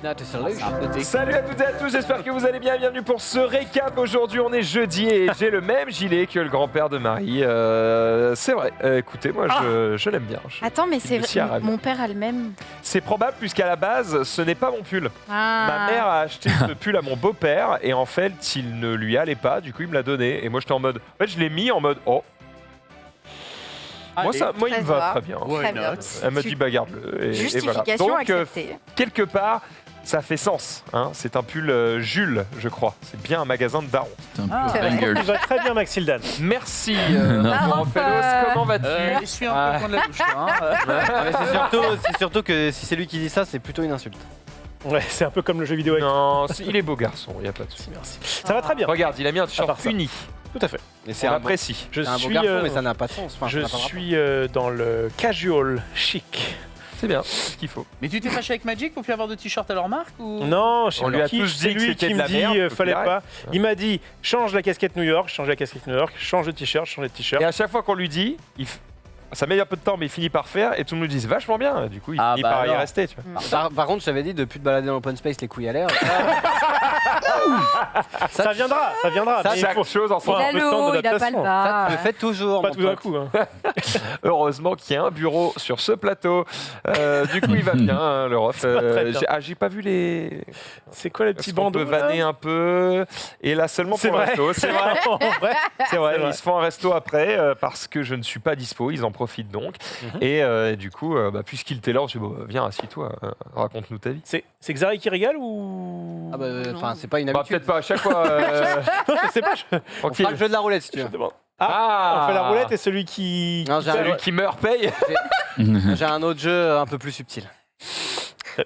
not a solution. Salut à toutes et à tous, j'espère que vous allez bien. Bienvenue pour ce récap. Aujourd'hui, on est jeudi et j'ai le même gilet que le grand-père de Marie. C'est vrai. Écoutez, moi, je l'aime bien. Attends, mais c'est si vrai, mon père a le même. C'est probable puisqu'à la base, ce n'est pas mon pull. Ah. Ma mère a acheté ce pull à mon beau-père et en fait, il ne lui allait pas. Du coup, il me l'a donné et moi, j'étais en mode. En fait, je l'ai mis en mode. Oh. Moi, il me va très bien. Très bien. Elle m'a dit, bah, garde-le. Et Justification voilà. Donc, acceptée. quelque part, ça fait sens. Hein. C'est un pull Jules, je crois. C'est bien un magasin de daron. C'est un peu vrai. banger. Tu vas très bien, Maxildan. Merci, Non. Raphaëlos. Comment vas-tu Je suis un peu loin de la douche. Hein. C'est surtout que si c'est lui qui dit ça, c'est plutôt une insulte. Ouais, c'est un peu comme le jeu vidéo avec. Non, il est beau garçon, il n'y a pas de souci. Merci. Ça va très bien. Regarde, il a mis un À t-shirt part ça. uni. Tout à fait. Mais c'est On un apprécie. Je C'est un beau suis, garçon, mais ça n'a pas de sens. Enfin, je ça n'a pas de rapport. suis dans le casual chic. C'est bien, c'est ce qu'il faut. Mais tu t'es fâché avec Magic pour plus avoir de t-shirt à leur marque ou... Non, On lui a tous c'est dit que lui c'était qui de me la dit merde, faut fallait qu'il pas. Il m'a dit change la casquette New York, change la casquette New York, change de t-shirt, change de t-shirt. Et à chaque fois qu'on lui dit, ça met un peu de temps, mais il finit par faire, et tout le monde nous dit c'est vachement bien. Du coup, il finit par y alors. rester. Tu vois. Par contre, je t'avais dit de plus te balader dans l'open space les couilles à l'air. Ça viendra, ça viendra. Ça, mais il Chaque faut chose en faut son Il un a peu de le temps haut, il a pas le d'adaptation. bas. Tu le fais toujours. Pas mon tout d'un pote. coup. Hein. Heureusement qu'il y a un bureau sur ce plateau. Du coup, il va bien, hein, le ref. très bien. J'ai pas vu les. C'est quoi les Est-ce petits qu'on bandeaux peut vanner là un peu. Et là seulement C'est pour le vrai. resto. C'est vrai. En vrai. C'est vrai, C'est vrai. ils se font un resto après parce que je ne suis pas dispo, ils en profitent donc. Et du coup, puisqu'il était là, je dis viens, assis-toi, raconte-nous ta vie. C'est Xari qui régale ou Ah bah, enfin, c'est pas une Bah, habitude. peut-être pas à chaque fois. Je sais pas. On Tranquille. fera le jeu de la roulette si tu Je veux. demande. Ah, On fait la roulette et celui qui. Non, j'ai Celui qui meurt paye. J'ai un autre jeu un peu plus subtil.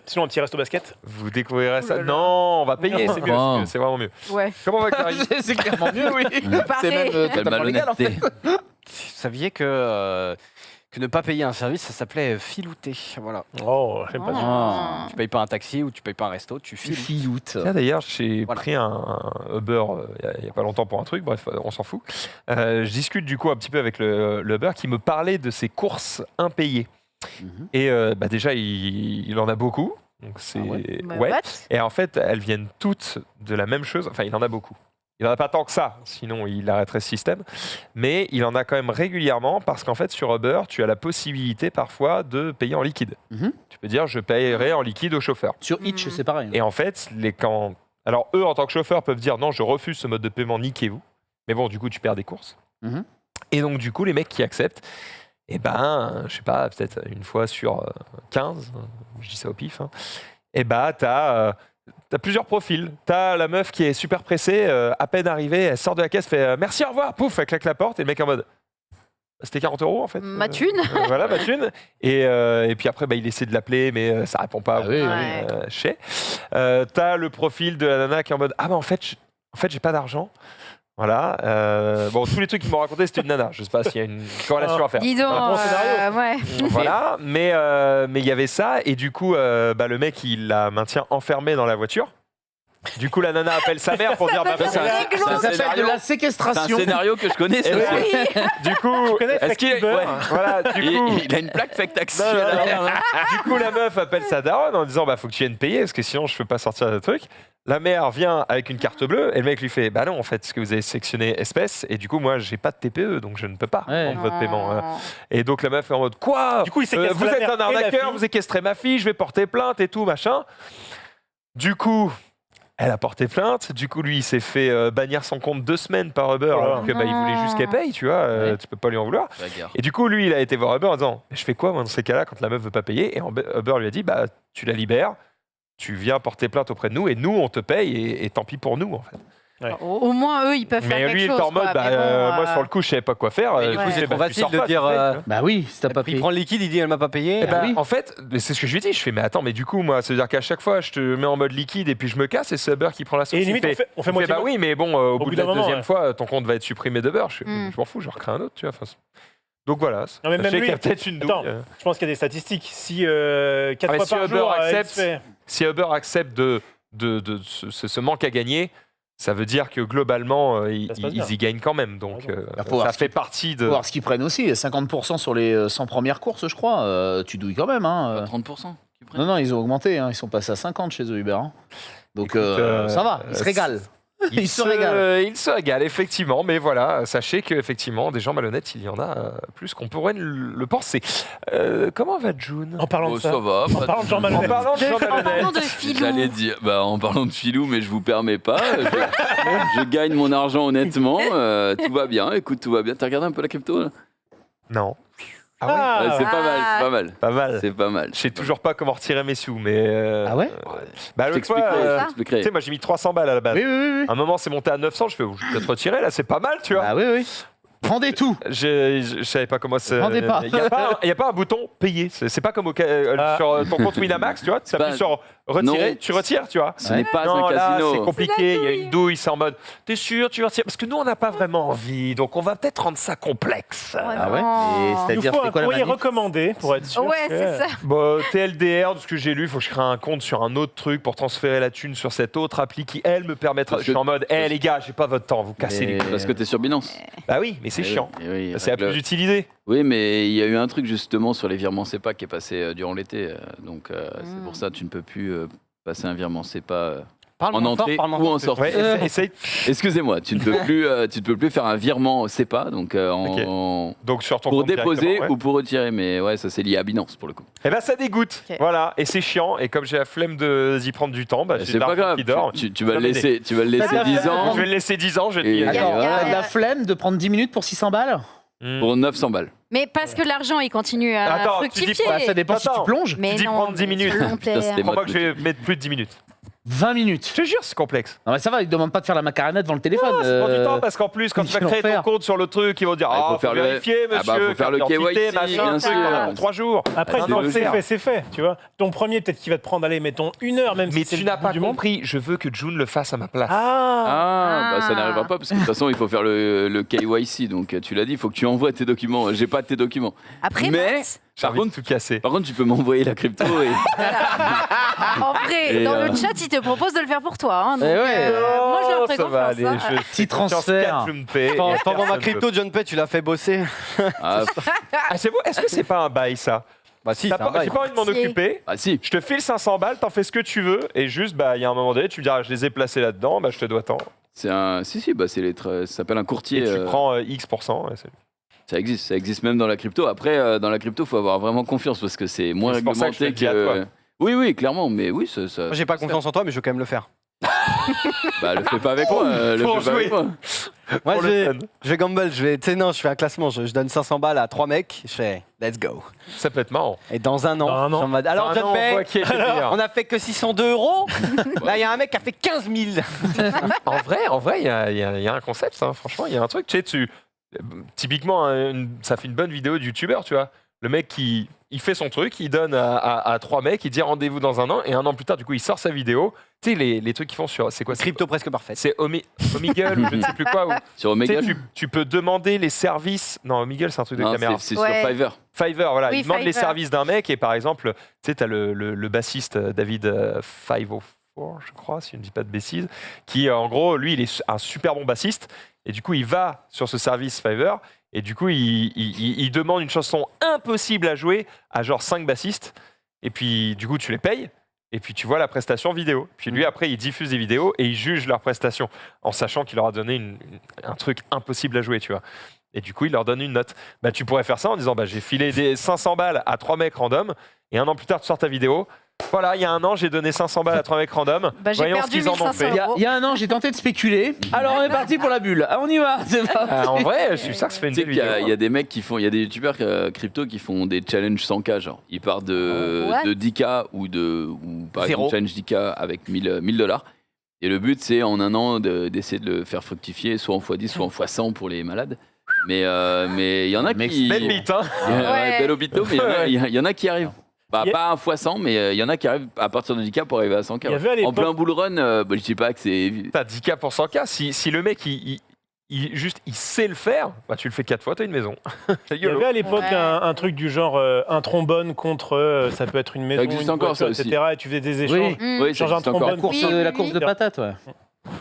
Sinon un petit resto basket. Vous découvrirez ça. Ouh là là. Non, on va payer, Non. c'est mieux, Oh. c'est vraiment mieux. Ouais. Comment va Clarisse? C'est clairement mieux, oui. Pareil. C'est même Quelle totalement légal en fait. malhonnêteté. Vous saviez que ne pas payer un service, ça s'appelait filouter. Voilà. Oh, j'aime pas ça. Ah. Tu payes pas un taxi ou tu payes pas un resto, tu files. Filloute. Tiens, d'ailleurs, j'ai Voilà. pris un Uber il y a pas longtemps pour un truc, bref, on s'en fout. Je discute du coup un petit peu avec le Uber qui me parlait de ses courses impayées. Mhm. Et déjà, il en a beaucoup. Donc c'est Bah, ouais. what Et en fait, elles viennent toutes de la même chose. Enfin, il en a beaucoup. Il n'en a pas tant que ça, sinon il arrêterait ce système. Mais il en a quand même régulièrement parce qu'en fait, sur Uber, tu as la possibilité parfois de payer en liquide. Mhm. Tu peux dire, je paierai en liquide au chauffeur. Sur Itch, c'est pareil. Et en fait, alors eux, en tant que chauffeurs, peuvent dire, non, je refuse ce mode de paiement, niquez-vous. Mais bon, du coup, tu perds des courses. Mhm. Et donc, du coup, les mecs qui acceptent, eh ben, je sais pas, peut-être une fois sur 15, je dis ça au pif, hein, eh ben, t'as plusieurs profils. T'as la meuf qui est super pressée, à peine arrivée, elle sort de la caisse, fait merci, au revoir, pouf, elle claque la porte, et le mec en mode c'était 40 € en fait. Ma thune. Voilà, ma thune. Et puis après, il essaie de l'appeler, mais ça répond pas. Ah oui, oui. T'as le profil de la nana qui est en mode en fait, j'ai pas d'argent. Voilà. Bon, tous les trucs qu'ils m'ont raconté, c'était une nana. Je sais pas s'il y a une corrélation à faire. Dis donc. Un bon scénario. Ouais. Voilà, mais il y avait ça, et du coup, le mec, il la maintient enfermée dans la voiture. Du coup, la nana appelle sa mère pour dire Ça fait Ça s'appelle scénario. de la C'est un séquestration. scénario que je connais. Ça. Et Oui. du coup, connais Est-ce qu'il Flexible. ouais. voilà, du coup, Il a une plaque fake taxi. Non, non, non. Du coup, la meuf appelle sa daronne en disant faut que tu viennes payer parce que sinon je peux pas sortir de truc. La mère vient avec une carte bleue et le mec lui fait bah non, en fait, parce que vous avez sélectionné espèce et du coup, moi j'ai pas de TPE donc je ne peux pas Ouais. prendre votre paiement. Et donc la meuf est en mode quoi Du coup, il séquestre vous la êtes mère un et la arnaqueur, fille. vous séquestrez ma fille, je vais porter plainte et tout machin. Du coup, elle a porté plainte. Du coup, lui, il s'est fait bannir son compte 2 semaines par Uber Oh là. alors que il voulait juste qu'elle paye, tu vois. Ouais. Tu peux pas lui en vouloir. Bagarre. Et du coup, lui, il a été voir Uber en disant je fais quoi moi dans ces cas-là quand la meuf veut pas payer? Et Uber lui a dit tu la libères, tu viens porter plainte auprès de nous et nous on te paye et tant pis pour nous en fait. Au moins, eux, ils peuvent faire Mais quelque lui, il chose. était en mode quoi. Mais bon, moi sur le coup, je savais pas quoi faire. Mais du coup, Je c'est dis, trop tu facile sors de pas, dire, tu payes, tu vois. Bah oui, si t'as pas Il payé. prend le liquide, il dit elle m'a pas payé. Eh ben, oui. en fait, c'est ce que je lui ai dit. Je fais, mais attends, mais du coup, moi, ça veut dire qu'à chaque fois, je te mets en mode liquide et puis je me casse et c'est Uber qui prend la sauce. Et Il limite, on fait il moitié. bah oui, mais bon, au bout de d'un la moment, deuxième ouais. fois, ton compte va être supprimé d'Uber. Je m'en fous, je recrée un autre, tu vois. Enfin, donc voilà. Non, mais Sachez même lui- qu'il y a peut-être une douille. Attends. Je pense qu'il y a des statistiques. Si 4 mais fois si par Uber jour, accepte- il se fait- Si Uber accepte de ce manque à gagner, ça veut dire que globalement, Ça se passe bien. ils y gagnent quand même. Donc, Bah, faut voir ça ce fait partie de. Faut voir ce qu'ils prennent aussi. 50% sur les 100 premières courses, je crois. Tu douilles quand même. Hein. 30%. Non, ils ont augmenté. Ils sont passés à 50 chez eux, Uber. Donc Écoute, ça va, ils se régalent. Ils se régalent. Il se régale, effectivement. Mais voilà, sachez qu'effectivement, des gens malhonnêtes, il y en a plus qu'on pourrait le penser. Comment va June? En parlant de ça va. En parlant de Jean En Malhonnête. parlant de Jean En parlant Malhonnête. de filou. J'allais dire, en parlant de filou, mais je vous permets pas. Je gagne mon argent honnêtement. Tout va bien. Écoute, tout va bien. T'as regardé un peu la crypto là? Non. Ah Ouais, c'est pas mal, Ah. c'est pas mal. Pas mal. C'est pas mal. Je sais toujours pas comment retirer mes sous, mais. Ah ouais? Bah, l'autre fois, Je tu t'expliquerai. sais, moi j'ai mis 300 balles à la base. Oui. À un moment, c'est monté à 900. Je fais, je vais peut-être retirer là, c'est pas mal, tu vois. Ah oui. Prendez tout. Je savais pas comment c'est. Vendez pas. Il n'y a pas un bouton payer. C'est pas comme sur ton compte Winamax, tu vois. Tu appuies pas- sur retirer, non. tu retires, tu vois. Ce n'est pas Non, un là, casino. c'est compliqué. Il y a une douille, c'est en mode. T'es sûr, tu retires? Parce que nous, on n'a pas vraiment envie, donc on va peut-être rendre ça complexe. Ah ouais? non. Et Il nous c'est-à-dire, faut c'est un quoi la courrier manip? recommandé pour être sûr. Ouais, que- c'est ça. Bon, TLDR, de ce que j'ai lu, il faut que je crée un compte sur un autre truc pour transférer la thune sur cette autre appli qui, elle, me permettra. Parce Je suis que- en mode, hé les gars, j'ai pas votre temps, vous cassez les couilles. Parce que t'es sur Binance. Bah oui, mais c'est Eh oui, chiant. eh oui, C'est la règle- plus utilisée. Oui, mais il y a eu un truc justement sur les virements SEPA qui est passé durant l'été. Donc c'est pour ça que tu ne peux plus passer un virement SEPA en entrée ou en sortie. Ouais, essaye. Excusez-moi, tu ne peux plus faire un virement SEPA donc Donc sur ton pour compte déposer directement, ouais. ou pour retirer. Mais ouais, ça c'est lié à Binance pour le coup. Eh ben ça dégoûte, Ok. voilà, et c'est chiant. Et comme j'ai la flemme d'y prendre du temps, bah, j'ai C'est de pas l'argent grave. qui dort. Tu vas le Terminé. laisser, tu vas le laisser 10 ans Je vais le laisser 10 ans, je vais Et- te dire. Attends, Et t'as ouais. de la flemme de prendre 10 minutes pour 600 balles? pour 900 balles. Mais parce que l'argent, il continue à Attends, tu dis fructifier. pas, Ça dépend si Attends. tu plonges. Mais Tu dis non, prendre 10 mais minutes. sur le long Putain, c'était terme. Crois pas que je vais mettre plus de 10 minutes. 20 minutes. Je te jure, c'est complexe. Non mais ça va, ils te demandent pas de faire la macarena devant le téléphone. Ça prend du temps parce qu'en plus, quand tu vas quel créer ton enfer. compte sur le truc, ils vont dire Ah, il faut faut faire le- vérifier, Ah bah, monsieur, faut faire le carte d'identité, KYC, machin, bien truc, sûr. pour 3 jours. Après, Ah, une fois que c'est c'est fait, c'est fait. Tu vois. Ton premier, peut-être qu'il va te prendre, allez, mettons 1 heure, même Mais si c'est tu le n'as bout pas du monde. compris, je veux que June le fasse à ma place. Ah, Bah ça n'arrivera pas parce que de toute façon il faut faire le KYC donc tu l'as dit, il faut que tu envoies tes documents. J'ai pas tes documents. Après, Mais Max, J'ai par envie de contre, tout casser. tu peux m'envoyer la crypto et en vrai, Et, dans le chat, il te propose de le faire pour toi. Hein, donc, Eh ouais. moi, je leur ferai ça va confiance. aller. hein. Je fais Petit confiance transfert. qu'à June Pay. Pendant ma Personne crypto, John Pay, tu l'as fait bosser. ah, Ah, c'est vous Est-ce que c'est pas un bail ça? Bah si, T'as c'est un pas- bail. J'ai pas envie de m'en Courtier. occuper. ah si. Je te file 500 balles, t'en fais ce que tu veux, et juste, bah, il y a un moment donné, tu me diras, je les ai placés là-dedans, bah, je te dois tant. C'est un si bah c'est ça s'appelle un courtier. Et tu prends X%. Et c'est- Ça existe même dans la crypto. Après dans la crypto, faut avoir vraiment confiance parce que c'est moins C'est pour ça que je te réglementé le dis à toi. Oui, clairement, mais oui, ça Moi, j'ai pas confiance en toi, mais je veux quand même le faire. bah le fais pas avec moi, le Pour fais pas avec jouer. moi. Moi, Pour je le vais, fun. je vais gamble, tu sais, non, je fais un classement, je donne 500 balles à 3 mecs, je fais let's go. Ça peut être marrant. Et dans un an, Dans un an. je suis en mode, alors Dans un John an, on Pay, voit qui est le meilleur. on a fait que 602 €. Là, il y a un mec qui a fait 15 000. En vrai, il y a un concept, hein. Franchement, il y a un truc. Tu sais, typiquement, ça fait une bonne vidéo de youtubeur, tu vois. Le mec il fait son truc, il donne à 3 mecs, il dit rendez-vous dans un an, et un an plus tard, du coup, il sort sa vidéo. Tu sais, les trucs qu'ils font sur. C'est quoi Crypto presque parfaite. C'est Omegle, ou je ne sais plus quoi. Sur Tu sais, Omega. tu peux demander les services. Non, Omegle, c'est un truc de Non, caméra. c'est Ouais. sur Fiverr. Fiverr, voilà, Oui, il demande les Fiverr. services d'un mec et par exemple, tu sais, tu as le bassiste David 504, je crois, si je ne dis pas de bêtises, qui en gros, lui, il est un super bon bassiste et du coup, il va sur ce service Fiverr et du coup, il demande une chanson impossible à jouer à genre 5 bassistes et puis du coup, tu les payes. Et puis tu vois la prestation vidéo. Puis lui, après, il diffuse des vidéos et il juge leur prestation en sachant qu'il leur a donné un truc impossible à jouer, tu vois. Et du coup, il leur donne une note. Bah, tu pourrais faire ça en disant bah, j'ai filé des 500 balles à 3 mecs random et un an plus tard, tu sors ta vidéo. Voilà, il y a un an, j'ai donné 500 balles à 3 mecs random. Bah, j'ai Voyons ce perdu qu'ils en ont 1500 fait. €. Il y a un an, j'ai tenté de spéculer. Alors on est parti pour la bulle. Ah, on y va. C'est pas- En vrai, je suis sûr que ça fait une Tu sais belle qu'il vidéo. y a des mecs il y a des youtubeurs crypto qui font des challenges 100K, genre. Ils partent What de 10K ou par Zéro. exemple challenge 10K avec 1000 $. Et le but, c'est en un an d'essayer de le faire fructifier, soit en x10, soit en x100 pour les malades. Mais il y en a Mec, qui. Belle bite, hein. Ouais. Belle hôpital, mais il y en a qui arrivent. Bah, Il y a- pas un x100, mais il y en a qui arrivent à partir de 10K pour arriver à 100K. Il y avait à En l'époque- plein bull run, bah, je dis pas que c'est. T'as 10K pour 100K. Si le mec, il sait le faire, bah, tu le fais 4 fois, t'as une maison. C'est Il y avait YOLO. à l'époque Ouais. un truc du genre un trombone contre, ça peut être une maison, existe une encore, voiture, ça aussi. etc. Et tu faisais des échanges. Mm. Oui, ça Change un existe encore. trombone. Course, Oui, la oui, course de oui. patates, ouais.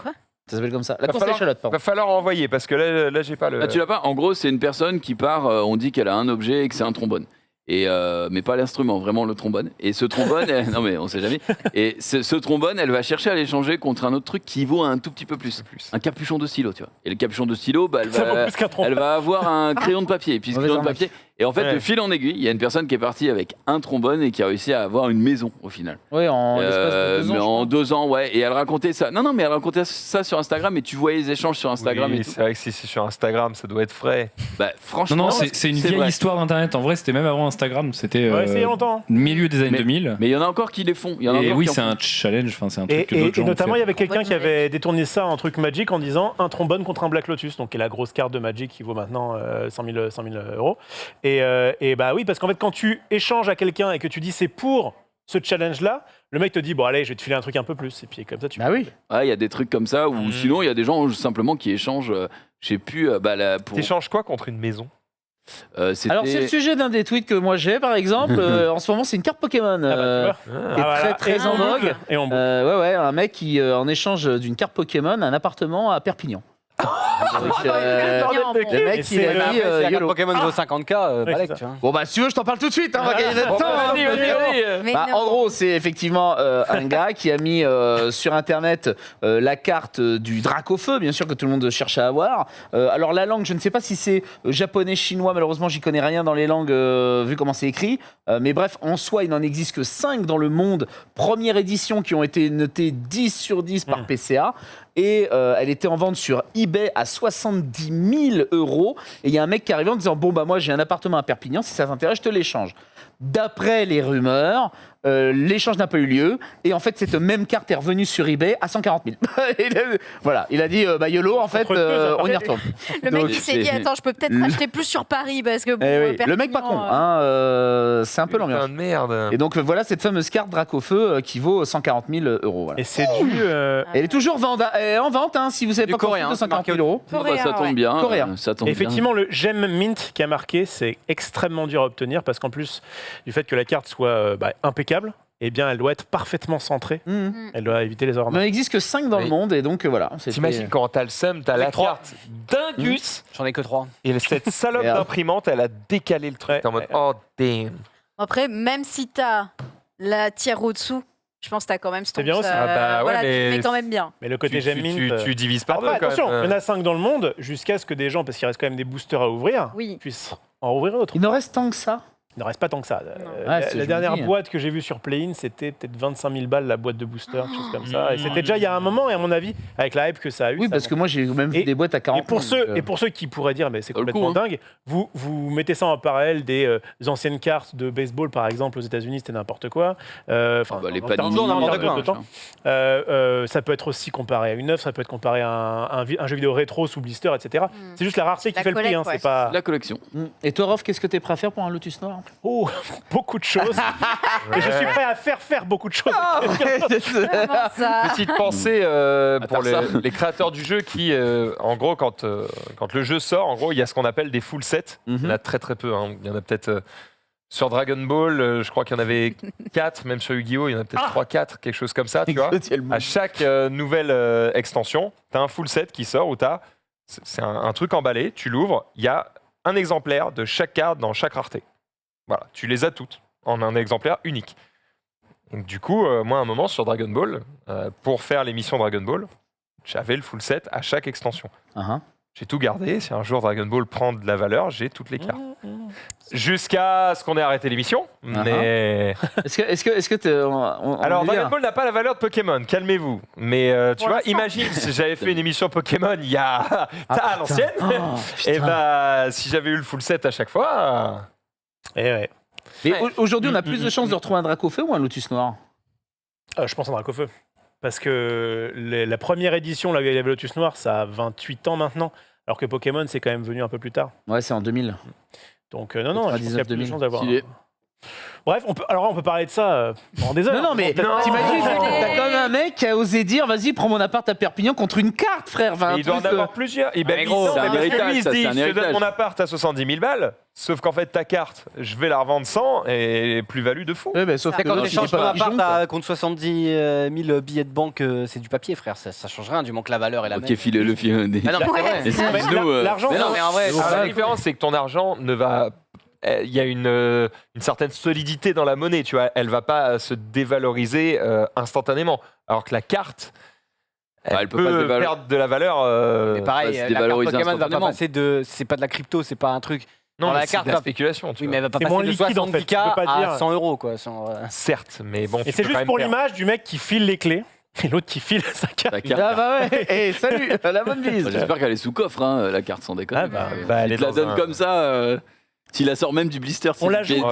Quoi Ça s'appelle comme ça. La Va course falloir- d'échalote, pardon. Va falloir envoyer parce que là j'ai pas le. Ah, tu l'as pas. En gros, c'est une personne qui part, on dit qu'elle a un objet et que c'est un trombone. mais pas l'instrument, vraiment le trombone. Et ce trombone, non mais on sait jamais. Et ce trombone, elle va chercher à l'échanger contre un autre truc qui vaut un tout petit peu plus. Un capuchon de stylo, tu vois. Et le capuchon de stylo, bah, Ça vaut plus qu'un trombone. elle va avoir un crayon de papier. Et puis ce crayon de papier. Et en fait, Ouais. de fil en aiguille, il y a une personne qui est partie avec un trombone et qui a réussi à avoir une maison au final. Oui, en l'espace de 2 ans. Mais je en crois. 2 ans, ouais. Et elle racontait ça. Non, mais elle racontait ça sur Instagram. Et tu voyais les échanges sur Instagram Oui, et tout. c'est vrai que si c'est sur Instagram, ça doit être frais. Bah, franchement, Non, c'est une vieille vrai. histoire d'internet. En vrai, c'était même avant Instagram. C'était Ouais, c'est il y a longtemps. milieu des années Mais- 2000. Mais il y en a encore qui les font. Il y en a Et encore oui, qui en c'est font. un challenge. Enfin, c'est un truc que Et d'autres gens ont notamment, il y fait. avait quelqu'un qui Trombone avait détourné ça en truc Magic en disant un trombone contre un Black Lotus, donc qui est la grosse carte de Magic qui vaut maintenant 100 000 euros. Et bah oui, parce qu'en fait, quand tu échanges à quelqu'un et que tu dis c'est pour ce challenge-là, le mec te dit bon allez, je vais te filer un truc un peu plus. Et puis comme ça, tu. Bah oui. Ouais, il y a des trucs comme ça. Ou sinon, il y a des gens simplement qui échangent. Je sais plus. Pour. T'échanges quoi contre une maison? C'était- Alors, c'est le sujet d'un des tweets que moi j'ai, par exemple. En ce moment, c'est une carte Pokémon. Ah bah, tu vois. qui est Ah, voilà. très Et en boucle. vogue. Et on boucle. Ouais, un mec qui, en échange d'une carte Pokémon, un appartement à Perpignan. Donc, le mec, Et il c'est a le- dit Si la carte YOLO. Pokémon vaut 50K, balèque, c'est tu vois. Bon, bah, si tu veux, je t'en parle tout de suite. On va gagner notre Bon, temps. bah, vas-y, vas-y. Mais Bah, non. en gros, c'est effectivement un gars qui a mis sur Internet la carte du Dracofeu, bien sûr, que tout le monde cherche à avoir. Alors, la langue, je ne sais pas si c'est japonais, chinois. Malheureusement, j'y connais rien dans les langues, vu comment c'est écrit. Mais bref, en soi, il n'en existe que 5 dans le monde. Première édition qui ont été notées 10 sur 10 par PCA. Et elle était en vente sur eBay à 70 000 euros. Et il y a un mec qui arrive en disant bon, bah, moi, j'ai un appartement à Perpignan. Si ça t'intéresse, je te l'échange. D'après les rumeurs, l'échange n'a pas eu lieu. Et en fait, cette même carte est revenue sur eBay à 140 000. Voilà, il a dit bah, YOLO, en fait, Entre deux, ça on y paraît. retourne. Le mec, Donc, il s'est dit c'est- attends, je peux peut-être acheter plus sur Paris parce que bon, Eh oui, le mec pas Perpignan, con, hein, c'est un peu l'ambiance. Putain de merde. Et donc voilà cette fameuse carte Dracofeu qui vaut 140 000 euros. Voilà. Et c'est dû. Elle est toujours en vente, hein, si vous savez Du pas coréen, de 140 000 marqué euros. Bah, Coréen, ça tombe ouais. bien. Coréen. Ça tombe Effectivement, le gem mint qui a marqué, c'est extrêmement dur à obtenir parce qu'en plus du fait que la carte soit impeccable, eh bien, elle doit être parfaitement centrée. Mhm. Elle doit éviter les erreurs. Mais il n'existe que 5 dans le Oui. monde et donc voilà. c'était- T'imagines quand t'as le seum, t'as la Avec 3. carte d'Ingus J'en ai que 3. et cette salope Merde. d'imprimante, elle a décalé le truc. Ouais, T'es en mode ouais. oh damn. Après, même si t'as la tiers au-dessous, je pense que t'as quand même C'est bien aussi. Ah bah ouais, voilà, tu mais fais quand même bien. Mais le côté gem mint. tu divises par Après, deux quand attention, même. il y en a 5 dans le monde jusqu'à ce que des gens, parce qu'il reste quand même des boosters à ouvrir, Oui. puissent en ouvrir d'autres. Il ne reste tant que ça. Il ne reste pas tant que ça. Ouais, c'est- je La me dernière dis. boîte que j'ai vue sur Play-in, c'était peut-être 25 000 balles la boîte de booster, quelque chose comme ça. Et c'était déjà il y a un moment, et à mon avis, avec la hype que ça a eu. Oui, ça parce que moi j'ai même vu Et- des boîtes à 40 Et pour, 000, ceux, et pour ceux qui pourraient dire mais c'est Ça vaut le complètement coup, dingue, vous mettez ça en parallèle des anciennes cartes de baseball, par exemple, aux États-Unis, c'était n'importe quoi. Enfin, les en termes Panini, de- en termes n'importe de quoi, temps. Ça peut être aussi comparé à une œuvre, ça peut être comparé à un jeu vidéo rétro sous blister, etc. C'est juste la rareté qui La fait le prix. collecte, Hein, ouais. c'est pas La collection. Et toi, Rolf, qu'est-ce que t'es prêt à faire pour un Lotus Noir oh, beaucoup de choses. Et je suis prêt à faire beaucoup de choses. Comment ça Petite pensée pour faire les créateurs du jeu qui, en gros, quand le jeu sort, en gros, il y a ce qu'on appelle des full sets. Il y en a très très peu. Hein. Il y en a peut-être sur Dragon Ball, je crois qu'il y en avait 4, même sur Yu-Gi-Oh! Il y en a peut-être 3-4, quelque chose comme ça, tu vois. À chaque nouvelle extension, tu as un full set qui sort où c'est un truc emballé, tu l'ouvres, il y a un exemplaire de chaque carte dans chaque rareté. Voilà, tu les as toutes en un exemplaire unique. Donc, du coup, moi, à un moment, sur Dragon Ball, pour faire l'émission Dragon Ball, j'avais le full set à chaque extension. J'ai tout gardé. Si un jour Dragon Ball prend de la valeur, j'ai toutes les cartes. Jusqu'à ce qu'on ait arrêté l'émission. Mais Est-ce que alors Dragon Ball n'a pas la valeur de Pokémon. Calmez-vous. Mais tu Pour vois, l'instant. imagine si j'avais fait une émission Pokémon il y a à l'ancienne. Et bah, si j'avais eu le full set à chaque fois. Et ouais. Mais aujourd'hui, on a plus de chances de retrouver un Dracofeu ou un Lotus Noir? Je pense à Dracofeu. Parce que la première édition, là, où il y avait Lotus Noir, ça a 28 ans maintenant. Alors que Pokémon, c'est quand même venu un peu plus tard. Ouais, c'est en 2000. Donc, non, je pense qu'il y a plus de 99, chances d'avoir. Stylé. Bref, on peut parler de ça pendant des heures. Non, mais Peut-être- t'imagines, Non. t'as quand même un mec qui a osé dire vas-y, prends mon appart à Perpignan contre une carte, frère. Enfin, Il doit en avoir plusieurs. Et ben, mais gros, non, c'est un parce que héritage, lui, il se ça, dit, c'est un je te donne héritage. mon appart à 70 000 balles. Sauf qu'en fait, ta carte, je vais la revendre 100 et plus-value de fou. Ouais, bah, sauf C'est que Quand l'autre, tu il est échanges ton pas appart pigeon, quoi. contre 70 000 billets de banque, c'est du papier, frère. Ça change rien, du moment que la valeur est la Ok, hein. même. filez-le, filez-le. Ah non, mais c'est vrai. Et Mais sinon, l'argent, Mais non, mais en vrai, La différence, c'est que ton argent ne va il y a une certaine solidité dans la monnaie, tu vois. Elle va pas se dévaloriser instantanément. Alors que la carte, elle peut pas se peut dévaloriser. perdre de la valeur. Mais pareil, se la carte dévaloriser Pokémon va pas instantanément. passer de. C'est pas de la crypto, c'est pas un truc. non, dans mais la c'est carte, de la va- spéculation, tu Oui, vois. mais elle va pas C'est passer moins de liquide, en fait, 70K tu peux pas à dire. 100 euros, quoi. Certes, mais bon. Et tu c'est peux quand juste même pour perdre. l'image du mec qui file les clés et l'autre qui file sa carte. La carte. Ah bah ouais, et salut, la bonne bise. J'espère qu'elle est sous coffre, hein, la carte, sans déconner. Ah bah, elle Il est te la dans donne un- comme ça. Tu la sors même du blister. On la tu joue.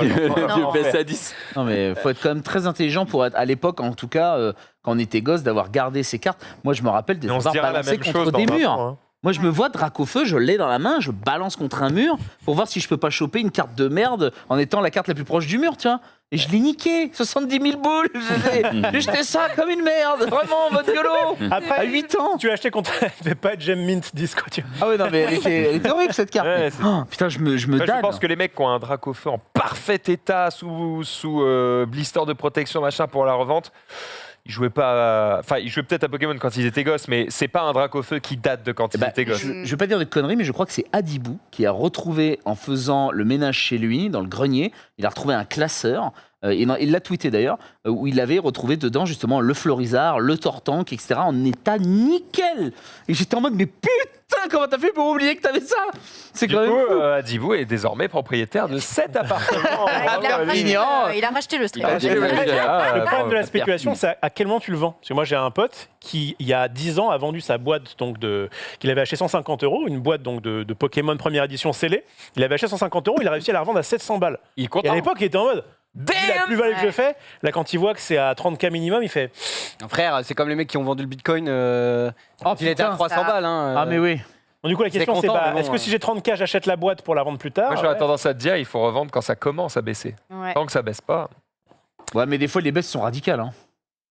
Non. baisses à 10. Non mais faut être quand même très intelligent pour être, à l'époque en tout cas, quand on était gosse, d'avoir gardé ses cartes. Moi je me rappelle des Mais on se avoir dira la balancé même contre chose dans des 20 murs. ans, hein. Moi je me vois Dracofeu, je l'ai dans la main, je balance contre un mur pour voir si je peux pas choper une carte de merde en étant la carte la plus proche du mur, tiens. Et je l'ai niqué, 70 000 boules. J'ai jeté ça comme une merde, vraiment, votre gueulot. Après, À 8 ans. tu l'as acheté contre. Elle devait pas être Gem Mint Disco, tu vois. Ah ouais, non mais elle était horrible cette carte. Ouais, c'est- Oh, putain, je me Moi, je damne. pense que les mecs qui ont un Dracofeu en parfait état sous blister de protection machin pour la revente, ils jouaient pas. Enfin, ils jouaient peut-être à Pokémon quand ils étaient gosses, mais c'est pas un Dracofeu qui date de quand Eh ils ben, étaient gosses. je vais pas dire de conneries, mais je crois que c'est Adibou qui a retrouvé, en faisant le ménage chez lui, dans le grenier, il a retrouvé un classeur, il l'a tweeté d'ailleurs, où il avait retrouvé dedans justement le Florizard, le Tortank, etc., en état nickel. Et j'étais en mode, mais putain, comment t'as fait pour oublier que t'avais ça? C'est Du quand coup, même fou. Adibou est désormais propriétaire de 7 appartements. Il a, Bravo, racheté, mignon. il a racheté le stream. Il a Adibou. déménagé. Ah, Le problème de la bravo. spéculation, c'est à quel moment tu le vends. Parce que moi, j'ai un pote qui, il y a 10 ans, a vendu sa boîte donc qu'il avait acheté 150 €, une boîte donc de Pokémon première édition scellée. Il avait acheté 150 €, il a réussi à la revendre à 700 balles. Il est Et content. à l'époque, il était en mode. Vu la plus-value que je Ouais. fais, là, quand il voit que c'est à 30K minimum, il fait. Frère, c'est comme les mecs qui ont vendu le bitcoin. Oh, Il était à putain. 300 balles. Hein, Ah mais oui. Donc, du coup, la C'est question, c'est content, bah, mais bon, est-ce que si j'ai 30K, j'achète la boîte pour la vendre plus tard? Moi, j'aurais Ouais. tendance à te dire, il faut revendre quand ça commence à baisser. Ouais. Tant que ça baisse pas. Ouais, mais des fois, les baisses sont radicales. Hein.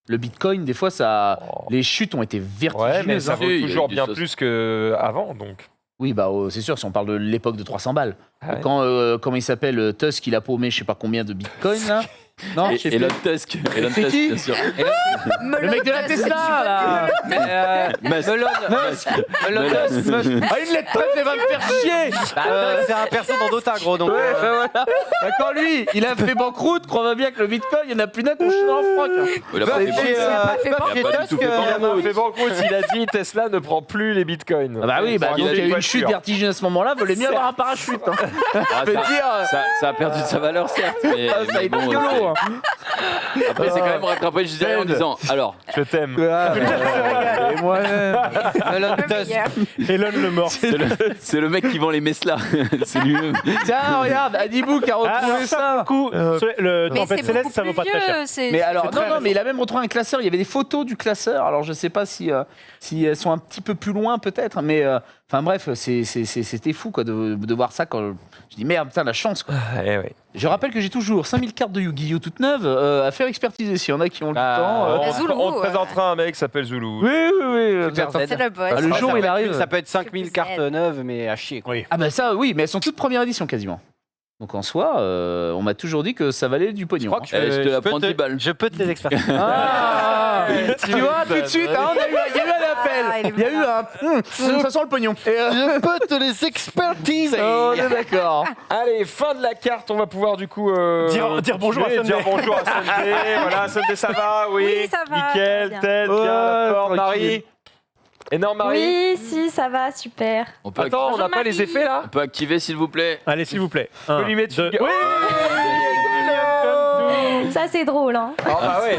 Le Bitcoin, des fois, ça, Oh. les chutes ont été Ouais, mais vertigineuses. ça hein. vaut Il y a toujours eu bien des plus qu'avant, donc. Oui, bah c'est sûr, si on parle de l'époque de 300 balles. Ah ouais. Quand, comment il s'appelle, Tusk, il a paumé je sais pas combien de Bitcoin, là. Non, je sais Et plus. Elon Musk. Elon C'est Musk, qui bien sûr. Le mec de la Tesla, là. Musk. Elon Musk. Ah, une lettre prête, elle va me faire chier. C'est un perso dans Dota, gros. Donc, Ouais, bah voilà. D'accord, lui, il a fait banqueroute, crois bien que le Bitcoin, il y en a plus d'un qu'on chie dans le froc. hein. Il a pas fait Et, bon. Il a pas fait Il a pas du tout fait Il a banqueroute. fait banqueroute, il a dit Tesla ne prend plus les bitcoins. Ah bah oui, bah, Il donc a il y a une eu une chute voiture. vertigineuse à ce moment-là, vaut mieux avoir un parachute. Hein. Ah, Je veux dire, ça a perdu de sa valeur, certes. Mais, ça a mais été bon, rigolo. Hein. Après, c'est quand même rattrapé juste derrière en disant alors, Je t'aime. Et moi-même. Elon Le Musk. meilleur. Elon le mort. c'est le mec qui vend les Mesla. C'est lui-même. Tiens, regarde, Adibou qui a Ah, retrouvé alors, ça. du coup, le Mais Tempête c'est Céleste, beaucoup ça vaut plus pas très cher. vieux. c'est- Mais alors, très non, mais il a même retrouvé un classeur. Il y avait des photos du classeur. Alors, je sais pas si elles sont un petit peu plus loin, peut-être. Mais, enfin, bref, c'était fou, quoi, de voir ça quand je dis merde, putain, la chance, quoi. Eh ouais. Je rappelle que j'ai toujours 5000 cartes de Yu-Gi-Oh! Toutes neuves à faire expertiser. S'il y en a qui ont le Ah, temps. La On, Zulu, on te ouais. présentera un mec qui s'appelle Zulu. Oui, oui, oui. Super Z. C'est le boss. Ah, le Ça jour où peut il être- arrive. Ça peut être 5000 cartes neuves, mais à chier, quoi. Oui. Ah, bah ça, oui, mais elles sont toutes première édition quasiment. Donc en soi, on m'a toujours dit que ça valait du pognon. Je crois que Eh, je te la peux prends 10 balles. Je peux te les expertiser. Ah, tu vois, tout de suite, hein, il y a eu un Ah, il est appel. Il y a eu un. Ça sent le pognon. Et, Je peux te les expertiser. on est d'accord. Allez, fin de la carte, on va pouvoir du coup Dire bonjour à jouer, Sunday. dire bonjour à Sunday. Voilà, Sunday, ça va, oui. Oui, ça va, Nickel, bien. tête, bien, Ouais, la forme, tranquille. Marie. Énorme Marie. Oui, si, ça va, super. On peut, Attends, on n'a pas les effets là on peut activer, s'il vous plaît. Allez, s'il vous plaît. Tu peux lui mettre une- Oui. Ça, c'est drôle, hein. Ah bah ouais.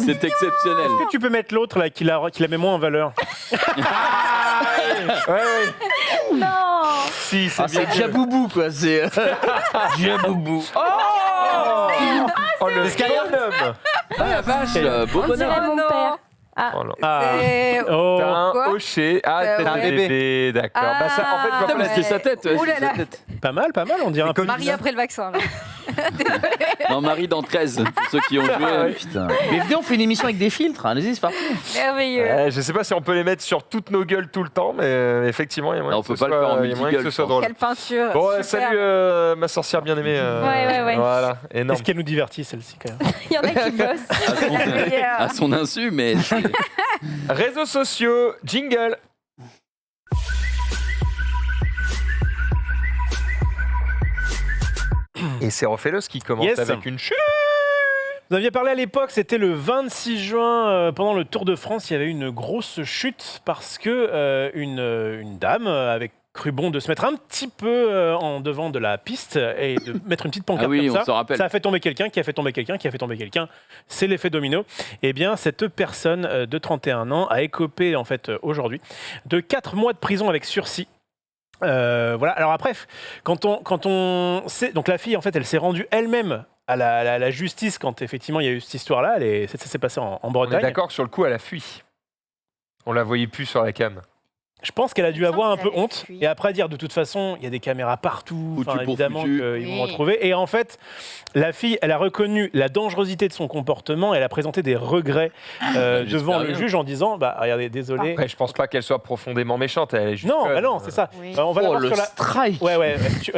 C'est exceptionnel. Est-ce que tu peux mettre l'autre là qui la met moins en valeur? Ouais, ouais. Non. Si, c'est Ah, bien. c'est Jaboubou, quoi. C'est. Jaboubou. Oh, le bonhomme. Ah la vache, beau On dirait bonheur. mon père. Oh là. Ah. C'est- Oh. T'as un Quoi hocher. Ah, Euh, t'as un ouais. bébé, d'accord. Bah, ça, en fait, Ah, quand Putain, mais c'était sa tête. Ouh là c'était là. sa tête. Pas mal, on dirait un peu. Marie après le vaccin. Là. Non, Marie dans 13, pour ceux qui ont joué. Putain. Mais venez, on fait une émission avec des filtres. Allez-y, c'est parti. Merveilleux. Ouais, je sais pas si on peut les mettre sur toutes nos gueules tout le temps, mais effectivement, il y a moyen Non, on que peut ce pas le faire en soit- il y a moyen que multi-gueule, ce soit je drôle. Quelle peinture. Bon, Super. salut ma sorcière bien aimée. Ouais. Voilà, énorme. Est-ce qu'elle nous divertit celle-ci quand même? Il y en a qui bossent. À son insu, mais Réseaux sociaux, jingle. Et c'est Rofelos qui commence Yes. avec une chute. Vous aviez parlé à l'époque, c'était le 26 juin, pendant le Tour de France, il y avait une grosse chute parce que une dame avait cru bon de se mettre un petit peu en devant de la piste et de mettre une petite pancarte Ah oui, comme on s'en rappelle. ça a fait tomber quelqu'un, qui a fait tomber quelqu'un, qui a fait tomber quelqu'un. C'est l'effet domino. Eh bien, cette personne de 31 ans a écopé en fait aujourd'hui de 4 mois de prison avec sursis. Voilà. Alors après, quand on sait, donc la fille en fait, elle s'est rendue elle-même à la justice quand effectivement il y a eu cette histoire-là. Ça s'est passé en On est Bretagne. d'accord que sur le coup, elle a fui. On la voyait plus sur la cam. Je pense qu'elle a dû Il me avoir un semble peu qu'elle avait honte fui. et après dire de toute façon il y a des caméras partout, Foutu enfin, pour évidemment foutu. qu'ils vont Oui. retrouver. Et en fait, la fille, elle a reconnu la dangerosité de son comportement. Elle a présenté des regrets devant le bien. juge en disant bah regardez, désolé. Après, je pense pas qu'elle soit profondément méchante. Elle est juste Non, conne. bah non, c'est ça. Oui. On va la Oh, voir le sur la. strike. Ouais,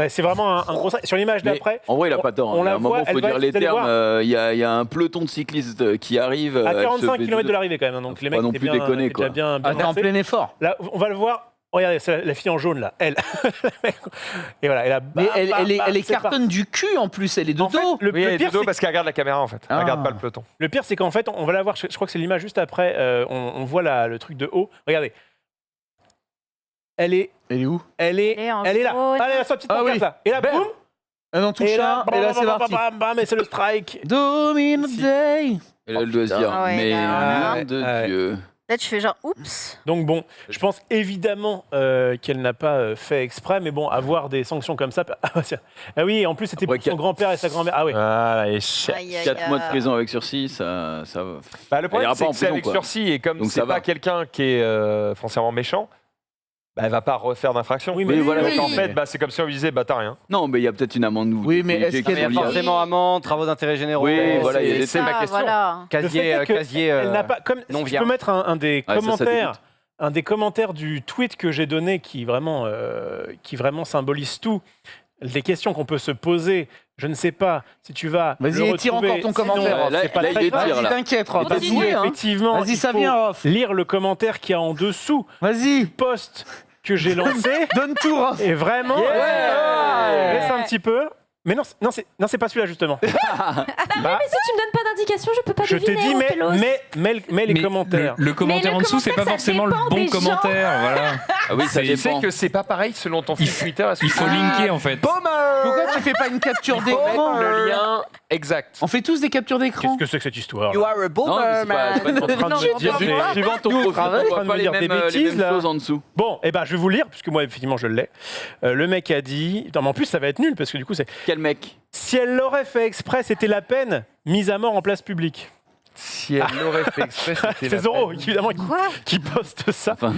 c'est vraiment un gros. Sur l'image Mais d'après. en vrai, il a pas tort. on hein. la À un moment, voit, faut elle va- dire les vous allez termes. voir. Il y a un peloton de cyclistes qui arrive. À elle se 45 fait km de deux- l'arrivée quand même. hein, Donc Faut les pas mecs non étaient plus bien, déconner, étaient quoi. bien Ah, t'es en lancés. plein effort. Là, on va le voir. Regardez, c'est la fille en jaune là, elle. Et voilà, elle a. Mais elle est c'est parti. cartonne du cul en plus, elle est de En fait, dos. le, Oui, le elle est pire, de dos c'est parce qu'elle regarde la caméra en fait. Elle Ah. regarde pas le peloton. Le pire, c'est qu'en fait, on va la voir, je crois que c'est l'image juste après, on voit le truc de haut. Regardez. Elle est où Elle est Elle est en là. jaune. Allez, sa petite Ah pancarte oui. là. Et là, Bam. boum. Un en touche Et là, un, et là c'est parti. bam, et c'est le strike. Domino Day. Et là, elle doit se dire, Ah ouais, mais là, nom de ouais. Dieu. Là, tu fais genre oups. Donc bon, je pense évidemment qu'elle n'a pas fait exprès, mais bon, avoir des sanctions comme ça. Ah, tiens. Ah oui, en plus, c'était pour Après, son grand-père et sa grand-mère. Ah oui. Ah, et chef. Aïe, aïe, 4 mois de aïe. prison avec sursis, ça va. Bah, le problème, ira c'est pas que en c'est prison, avec quoi. sursis et comme Donc c'est ça va. pas quelqu'un qui est foncièrement méchant, bah, elle va pas refaire d'infraction. Oui, mais voilà, Donc, oui. en fait, bah, c'est comme si on lui disait bah t'as rien. Non, mais il y a peut-être une amende. Oui, mais est-ce qui qu'elle Il y a Oui. forcément amende, travaux d'intérêt généraux. Oui, voilà, il y a des- c'est ma Ah, question. voilà. Le fait est que Casier elle n'a pas. Comme non si tu vierge. peux mettre un des Ouais, ça commentaires. dégoûte. Un des commentaires du tweet que j'ai donné qui vraiment symbolise tout, les questions qu'on peut se poser, je ne sais pas si tu vas. Vas-y, le étire retrouver, encore ton sinon, commentaire. Là, c'est pas là, très il grave. étire, Vas-y, là. t'inquiète, Rof. Parce Vas-y, que, hein. effectivement, Vas-y, il ça faut vient, Rof. lire le commentaire qu'il y a en dessous Vas-y, du post que j'ai lancé. donne tout, Rof. Et vraiment, laisse un petit peu. Mais non, c'est pas celui-là justement. Mais si tu me donnes pas d'indication, je peux pas Je t'ai deviner. dit, Ophélos. mets les Mais commentaires. Le commentaire le en dessous, c'est pas commentaire, ça forcément le dépend bon des gens. commentaire. Voilà. Ah oui, ça Tu sais dépend. que c'est pas pareil selon ton fil Twitter. Il faut linker en fait. Pourquoi tu fais pas une capture d'écran le lien exact. On fait tous des captures d'écran. Qu'est-ce que c'est que cette histoire You are a Non, boomer, mais c'est pas man. une en train de me dire des- Suivant ton Nous, on profil, travaille, on en train voit de pas me les dire des mêmes bêtises, là. choses en dessous. Bon, eh ben, je vais vous lire, puisque moi, effectivement, je l'ai. Le mec a dit... Non, mais en plus, ça va être nul, parce que du coup, c'est... Quel mec? Si elle l'aurait fait exprès, c'était la peine mise à mort en place publique. Si elle l'aurait fait exprès, c'était C'est la Zoro, peine. évidemment, Quoi qui poste ça. Enfin,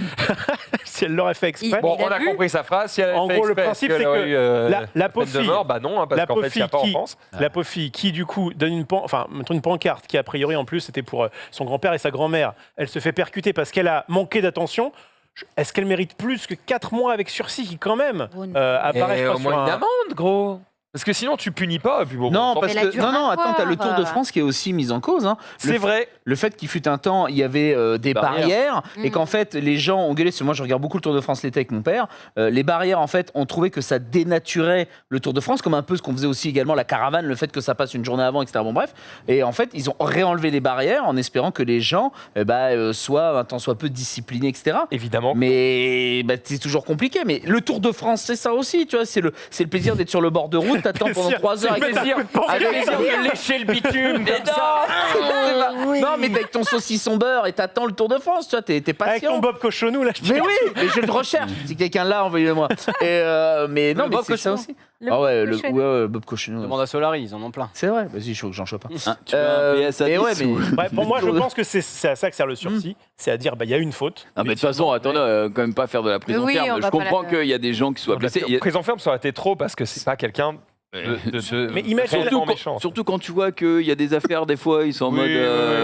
Si elle l'aurait fait exprès. Bon, Il a on a vu compris sa phrase. Si elle avait En fait gros, le exprès, principe, est-ce c'est qu'elle aurait que eu, la peine pauvre de fille- mort, bah non, hein, parce la qu'en pauvre fait, il n'y a fille pas en qui- France. La pauvre fille qui, du coup, donne une pancarte qui, a priori, en plus, c'était pour son grand-père et sa grand-mère. Elle se fait percuter parce qu'elle a manqué d'attention. Est-ce qu'elle mérite plus que 4 mois avec sursis qui, quand même, Oh non. apparaît, je Et crois, au sur moins un- une amende, gros. Parce que sinon, tu punis pas. Et puis bon, Non, on s'en parce Elle a que dû non, rien attends, t'as le voir. Tour de France qui est aussi mis en cause. Hein. C'est vrai. Le fait qu'il fut un temps, il y avait des barrières et qu'en fait les gens ont gueulé. Parce que moi, je regarde beaucoup le Tour de France l'été avec mon père. Les barrières, en fait, on trouvait que ça dénaturait le Tour de France, comme un peu ce qu'on faisait aussi également la caravane, le fait que ça passe une journée avant, etc. Bon, bref. Et en fait, ils ont réenlevé les barrières en espérant que les gens soient un tant soit peu disciplinés, etc. Évidemment. Mais c'est toujours compliqué. Mais le Tour de France, c'est ça aussi, tu vois. C'est le plaisir d'être sur le bord de route. T'attends pendant Plaisir. 3 heures. C'est le plaisir. Avec plaisir de lécher le bitume comme ça. Non, mais avec ton saucisson beurre et t'attends le Tour de France, tu vois, t'es Avec patient. ton Bob Cochonou, là, je Mais oui, mais je le recherche. Si quelqu'un l'a, envoyez-le-moi. Mais non, mais Bob c'est ça Cochonou. aussi. Le Ah ouais, cochonneau. Bob Cochonou. Demande à Solari, ils en ont plein. C'est vrai, vas-y, il faut que j'en chope un. hein, tu veux un PS à mais 10 ouais, mais. Ouais, pour moi, je pense que c'est à ça que sert le sursis. C'est à dire, il y a une faute. Non, mais de toute façon, attendez, quand même pas faire de la prison Oui, on ferme. va Je pas comprends la- qu'il y a des gens qui soient blessés. Il y a- Prison ferme, ça aurait été trop parce que c'est pas quelqu'un de Mais imagine- réellement Surtout méchant. quand, surtout quand tu vois qu'il y a des affaires, des fois, ils sont en Oui, mode oui,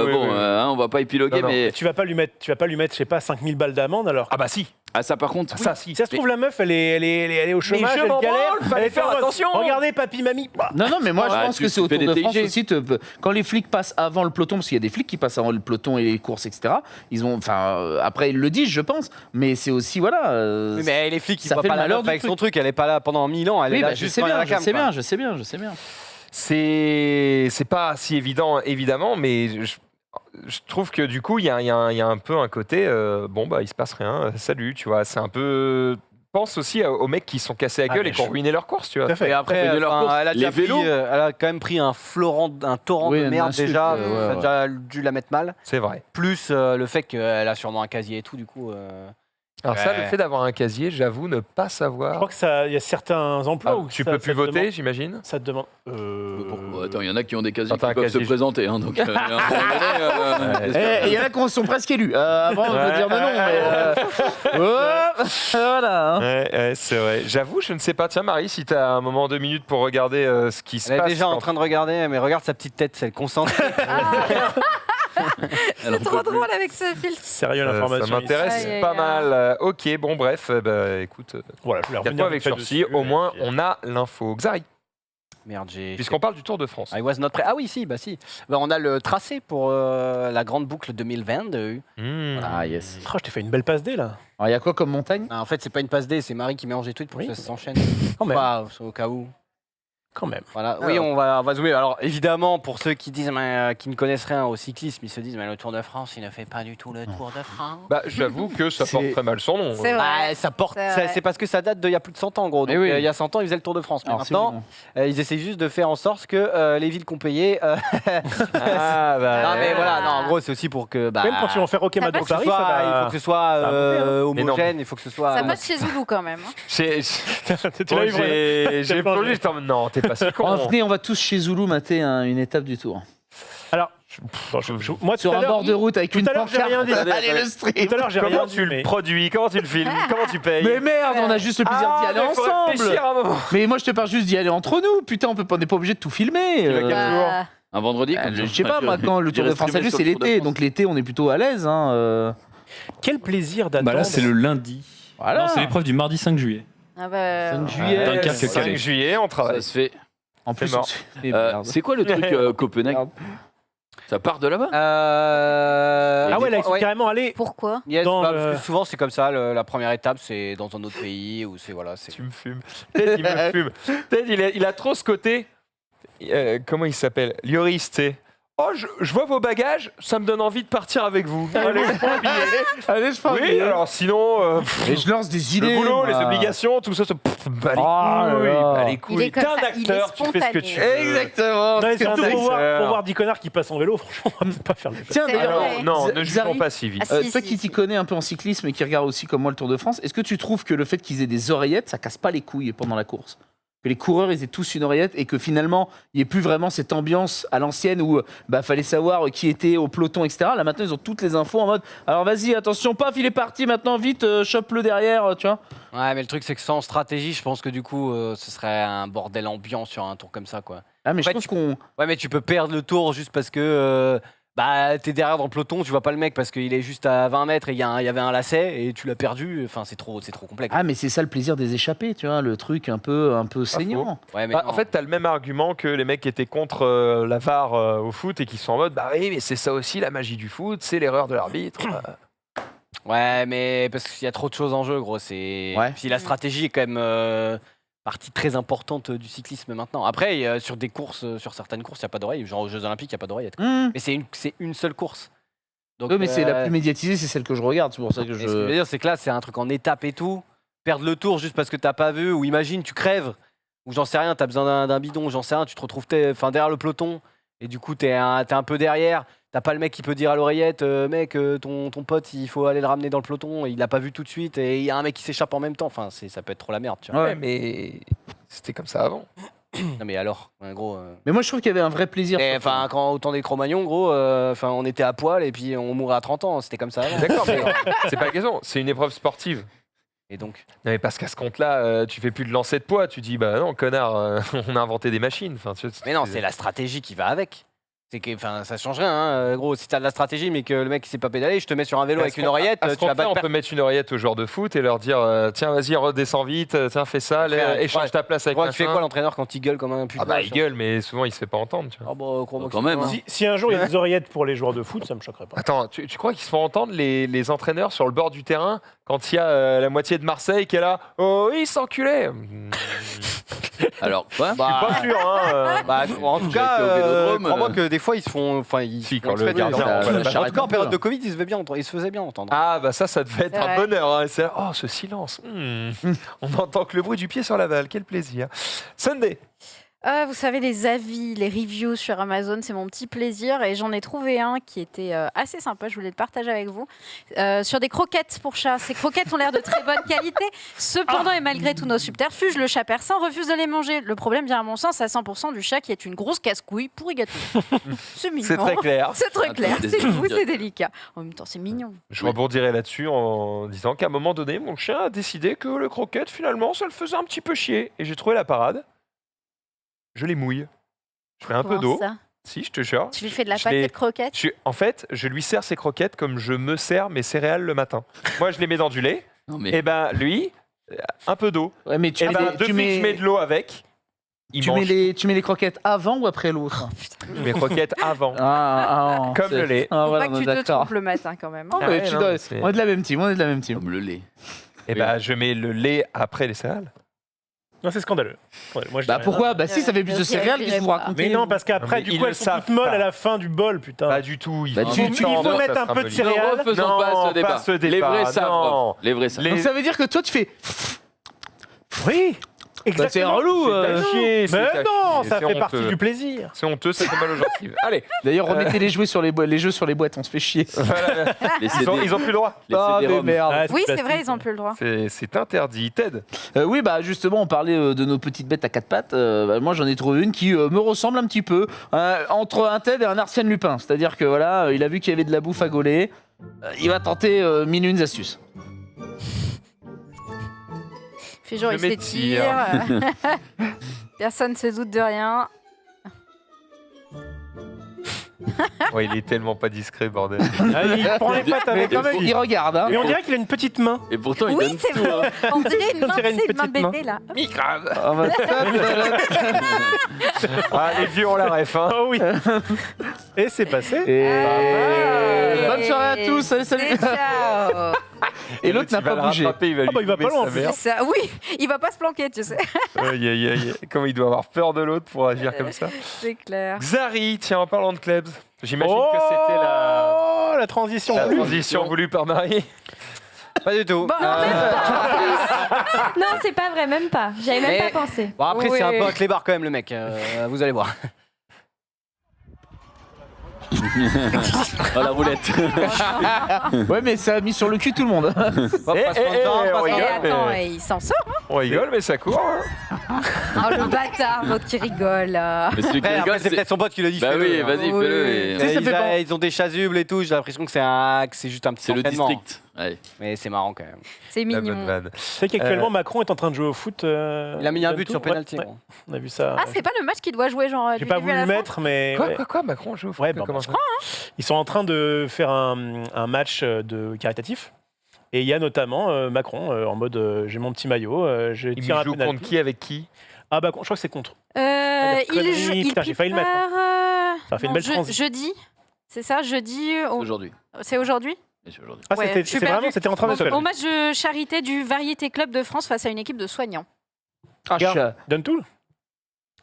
oui, bon, oui. on va pas épiloguer, Non, non. mais Tu vas pas lui mettre, je sais pas, 5000 balles d'amende alors. Ah bah si. Ah, ça, par contre, oui. Ça, si. Si ça se trouve, la meuf, elle est au chômage, je elle m'en galère. branle, fallait Elle est faire en mode, attention. Regardez, papy, mamie. Bah, Non, mais moi, je Ouais, pense tu- que c'est tu au fais Tour de des France TIG. aussi. Quand les flics passent avant le peloton, parce qu'il y a des flics qui passent avant le peloton et les courses, etc., ils ont. Enfin, après, ils le disent, je pense. Mais c'est aussi, voilà. Oui, mais les flics, ils ça voient fait pas le la malheur meuf du avec son truc. truc. Elle est pas là pendant 1000 ans. Elle Oui, est là bah, je juste sais quand il y a bien, la je cam, sais quoi. bien, je sais bien, je sais bien. C'est pas si évident, évidemment, mais je trouve que du coup, il y a un peu un côté, bon, bah, il se passe rien, salut, tu vois. C'est un peu. Pense aussi aux mecs qui se sont cassés la Ah, gueule mais et qui ont je- ruiné leur course, tu vois. Tout à fait. Et après, de leur enfin, course. elle a déjà Les vélos. elle a quand même pris un torrent Oui, de une merde insulte, déjà. ouais, Ça a ouais. déjà dû la mettre mal. C'est vrai. Plus le fait qu'elle a sûrement un casier et tout, du coup. Alors ça, Ouais. le fait d'avoir un casier, j'avoue ne pas Je savoir. crois que ça, il y a certains emplois Ah, où tu ça- peux ça plus te voter, demande- j'imagine. Ça te demande. Bon, attends, il y en a qui ont des casiers Quand t'as qui un peuvent casier, se présenter. Hein, donc, à un moment donné, Et il y en a qui sont presque élus. Avant, je veux dire de non. Mais, voilà. hein. Ouais, c'est vrai. J'avoue, je ne sais pas. Tiens, Marie, si tu as un moment 2 minutes pour regarder ce qui se Elle est passe. déjà en quand- train de regarder, mais regarde sa petite tête, c'est concentre. C'est trop drôle avec ce filtre. Sérieux, Ça l'information. m'intéresse Aïe, aïe, pas aïe. mal. Ok, bon, bref, bah, écoute, Voilà, je voulais revenir garde-toi avec vite fait sursis. dessus, Au et moins, puis- on a l'info. Xari, Merde, j'ai. puisqu'on parle du Tour de France. I was not prêt. Ah oui, si, bah si. Bah, on a le tracé pour la grande boucle 2022. Hmm. Ah, yes. Oh, je t'ai fait une belle passe D là. Alors, il y a quoi comme montagne? Ah, en fait, c'est pas une passe D, c'est Marie qui mélange les trucs pour Oui. que ça s'enchaîne. Quand même. Pas au cas où. Quand même. Voilà. Oui, on va zoomer. Alors, évidemment, pour ceux qui disent, qui ne connaissent rien au cyclisme, ils se disent, mais le Tour de France, il ne fait pas du tout le Tour de France. Bah, j'avoue que ça porte C'est- très mal son nom. C'est vrai. Bah, ça porte. C'est vrai. C'est parce que ça date d'il y a plus de 100 ans, en gros. Donc, Eh oui. il y a 100 ans, ils faisaient le Tour de France. Mais Alors, c'est maintenant, bon. ils essaient juste de faire en sorte que les villes qu'on payait. Ah, bah. Non, mais voilà, non, en gros, c'est aussi pour que. Bah, Même quand ils vont faire OK il Mado faut que ce Paris, soit, ça va- il faut que ce soit ça va monter, Mais non. homogène, il faut que ce soit. Ça passe chez Zoulou quand même. hein. J'ai Tu l'as eu, Bruno j'ai plongé. plongé, j'étais en mode, non, t'es pas si con. Venez, on va tous chez Zoulou mater une étape du Tour. Alors, bon, moi tout Sur à un l'heure, bord de route avec tout une à l'heure, j'ai pancarte. rien dit. Allez, le stream. Tout à l'heure, j'ai rien Comment dit. tu le mais- produis? Comment tu le filmes? Comment tu payes? Mais merde, on a juste le plaisir d'y aller mais faut ensemble. réfléchir un moment. Mais moi, je te parle juste d'y aller entre nous. Putain, on n'est pas obligé de tout filmer. vas quel jour Bah, un vendredi comme ça, Je sais pas, tu- moi, quand le tu Tour de France a streamer lieu, sur c'est le Tour de l'été. France. Donc l'été, on est plutôt à l'aise. Hein. Quel plaisir d'attendre. Bah là, c'est le lundi. Voilà. Non, c'est l'épreuve du mardi 5 juillet. ah bah, 5 juillet. Dunkerque, 5 Calais. juillet, on Ça travaille. se fait. En plus, mort. Eh, merde. C'est quoi le truc Copenhague? Merde. Ça part de là-bas? Ah ouais, là, ils sont ouais. carrément allés. pourquoi Yes, Dans bah, le- parce que souvent c'est comme ça, la première étape c'est dans un autre pays ou c'est voilà, c'est Tu me fumes. Ted, il me fume. Ted, il a trop ce côté. Comment il s'appelle? Lioris, tu sais. Oh, je vois vos bagages, ça me donne envie de partir avec vous. Allez, je prends le billet. Allez, je prends le Oui, billet. alors sinon, Et je lance des idées. le boulot, moi. les obligations, tout ça, bah les Oh là couilles, là. bah les Il est couilles. comme T'es un ça, il est acteur, tu fais ce que tu spontané. veux. Exactement. Non, et C'est surtout un pour voir, acteur. pour voir 10 connards qui passent en vélo, franchement, on va même pas faire le jeu. Tiens, C'est d'ailleurs, vrai. Non, ne Zari- jugeons pas si vite. Ah, si, toi si, qui t'y si. connais un peu en cyclisme et qui regarde aussi comme moi le Tour de France, est-ce que tu trouves que le fait qu'ils aient des oreillettes, ça casse pas les couilles pendant la course? Que les coureurs ils aient tous une oreillette et que finalement il n'y ait plus vraiment cette ambiance à l'ancienne où bah fallait savoir qui était au peloton, etc. Là maintenant ils ont toutes les infos en mode alors vas-y attention paf il est parti maintenant vite chope-le derrière tu vois. Ouais, mais le truc c'est que sans stratégie, je pense que du coup ce serait un bordel ambiant sur un tour comme ça quoi. Ah mais je Ouais, pense tu- qu'on Ouais, mais tu peux perdre le tour juste parce que bah t'es derrière dans le peloton, tu vois pas le mec parce qu'il est juste à 20 mètres et il y avait un lacet et tu l'as perdu. Enfin, c'est trop complexe. ah mais c'est ça le plaisir des échappées tu vois le truc un peu saignant. Ouais, mais Bah, non. en fait, t'as le même argument que les mecs qui étaient contre la VAR au foot et qui sont en mode bah oui, mais c'est ça aussi la magie du foot, c'est l'erreur de l'arbitre. Ouais, mais parce qu'il y a trop de choses en jeu, gros. C'est. Ouais. Puis la stratégie est quand même partie très importante du cyclisme maintenant. Après, sur des courses, sur certaines courses, il n'y a pas d'oreille. Genre aux Jeux Olympiques, il n'y a pas d'oreille. Mais c'est une seule course. Donc, Oui mais c'est la plus médiatisée, c'est celle que je regarde, c'est pour ça que et ce que je veux je. dire, c'est que là, c'est un truc en étape et tout. Perdre le tour juste parce que t'as pas vu, ou imagine, tu crèves, ou j'en sais rien, t'as besoin d'un bidon, ou j'en sais rien, tu te retrouves derrière le peloton, et du coup, t'es un peu derrière. T'as pas le mec qui peut dire à l'oreillette, mec, ton pote, il faut aller le ramener dans le peloton, et il l'a pas vu tout de suite, et il y a un mec qui s'échappe en même temps. Enfin, ça peut être trop la merde, tu vois. Ouais, mais c'était comme ça avant. Non, mais alors, gros. Mais moi je trouve qu'il y avait un vrai plaisir. Et, enfin, quand autant des Cro-Magnons, gros, enfin, on était à poil et puis on mourait à 30 ans, c'était comme ça avant. D'accord, mais c'est pas la question, c'est une épreuve sportive. Et donc, Non, mais parce qu'à ce compte-là, tu fais plus de lancer de poids, tu dis bah non, connard, on a inventé des machines. Enfin, mais non, c'est la stratégie qui va avec. C'est que, enfin, ça change rien, hein. Gros. Si t'as de la stratégie, mais que le mec il sait pas pédaler, je te mets sur un vélo avec une oreillette, tu vas on pas peut mettre une oreillette aux joueurs de foot et leur dire tiens, vas-y, redescends vite, tiens, fais ça, échange ta place avec tu fais quoi l'entraîneur quand il gueule comme un putain? Ah bah, il gueule, mais souvent il se fait pas entendre. Tu vois. Ah bah, crois-moi que Quand c'est même, pas. hein. Si un jour il y a des oreillettes pour les joueurs de foot, ça me choquerait pas. Attends, tu crois qu'ils se font entendre les entraîneurs sur le bord du terrain quand il y a la moitié de Marseille qui est là? Oh, il s'enculait. Alors, quoi Pas sûr, hein. Bah, en tout J'ai cas, été au Vélodrome, crois-moi que des fois ils se font. Enfin, ils Si, font quand le exprès de gardien, dire. on va la En tout cas, en période de Covid, ils se faisaient bien entendre. Ah bah ça devait être C'est un vrai. bonheur. Hein. C'est là, oh, ce silence. On n'entend que le bruit du pied sur la balle. Quel plaisir. Sunday. Vous savez, les avis, les reviews sur Amazon, c'est mon petit plaisir. Et j'en ai trouvé un qui était assez sympa. Je voulais le partager avec vous. Sur des croquettes pour chats. Ces croquettes ont l'air de très bonne qualité. Cependant, et malgré tous nos subterfuges, le chat persan refuse de les manger. Le problème vient, à mon sens, à 100% du chat qui est une grosse casse-couille pourri gâteau. C'est mignon. C'est très clair. C'est très clair. Attends, C'est doux, délicat. c'est délicat. En même temps, c'est mignon. Je rebondirai là-dessus en disant qu'à un moment donné, mon chien a décidé que le croquette, finalement, ça le faisait un petit peu chier. Et j'ai trouvé la parade. Je les mouille. Je fais un peu Comment d'eau. ça Si, je te jure. Tu lui fais de la Je pâte les- de croquettes. En fait, je lui sers ses croquettes comme je me sers mes céréales le matin. Moi, je les mets dans du lait. Non, mais Et ben lui, un peu d'eau. Ouais, mais Et ben depuis que je mets de l'eau avec, il tu mange mets les croquettes avant ou après l'autre? mes croquettes avant, Ah, comme le lait. ah, Faut voilà, pas on que est tu te d'accord. trompes le matin quand même. Ah, Ah ouais, ouais, tu non, dois- mais c'est- on est de la même team, on est de la même team. comme le lait. Et ben je mets le lait après les céréales. Non, c'est scandaleux. Moi, je Bah dis pourquoi? rien. Bah si, ça fait plus de céréales, qu'est-ce que vous Mais racontez? rien. Mais non, parce qu'après, Mais du ils coup, le elles sont savent toutes molles pas. à la fin du bol, putain. Pas du tout. Bah, faut tu- attendre, il faut ça mettre se un peu de ramollit. céréales. Ne refaisons Non, pas ce pas débat. ce Les débat, vrais savent. non. Les vrais savent. Les- Donc ça veut dire que toi tu fais. Oui, Bah, c'est exactement. relou. C'est à chier, c'est Mais à non, chier, ça c'est fait partie honteux. du plaisir. C'est honteux, ça fait mal aux gencives. Allez, D'ailleurs, remettez les jeux sur les boîtes, on se fait chier. voilà. Les Ils ont plus le droit. les Ah, mais CD-ROM. merde. Ah, Oui, c'est plastique. vrai, ils n'ont plus le droit. C'est interdit. Ted. Oui, bah justement, on parlait de nos petites bêtes à quatre pattes. Bah, moi, j'en ai trouvé une qui me ressemble un petit peu entre un Ted et un Arsène Lupin. C'est-à-dire que voilà, il a vu qu'il y avait de la bouffe à gauler. Il va tenter mille et une astuces. Fait genre, Je il m'étire. s'étire. Personne ne se doute de rien. Ouais, il est tellement pas discret, bordel. Ah, il prend les pattes avec Quand même, il regarde. Hein. Et on dirait qu'il a une petite main. Et pourtant, il Oui, donne c'est tout. vrai. hein. On dirait une On main, dirait une c'est une main de petite main. bébé là. Grave. Ah, bah, Ah, les vieux ont la ref. Hein. Oh oui. Et c'est passé. Et bonne soirée à tous. Salut, salut. Et ciao. Et l'autre n'a Il va pas le bougé. rattraper, il va Ah bah, lui il va pas couper loin, sa en plus. mère. C'est ça. Oui, il va pas se planquer, tu sais. Aïe, aïe, aïe. Comment il doit avoir peur de l'autre pour agir comme ça. C'est clair. Xari, tiens, en parlant de clubs, j'imagine que c'était la transition. la transition voulue par Marie. Pas du tout. Bon, Non, c'est pas vrai, même pas. J'avais même Mais- pas pensé. Bon, après, c'est un Oui. peu un clébard quand même, le mec. Vous allez voir. Oh, la roulette. Ouais, mais ça a mis sur le cul tout le monde. Hop, passe-moi le temps, on passe-moi Et le rigole, temps. attends, mais- il s'en sort. On rigole, mais ça court. Hein. Oh, le bâtard, l'autre qui rigole. Mais celui qui Après, rigole, c'est c'est. peut-être son pote qui le dit. Bah fais-le, oui, hein. vas-y, Oui. fais-le. et- Tu sais, ça Ils, fait pas- ils ont des chasubles et tout, j'ai l'impression que c'est juste un petit C'est le entraînement. district. Ouais. Mais c'est marrant quand même. C'est La bonne mignon. vanne. Tu sais qu'actuellement, Macron est en train de jouer au foot. Il a mis un but sur penalty. penalty. gros. On a vu ça. Ah, c'est pas le match qu'il doit jouer, genre. J'ai du pas début à voulu la le fin mettre, mais ouais. Quoi, Macron joue au foot Ouais, bah, comment je ça Ils sont en train de faire un match de caritatif. Et il y a notamment Macron en mode j'ai mon petit maillot, je Il tire un joue penalty. contre qui avec qui? Ah bah je crois que c'est contre. Il conneries, joue. putain, j'ai failli le mettre, Ça fait une belle transition. Jeudi. C'est ça, jeudi. Aujourd'hui. C'est aujourd'hui Et c'est aujourd'hui. Ah Ouais, c'était je suis c'est vraiment perdue. c'était en train de se faire. Au match de charité du Variété Club de France face à une équipe de soignants. Ah, Donne tout.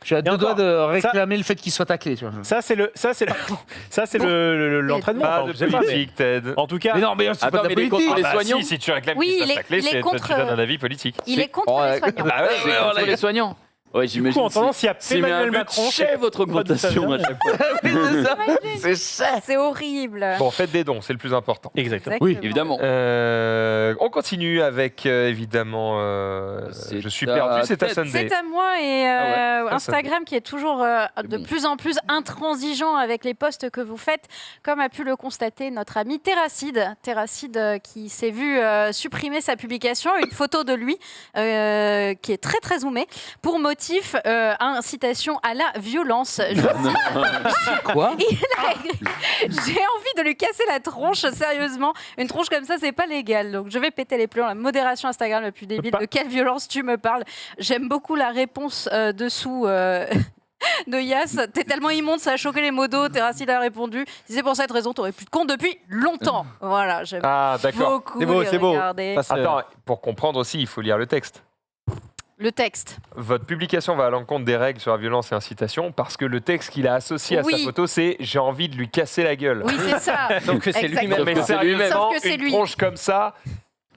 je suis à Et deux doigts encore, de réclamer le fait qu'il soit taclé. Tu vois. Ça c'est l'entraînement. Pas enfin, de je sais pas, mais- politique, Ted. En tout cas, Mais non, mais c'est Attends, pas de mais la il est politique. contre les Bah soignants. si tu réclames Oui, qu'il il se est- fasse tacler, il est c'est toi, tu contre- donnes un avis politique. Il est contre les soignants. Bah ouais, C'est contre les soignants. Ouais, du coup, j'imagine. en attendant, s'il y a C'est Emmanuel Macron, chez votre augmentation à chaque fois. Oui, c'est ça. C'est ça. C'est horrible. Bon, faites des dons, c'est le plus important. Exactement. Oui, Évidemment. On continue avec évidemment. C'est Je suis ta perdu, c'est ta tête. Sunday. C'est à moi et Ah ouais, Instagram qui est toujours de bon. plus en plus intransigeant avec les posts que vous faites, comme a pu le constater notre ami Terracide. Terracide qui s'est vu supprimer sa publication, une photo de lui qui est très très zoomée, pour motif motif incitation à la violence. Quoi? J'ai envie de lui casser la tronche, sérieusement. Une tronche comme ça, c'est pas légal. Donc je vais péter les plombs. La modération Instagram la plus débile. De quelle violence tu me parles? J'aime beaucoup la réponse dessous. De Yas, t'es tellement immonde, ça a choqué les modos. Terracil a répondu. Si c'est pour cette raison, t'aurais plus de compte depuis longtemps. Voilà, j'aime Ah, d'accord. beaucoup. C'est beau, les c'est beau. regarder. Ça, c'est- Attends, pour comprendre aussi, il faut lire le texte. Le texte. Votre publication va à l'encontre des règles sur la violence et incitation parce que le texte qu'il a associé à Oui. sa photo, c'est « j'ai envie de lui casser la gueule Oui, c'est ça. Sauf que c'est Exactement. lui-même. Mais Sauf que c'est lui-même. sérieusement, Sauf que c'est une lui. tronche comme ça,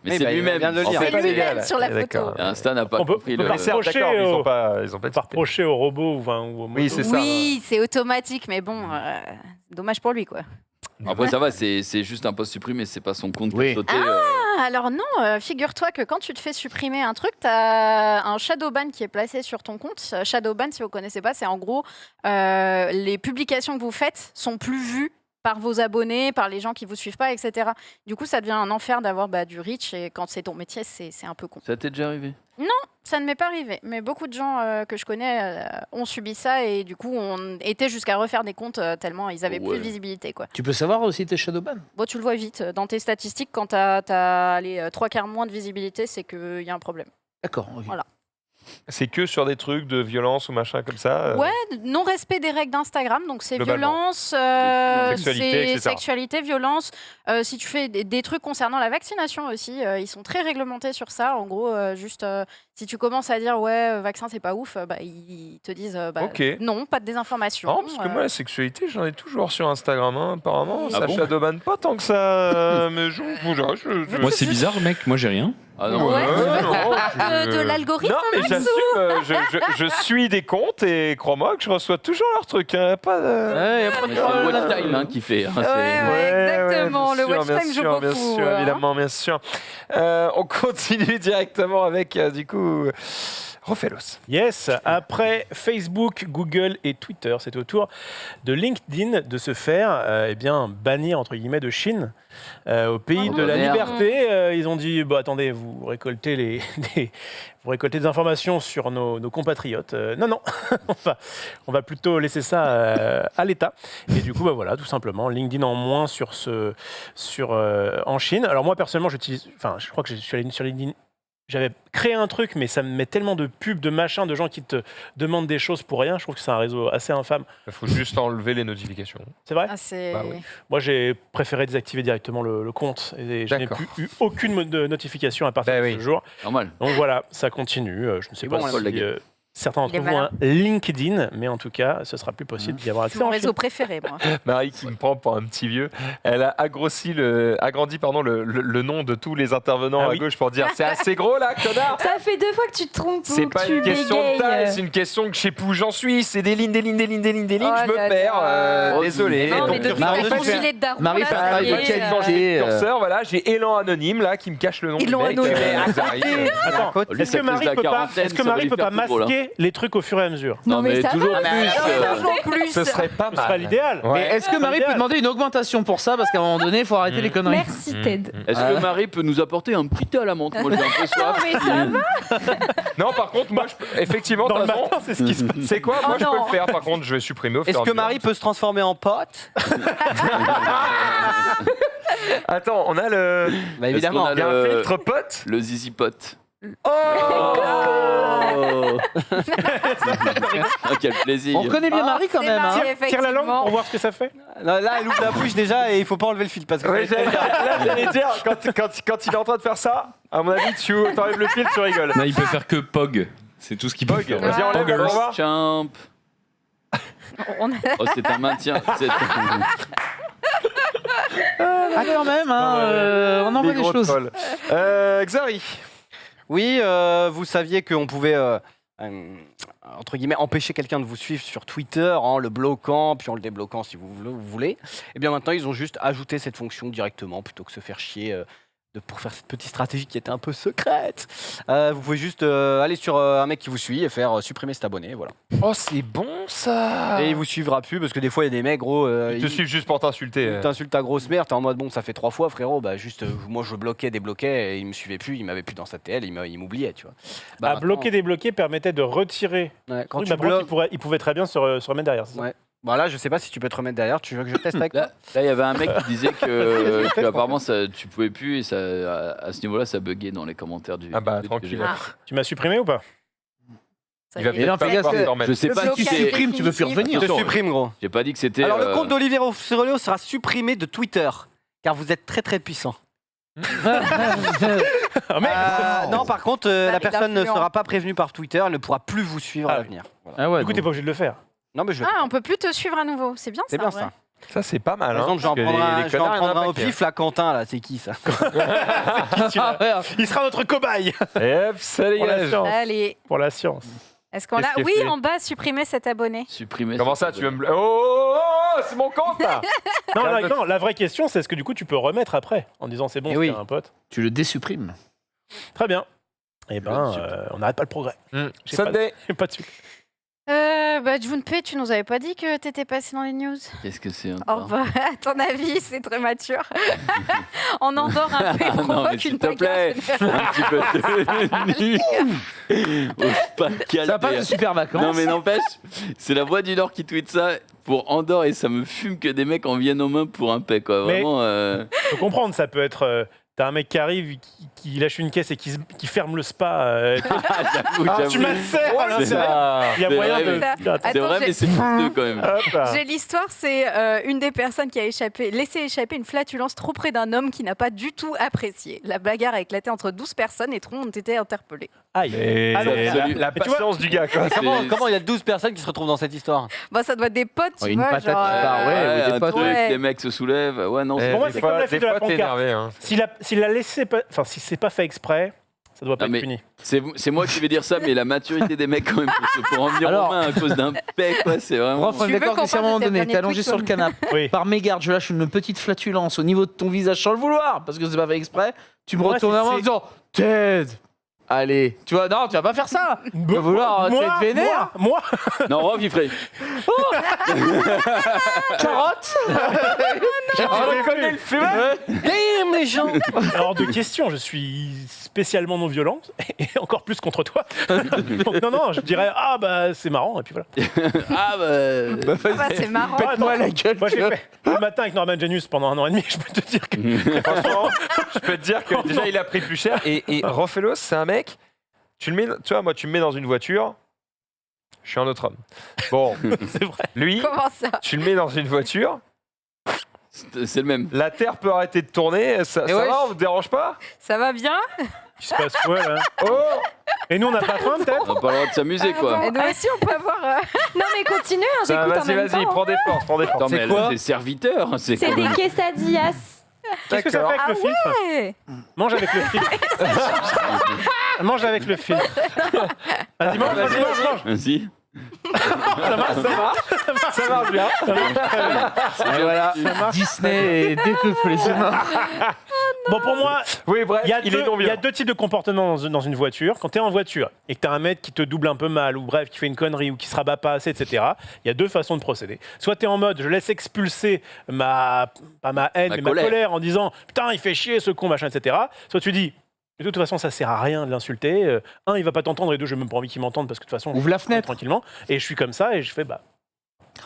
Mais Oui, c'est bah, il lui-même. vient de le En dire. fait, C'est lui-même légal. sur la D'accord. photo. Insta n'a pas On peut- compris on peut le. pas Mais certes, reprocher d'accord, mais au- ils ont pas Pas tilté. reprocher aux robots ou aux Oui, c'est ça. Oui, c'est automatique, mais bon, dommage pour lui, quoi. Après, ça va, c'est juste un post supprimé, c'est pas son compte qui Oui. a sauté. Ah, alors non, figure-toi que quand tu te fais supprimer un truc, tu as un shadow ban qui est placé sur ton compte. Shadow ban, si vous connaissez pas, c'est en gros les publications que vous faites sont plus vues par vos abonnés, par les gens qui vous suivent pas, etc. Du coup, ça devient un enfer d'avoir du reach et quand c'est ton métier, c'est un peu con. Ça t'est déjà arrivé? Ça ne m'est pas arrivé, mais beaucoup de gens que je connais ont subi ça et du coup, on était jusqu'à refaire des comptes tellement ils avaient Ouais. plus de visibilité, quoi. Tu peux savoir aussi tes shadowban? Bon, tu le vois vite dans tes statistiques, quand tu as les 3/4 moins de visibilité, c'est qu'il y a un problème. D'accord. Ok. Voilà. C'est que sur des trucs de violence ou machin comme ça Ouais, non-respect des règles d'Instagram, donc c'est Globalement. violence, Sexualité, c'est etc. sexualité, violence. Si tu fais des trucs concernant la vaccination aussi, ils sont très réglementés sur ça. En gros, juste si tu commences à dire ouais, vaccin c'est pas ouf, ils te disent Ok. non, pas de désinformation. Non, parce que moi, la sexualité, j'en ai toujours sur Instagram, hein, apparemment. Ah Ça bon shadowban pas tant que ça. Mais je- Moi, c'est bizarre, mec. Moi, j'ai rien. Ah non, Ouais. non, de l'algorithme, Non, mais Maxou. j'assume, je suis des comptes et crois-moi que je reçois toujours leurs trucs. Hein, pas de... Ouais, y a pas mais de c'est le problème. watch time hein, qui fait. hein, Ouais, c'est- ouais, exactement. bien Le watch sûr, time joue bien sûr, beaucoup. Bien sûr, hein. évidemment, bien sûr. On continue directement avec, du coup, Rofelos. Yes, après Facebook, Google et Twitter, c'est au tour de LinkedIn de se faire bannir entre guillemets de Chine. Au pays Oh de non. la Merde. liberté, ils ont dit bon attendez, vous récoltez vous récoltez des informations sur nos compatriotes. Non, on va plutôt laisser ça à l'État. Et du coup, voilà, tout simplement, LinkedIn en moins en Chine. Alors moi personnellement, je crois que je suis allé sur LinkedIn. J'avais créé un truc, mais ça me met tellement de pubs, de machins, de gens qui te demandent des choses pour rien. Je trouve que c'est un réseau assez infâme. Il faut juste enlever les notifications. C'est vrai? Ah, c'est... Bah oui. Moi, j'ai préféré désactiver directement le compte. Et je n'ai D'accord. plus eu aucune notification à partir Bah de oui. ce jour. Normal. Donc voilà, ça continue. Je ne sais C'est pas bon, si la gueule. certains d'entre Il est vous ont un malin. LinkedIn, mais en tout cas, ce sera plus possible d'y avoir C'est accès mon en Chine. réseau préféré, moi. Marie qui me prend pour un petit vieux, elle a agrandi le nom de tous les intervenants Ah à oui. gauche pour dire c'est assez gros là, connard. Ça fait 2 fois que tu te trompes. C'est ou pas que tu une question de bégayes. taille, c'est une question que je sais plus où j'en suis. C'est des lignes, Oh je me là perds. là. Désolé. Non, mais Donc, depuis Marie, que t'as ton tu fais- gilet de daron, Marie là, fait un ça travail y de est, qualité. curseur, voilà, j'ai Élan Anonyme là qui me cache le nom Élan du mec. Anonyme. Zari. Attends, Lui, est-ce sa que crise Marie de la peut pas, quarantaine, est-ce que ça va Marie lui peut faire pas tout drôle, hein. masquer les trucs au fur et à mesure? Non, mais ça toujours va. plus. Toujours plus. Ce serait pas Ce sera mal. l'idéal. Ouais. Mais est-ce que Marie peut demander une augmentation pour ça? Parce qu'à un moment donné, il faut arrêter les conneries. Merci, Ted. Est-ce que Marie peut nous apporter un petit thé à la menthe? Moi, j'ai un peu Non, soif. mais ça va. Non, par contre, moi, je peux- effectivement, Dans de le toute façon, matin, c'est ce qui se passe. c'est quoi? Moi, Oh je peux non. le faire. Par contre, je vais supprimer au fur et Est-ce à que mesure. Marie peut se transformer en pote? Attends, on a le. Bah Est-ce évidemment. qu'on a Il y a un le- filtre pote. Le zizi pot. Oh Oh Ah, quel plaisir. On connaît bien Marie quand c'est même. hein. Marie. Tire la langue Effectivement. pour voir ce que ça fait. Là, elle ouvre la bouche déjà et il faut pas enlever le fil parce que Oui, j'allais dire, quand il est en train de faire ça, à mon avis, tu enlèves le fil, tu rigoles. Non, il peut faire que Pog. C'est tout ce qu'il peut Pog, faire. vas-y, enlève, Poggers. on va voir. Champ. On a- Oh, c'est un maintien. Ah, quand même, hein, on envoie Les des gros choses. trolls. Xari. Oui, vous saviez qu'on pouvait, entre guillemets, empêcher quelqu'un de vous suivre sur Twitter en le bloquant, puis en le débloquant si vous voulez. Et bien maintenant, ils ont juste ajouté cette fonction directement plutôt que se faire chier pour faire cette petite stratégie qui était un peu secrète, vous pouvez juste aller sur un mec qui vous suit et faire supprimer cet abonné, voilà. Oh, c'est bon ça. Et il vous suivra plus parce que des fois il y a des mecs gros, Ils te suivent juste pour t'insulter. ils t'insultent ta grosse mère, t'es en mode bon ça fait 3 fois frérot, bah juste moi je bloquais, débloquais et il me suivait plus, il m'avait plus dans sa TL, il m'oubliait tu vois. Bah, maintenant, bloquer, débloquer permettait de retirer. ouais, quand Oui, tu bah, par contre, bloques, il pouvait très bien se remettre derrière. c'est ça ouais. Bon là je sais pas si tu peux te remettre derrière, tu veux que je teste avec toi? Là, il y avait un mec qui disait que apparemment tu pouvais plus et ça, à ce niveau-là, ça buguait dans les commentaires du. Ah bah, du- tranquille. du- Ah, Tu m'as supprimé ou pas? ça Il y va est. Et non, peut-être pas fais gaffe, pouvoir c'est- te remettre. Je sais Même pas si si tu c'est supprimes, tu peux plus définitif. revenir. Je te supprime gros. J'ai pas dit que c'était. Alors le compte d'Olivier Ferrolio sera supprimé de Twitter car vous êtes très très puissant. Ah merde Non par contre Ça la arrive personne ne d'influent. sera pas prévenue par Twitter, elle ne pourra plus vous suivre à Ah. l'avenir. Voilà. Ah ouais, Du coup, t'es pas obligé de le faire. Non mais je vais. Ah, on peut plus te suivre à nouveau. C'est bien ça. C'est bien en vrai. ça. Ça, c'est pas mal. Par exemple, je vais en prendre un au pif, là, Quentin, là, c'est qui ça? Il sera notre cobaye Hop, ça pour la dégage. science. Allez, Pour la science. est-ce qu'on Qu'est-ce l'a? qu'il Oui, fait en bas, supprimer cet abonné. Supprimer. Comment ça, tu veux me. Oh, c'est mon compte là. Non, Calme. non, la vraie question, c'est est-ce que du coup, tu peux remettre après en disant c'est bon, Eh c'est oui. un pote. Tu le désupprimes. Très bien. Eh ben, Je le supprime. on n'arrête pas le progrès. J'ai Sunday. Pas de suite. Bah, Junpei, tu nous avais pas dit que t'étais passé dans les news. Qu'est-ce que c'est Oh, bah, à ton avis, c'est très mature. On endort un peu et Non, mais provoque s'il une te plaît. bagarre. Un petit peu de tenue. Ose pas te Ça va pas calmer. de super vacances. Non mais n'empêche, c'est la voix du Nord qui tweet ça pour Andorre et ça me fume que des mecs en viennent aux mains pour un paix quoi. Mais- Vraiment. Je peux comprendre, ça peut être. T'as un mec qui arrive, qui lâche une caisse et qui ferme le spa. J'avoue, Tu m'assères à c'est l'intérieur. Il y a c'est moyen vrai, de. mais- Attends, C'est Attends, vrai, j'ai- mais c'est fou quand même. hop. J'ai l'histoire, c'est une des personnes qui a laissé échapper une flatulence trop près d'un homme qui n'a pas du tout apprécié. La bagarre a éclaté entre 12 personnes et 3 ont été interpellés. Aïe. Et Ah non, la mais tu vois- patience du gars, quoi. Comment il y a 12 personnes qui se retrouvent dans cette histoire? Bah, ça doit être des potes, tu Une vois. patate genre, qui part, ouais. ou des un potes. truc, Ouais. les mecs se soulèvent. Ouais, non, Pour moi, c'est comme la fête de la t'es pancarte. énervé. Hein. S'il a laissé pas. Enfin, si c'est pas fait exprès, ça doit pas Non, être mais- puni. c'est moi qui vais dire ça, mais la maturité des mecs quand même pour en venir Alors- aux mains à cause d'un paix, quoi, c'est vraiment. Rof, on est Tu veux d'accord qu'on que si à un parle moment de tes donné, derniers t'es allongé tweets, sur le canapé, Oui. par mégarde, je lâche une petite flatulence au niveau de ton visage sans le vouloir, parce que c'est pas fait exprès, tu me Ouais, retournes c'est- à moi en c'est- disant Ted, allez, tu vois, non, tu vas pas faire ça. Tu vas vouloir être vénère. moi, Non, Rof, il ferait. Carotte. je reconnais le fait. Damn les gens! Alors de question, je suis spécialement non violente et encore plus contre toi. Donc, non, je dirais ah bah c'est marrant et puis voilà. Ah bah. Bah, Ah bah, c'est marrant. Pète-moi la gueule. Moi j'ai fait le matin avec Norman Genius pendant 1 an et demi. Je peux te dire que franchement, Je peux te dire que déjà, il a pris plus cher. Et Rofelos, c'est un mec. Tu vois, moi, tu me mets dans une voiture. Je suis un autre homme. Bon, c'est vrai. lui, Comment ça? tu le mets dans une voiture. C'est le même. La Terre peut arrêter de tourner. Ça Et ouais, va, on vous dérange pas? Ça va bien? Il se passe quoi là? Oh! Et nous on n'a pas faim peut-être? On n'a pas le droit de s'amuser, quoi. Et nous aussi, on peut avoir. Non mais continue, hein, Ça, j'écoute en Vas-y, même vas-y, temps. prends des forces, prends des forces. Attends, mais C'est elle quoi a des serviteurs. C'est C'est quand des même- quesadillas. Qu'est-ce que ça fait avec Ah le filtre? ouais! Mange avec le filtre. Mange avec le filtre. Vas-y, mange, vas-y, mange. Vas-y. Ça marche bien. Et voilà, Disney est dépeuplé. Bon pour moi, Oui, bref, il y a il est non il y a violent. 2 types de comportements dans une voiture. Quand tu es en voiture et que tu as un mec qui te double un peu mal, ou bref, qui fait une connerie, ou qui se rabat pas assez, etc., il y a 2 façons de procéder. Soit tu es en mode, je laisse expulser pas ma haine, mais ma colère en disant, putain, il fait chier ce con, machin, etc. Soit tu dis, de toute façon, ça sert à rien de l'insulter. Un, il va pas t'entendre, et deux, j'ai même pas envie qu'il m'entende parce que de toute façon, Ouvre la je fenêtre. tranquillement. Et je suis comme ça, et je fais, bah.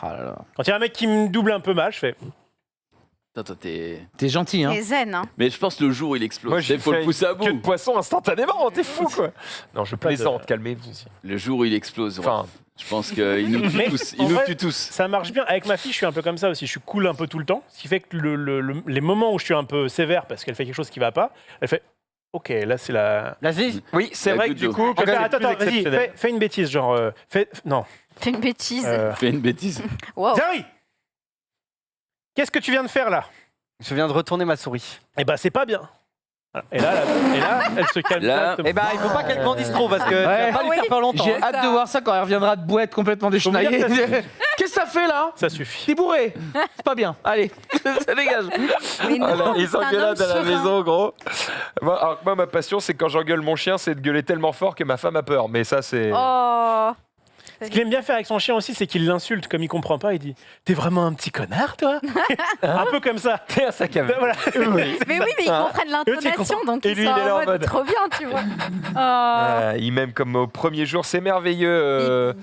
Ah là là. Quand il y a un mec qui me double un peu mal, je fais, Attends, t'es. T'es gentil, hein. Et zen, hein. Mais je pense que le jour où il explose, Moi, il faut le fait pousser à que de bout. poisson instantanément, t'es fou, quoi. Non, je Pas de- plaisante, calmez-vous. Le jour où il explose, Enfin, je pense qu'il nous tue Mais tous. en Il nous vrai, tue tous. ça marche bien. Avec ma fille, je suis un peu comme ça aussi. Je suis cool un peu tout le temps. Ce qui fait que les moments où je suis un peu sévère parce qu'elle fait quelque chose qui va pas, elle fait OK, là c'est la. Vas-y. oui, c'est La vrai que goutte du d'eau. coup, quand c'est Attends, plus vas-y, exceptionnel. fais une bêtise, genre. Non. Fais une bêtise. Fais une bêtise. Wow. Zari, qu'est-ce que tu viens de faire là? Je viens de retourner ma souris. Eh ben, c'est pas bien. Voilà. Et là, elle se calme. Là, directement. Eh ben, il faut pas qu'elle grandisse trop parce que tu Ouais. vas pas lui Oui. faire peur longtemps. J'ai hein. hâte de voir ça quand elle reviendra de boîte complètement déchenaillée. Faut me dire Qu'est-ce que ça fait là? Ça suffit. T'es bourré. C'est pas bien. Allez, ça dégage. Mais non, Voilà, ils c'est un s'engueulent homme à la serein. maison, gros. Alors que moi, ma passion, c'est quand j'engueule mon chien, c'est de gueuler tellement fort que ma femme a peur. Mais ça, c'est. Oh. Ce qu'il aime bien faire avec son chien aussi, c'est qu'il l'insulte comme il comprend pas. Il dit t'es vraiment un petit connard, toi. Un peu comme ça. T'es un sac à Ben voilà. Mais oui, mais ils comprennent l'intonation, donc Et ils lui, sont il est là en en mode mode- trop bien, tu vois. Oh. Il m'aime comme au premier jour, c'est merveilleux.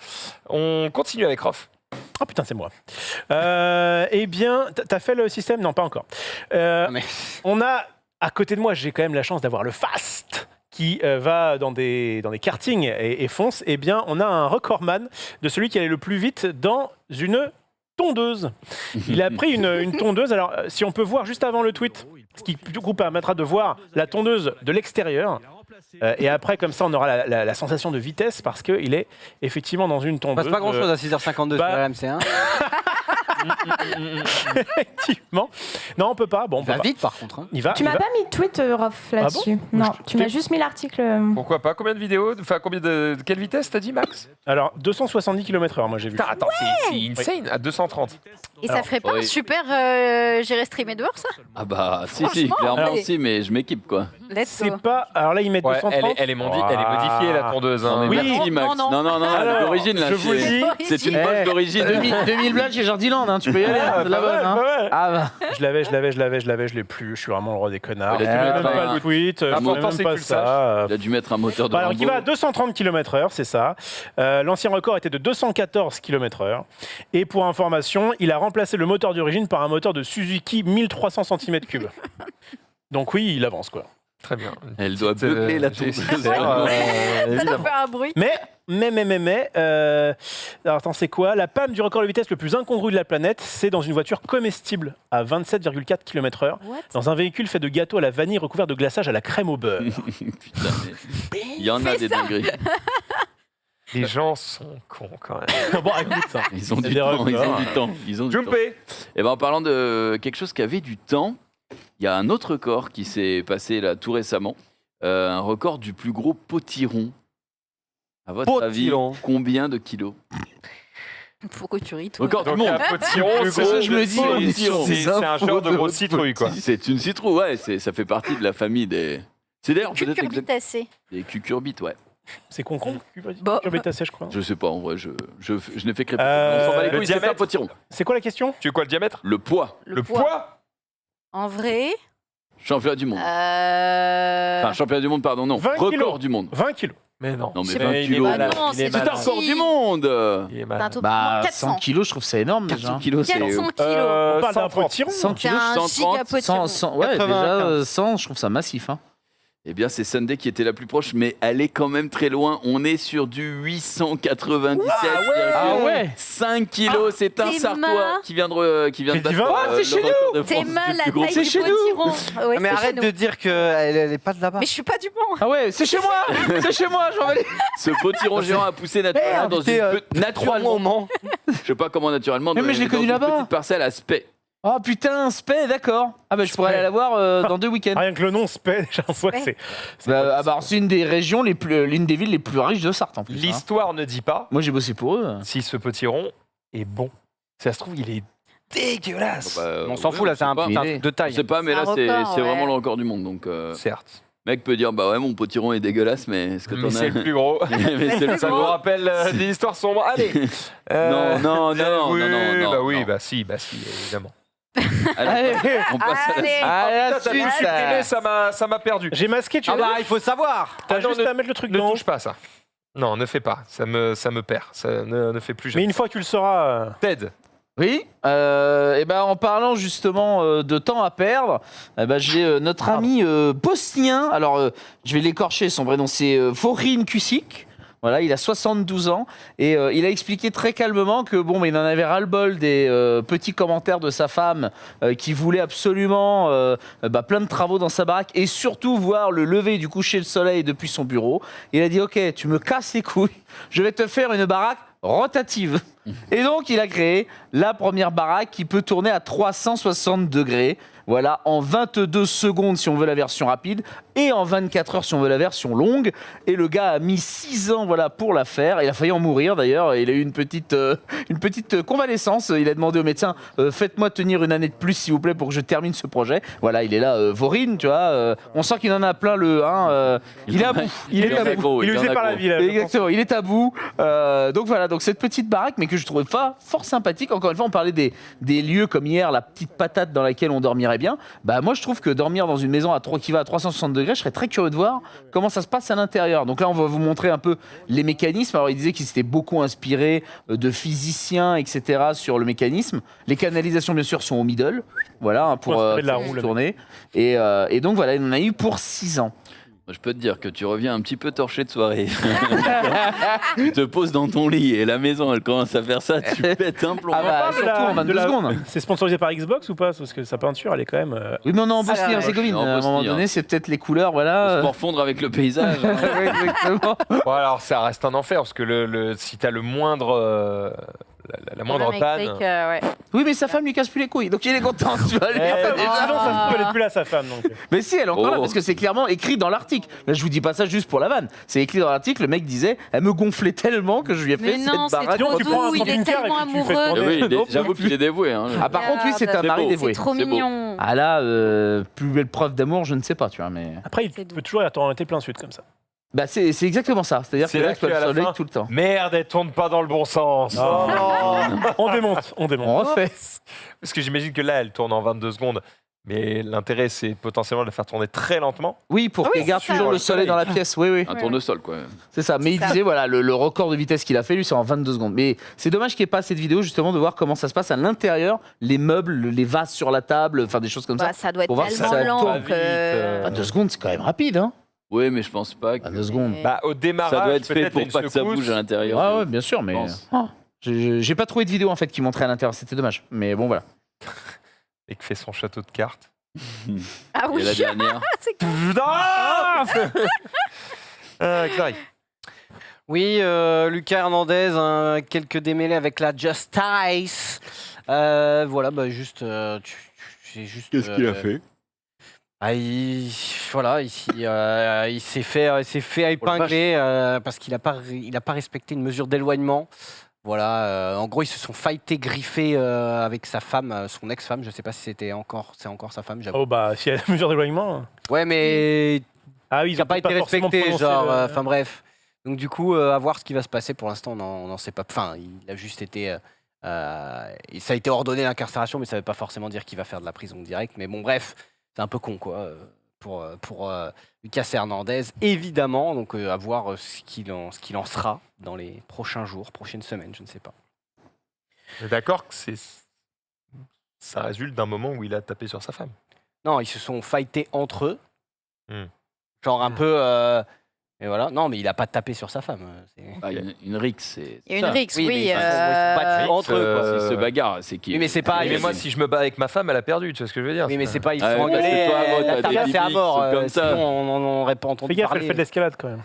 On continue avec Rof. Oh putain, c'est moi. Eh bien, t'as fait le système? Non, pas encore. mais- On a, à côté de moi, j'ai quand même la chance d'avoir le Fast qui va dans des kartings et fonce. Eh bien, on a un recordman de celui qui allait le plus vite dans une tondeuse. Il a pris une tondeuse. Alors, si on peut voir juste avant le tweet, ce qui du coup permettra de voir la tondeuse de l'extérieur. Et après, comme ça, on aura la sensation de vitesse parce qu'il est effectivement dans une Il tondeuse. passe pas grand chose à 6h52 bah- sur RMC1. Effectivement. Non, on peut pas. Bon, on Il peut va pas. vite par contre. hein. Il va. Tu il m'as va. pas mis de tweet, Rof, là-dessus. bon Non, Je- tu m'as juste mis l'article. Pourquoi pas? Combien de vidéos? Enfin, combien de quelle vitesse t'as dit, Max? Alors, 270 km/h, moi j'ai vu. Putain, attends, c'est insane à 230. Et ça Alors, ferait pas oui. un super j'irai streamer dehors, ça? Ah bah si, Franchement, clairement alors- si, mais je m'équipe quoi. Let's C'est go. pas. Alors là, ils mettent Ouais, 230. elle est modifiée, la tondeuse. hein. Non, mais Oui. merci Max. Non, Non, non, non, Alors, l'origine là, je vous le dis. c'est une Eh, bosse d'origine. 2000 blagues chez Jardiland, hein, tu peux y aller. hein, c'est la bonne. Hein. Pas mal. Ah bah. Je l'ai plus. Je suis vraiment le roi des connards. Il a dû Je mettre même pas un- le tweet. Je L'important, même c'est pas que tu le ça. Il a dû mettre un moteur de Alors, qui va à Lambo. 230 km/h, c'est ça. L'ancien record était de 214 km/h. Et pour information, il a remplacé le moteur d'origine par un moteur de Suzuki 1300 cm3. Donc oui, il avance quoi. Très bien. Elle doit Petite, beugler la j'ai- tour. Ça doit évidemment. faire un bruit. Mais, alors attends, c'est quoi? La panne du record de vitesse le plus incongru de la planète, c'est dans une voiture comestible à 27,4 km/h, What? dans un véhicule fait de gâteaux à la vanille recouvert de glaçage à la crème au beurre. Putain, mais il y en a des dingueries. Les gens sont cons quand même. Bon, écoute, ça. Ils ont C'est du des temps, ils records. ont du temps. Ils ont du temps. Jumpé. Et ben en parlant de quelque chose qui avait du temps, il y a un autre record qui s'est passé là tout récemment, un record du plus gros potiron. À votre Potiron. avis, combien de kilos? Pourquoi tu ris, toi? Record du Donc monde. un potiron, C'est ça que je me dis. on est sur c'est des un infos genre de grosse citrouille quoi. C'est une citrouille, ouais, ça fait partie de la famille des. C'est d'ailleurs peut-être exact- Cucurbitacées. des cucurbites, ouais. C'est concombre, Bon. cucurbitacées, je crois. Je sais pas, en vrai, je n'ai fait crêper. Euh, On s'en bat les le couilles, c'est un diamètre. potiron. C'est quoi la question? Tu veux quoi le diamètre? Le poids, Le poids? En vrai, championnat du monde. euh... Enfin, championnat du monde, pardon, non. 20 Record kilos. du monde. 20 kilos. Mais non. Non, mais C'est 20 pas- il est kilos. malade. non, il est c'est malade. tout Record petit. du monde. Il est C'est un malade. tout Bah, 400. 100 kilos, je trouve ça énorme déjà. 400 kilos, c'est. 400 kilos. On parle d'un 130. potiron. 100 C'est kilos, un 130, giga potiron. 100, ouais, 95. déjà 100, je trouve ça massif. Hein. Eh bien, c'est Sunday qui était la plus proche, mais elle est quand même très loin. On est sur du 897,5 5 kilos. C'est un Théma. Sartois qui vient de C'est battre divin. Ah, c'est le chez record de France Théma, du la plus gros taille C'est du chez nous. potiron. Ouais, Mais c'est arrête chez de nous. dire qu'elle est pas de là-bas. Mais je suis pas du bon. Ah ouais, c'est chez moi. C'est chez moi, je m'en vais aller. Ce potiron géant a poussé naturellement dans t'es, une naturellement. au Mans. Je sais pas comment naturellement. Mais je l'ai dans connu une là-bas. Petite parcelle à Spey. Oh putain, Spey, d'accord. Ah bah je pourrais aller la voir dans 2 week-ends. Rien que le nom Spey, déjà, on voit que c'est. Bah, alors, c'est une des régions l'une des villes les plus riches de Sarthe en plus. hein. L'histoire ne dit pas Moi j'ai bossé pour eux. si ce potiron est bon. Si ça se trouve, il est dégueulasse. On s'en fout là, c'est un pas. truc de Je taille. sais pas, mais C'est là un c'est record, c'est ouais. vraiment le record du monde. Donc, Certes. mec peut dire bah ouais, mon potiron est dégueulasse, mais est-ce que Mais t'en c'est as le plus gros. Mais c'est le Ça plus vous gros. rappelle des histoires sombres. Allez. Non, oui, non, bah oui, non. bah si, évidemment. Allez, on passe à la Allez. Allez, la Putain, t'as suite, tout supprimé, ça m'a perdu. J'ai masqué, tu Ah vois. bah, il faut savoir. T'as Ah non, juste à mettre le truc Ne dedans. touche pas ça. Non, ne fais pas. Ça me perd. Ça ne fait plus Mais jamais. une fois que tu le sauras. Ted. Oui, et ben en parlant justement de temps à perdre, j'ai notre ami bosnien, alors je vais l'écorcher, son prénom c'est Vorin Kusic. Voilà, il a 72 ans et il a expliqué très calmement que bon, mais il en avait ras-le-bol des petits commentaires de sa femme qui voulait absolument plein de travaux dans sa baraque et surtout voir le lever du coucher de soleil depuis son bureau. Il a dit ok, tu me casses les couilles, je vais te faire une baraque rotative. Et donc il a créé la première baraque qui peut tourner à 360 degrés. Voilà, en 22 secondes si on veut la version rapide et en 24 heures si on veut la version longue. Et le gars a mis 6 ans voilà, pour la faire. Il a failli en mourir d'ailleurs. Il a eu une petite convalescence. Il a demandé au médecin faites-moi tenir une année de plus s'il vous plaît pour que je termine ce projet. Voilà, il est là, Vorine, tu vois. On sent qu'il en a plein le 1. Il est à bout. Il est à bout. Il est usé par la vie. Là, Exactement, il est à bout. Donc voilà, donc cette petite baraque, mais que je trouvais pas fort sympathique. Encore une fois, on parlait des lieux comme hier, la petite patate dans laquelle on dormirait bien. Bah moi, je trouve que dormir dans une maison qui va à 360 degrés, je serais très curieux de voir comment ça se passe à l'intérieur. Donc là, on va vous montrer un peu les mécanismes. Alors, il disait qu'il s'était beaucoup inspiré de physiciens, etc. sur le mécanisme. Les canalisations, bien sûr, sont au middle. Voilà, hein, pour de la roue, tourner. Et donc voilà, il en a eu pour 6 ans. Je peux te dire que tu reviens un petit peu torché de soirée. Tu te poses dans ton lit et la maison, elle commence à faire ça, tu pètes un plomb. Ah bah, surtout en 22 secondes. C'est sponsorisé par Xbox ou pas? Parce que sa peinture, elle est quand même. Oui, mais on est en Bosnie, ouais. Herzégovine. En À un moment Bosnie, donné, hein. c'est peut-être les couleurs, voilà. Pour fondre avec le paysage. Ouais, exactement. Bon, alors ça reste un enfer parce que si t'as le moindre. La moindre Problème panne. électrique, ouais. Oui, mais sa femme lui casse plus les couilles, donc il est content. Tu vois, lui. Sinon, ça se trouve, elle est plus là, sa femme. Donc. Mais si, elle est encore là, Oh. parce que c'est clairement écrit dans l'article. Là, je vous dis pas ça juste pour la vanne. C'est écrit dans l'article, le mec disait, elle me gonflait tellement que je lui ai fait Mais non, cette c'est baraque. trop tu prends un doux, il est camping-car et tellement puis tu fais amoureux. tourner. Oui, j'avoue qu'il est dévoué. Hein. Ah, par contre, lui, c'est un Regarde, mari beau. dévoué. C'est trop C'est beau. mignon. Ah là, plus belle preuve d'amour, je ne sais pas, tu vois, mais... Après, il C'est doux. peut toujours y avoir été plein sud comme ça. Bah, c'est exactement ça. C'est-à-dire que C'est là, là tu peux qu'à être la sur le fin- tout le temps. Merde, elle tourne pas dans le bon sens. Oh. On démonte. On refait. Parce que j'imagine que là, elle tourne en 22 secondes. Mais l'intérêt, c'est potentiellement de la faire tourner très lentement. Oui, pour Ah oui, qu'elle garde c'est ça. toujours le soleil dans la pièce. Oui, oui. Un tournesol, quoi. C'est ça. Mais il disait, voilà, le record de vitesse qu'il a fait, lui, c'est en 22 secondes. Mais c'est dommage qu'il n'y ait pas cette vidéo, justement, de voir comment ça se passe à l'intérieur, les meubles, les vases sur la table, enfin des choses comme Bah, ça. ça doit être Pour voir si tellement ça lent tourne vite, que. 22 secondes, c'est quand même rapide, hein. Oui, mais je pense pas que 22 secondes. Bah, au démarrage, ça doit être fait peut-être pour une pas que ça secousse. bouge à l'intérieur. Ouais, ouais, bien sûr, mais. pense. Oh, j'ai pas trouvé de vidéo, en fait, qui montrait à l'intérieur. C'était dommage. Mais bon, voilà. Et que fait son château de cartes. Ah Et oui, la dernière. c'est Xari. Oui, Lucas Hernandez, quelques démêlés avec la Justice. Voilà, bah juste. J'ai juste. Qu'est-ce qu'il a fait? Ah, il s'est fait épingler parce qu'il n'a pas respecté une mesure d'éloignement. Voilà, en gros, ils se sont fightés, griffés avec sa femme, son ex-femme. Je ne sais pas si c'est encore sa femme, j'avoue. Oh, bah, s'il y a la mesure d'éloignement. Ouais, mais Ah oui, qui n'a pas été forcément respecté, prononcé genre. le- Enfin bref. Donc du coup, à voir ce qui va se passer. Pour l'instant, on n'en sait pas. Enfin, il a juste été. Et ça a été ordonné l'incarcération, mais ça ne veut pas forcément dire qu'il va faire de la prison directe. Mais bon, bref, c'est un peu con, quoi. Pour Lucas Hernandez, évidemment. Donc à voir ce qu'il en sera dans les prochains jours, prochaines semaines, je ne sais pas. On est d'accord que ça résulte d'un moment où il a tapé sur sa femme. Non, ils se sont fightés entre eux. Hmm. Genre un peu. Et voilà. Non, mais il a pas tapé sur sa femme. Ah, une rixe, c'est. Il y a une rixe, Oui, oui. mais ils se sont battus entre eux, quoi. S'ils se bagarrent, c'est qui? Oui, mais c'est pas. mais moi, si je me bats avec ma femme, elle a perdu, tu vois ce que je veux dire. Oui, mais c'est pas. Ils se Ah, sont ouais, parce que engueulés. toi, moi, La t'as des tarte, c'est à bibiques, mort. c'est comme ça. Sinon, on n'en aurait pas entendu Fais gaffe, elle parler. fait de l'escalade quand même.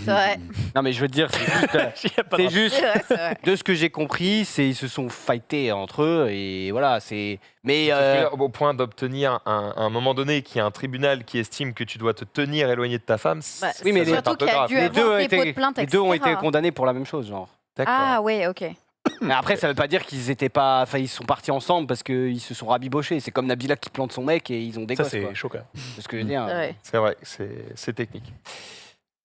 C'est vrai. Non, mais je veux te dire, c'est juste. Il y a pas de C'est juste. C'est vrai, c'est vrai. De ce que j'ai compris, c'est ils se sont fightés entre eux et voilà. C'est. Mais Au point d'obtenir à un moment donné qu'il y a un tribunal qui estime que tu dois te tenir éloigné de ta femme. Bah, oui, mais ça doit être un surtout peu qu'il y a grave. dû les avoir deux ont des pots de été. plainte, Les deux ont été etc. condamnés pour la même chose, genre. D'accord. Ah ouais, ok. Mais après, ça veut pas dire qu'ils étaient pas. Enfin, ils sont partis ensemble parce qu'ils se sont rabibochés. C'est comme Nabila qui plante son mec et ils ont des Ça, gosses. quoi. c'est chaud quand même. C'est ce que je veux dire. C'est vrai. C'est vrai, c'est technique.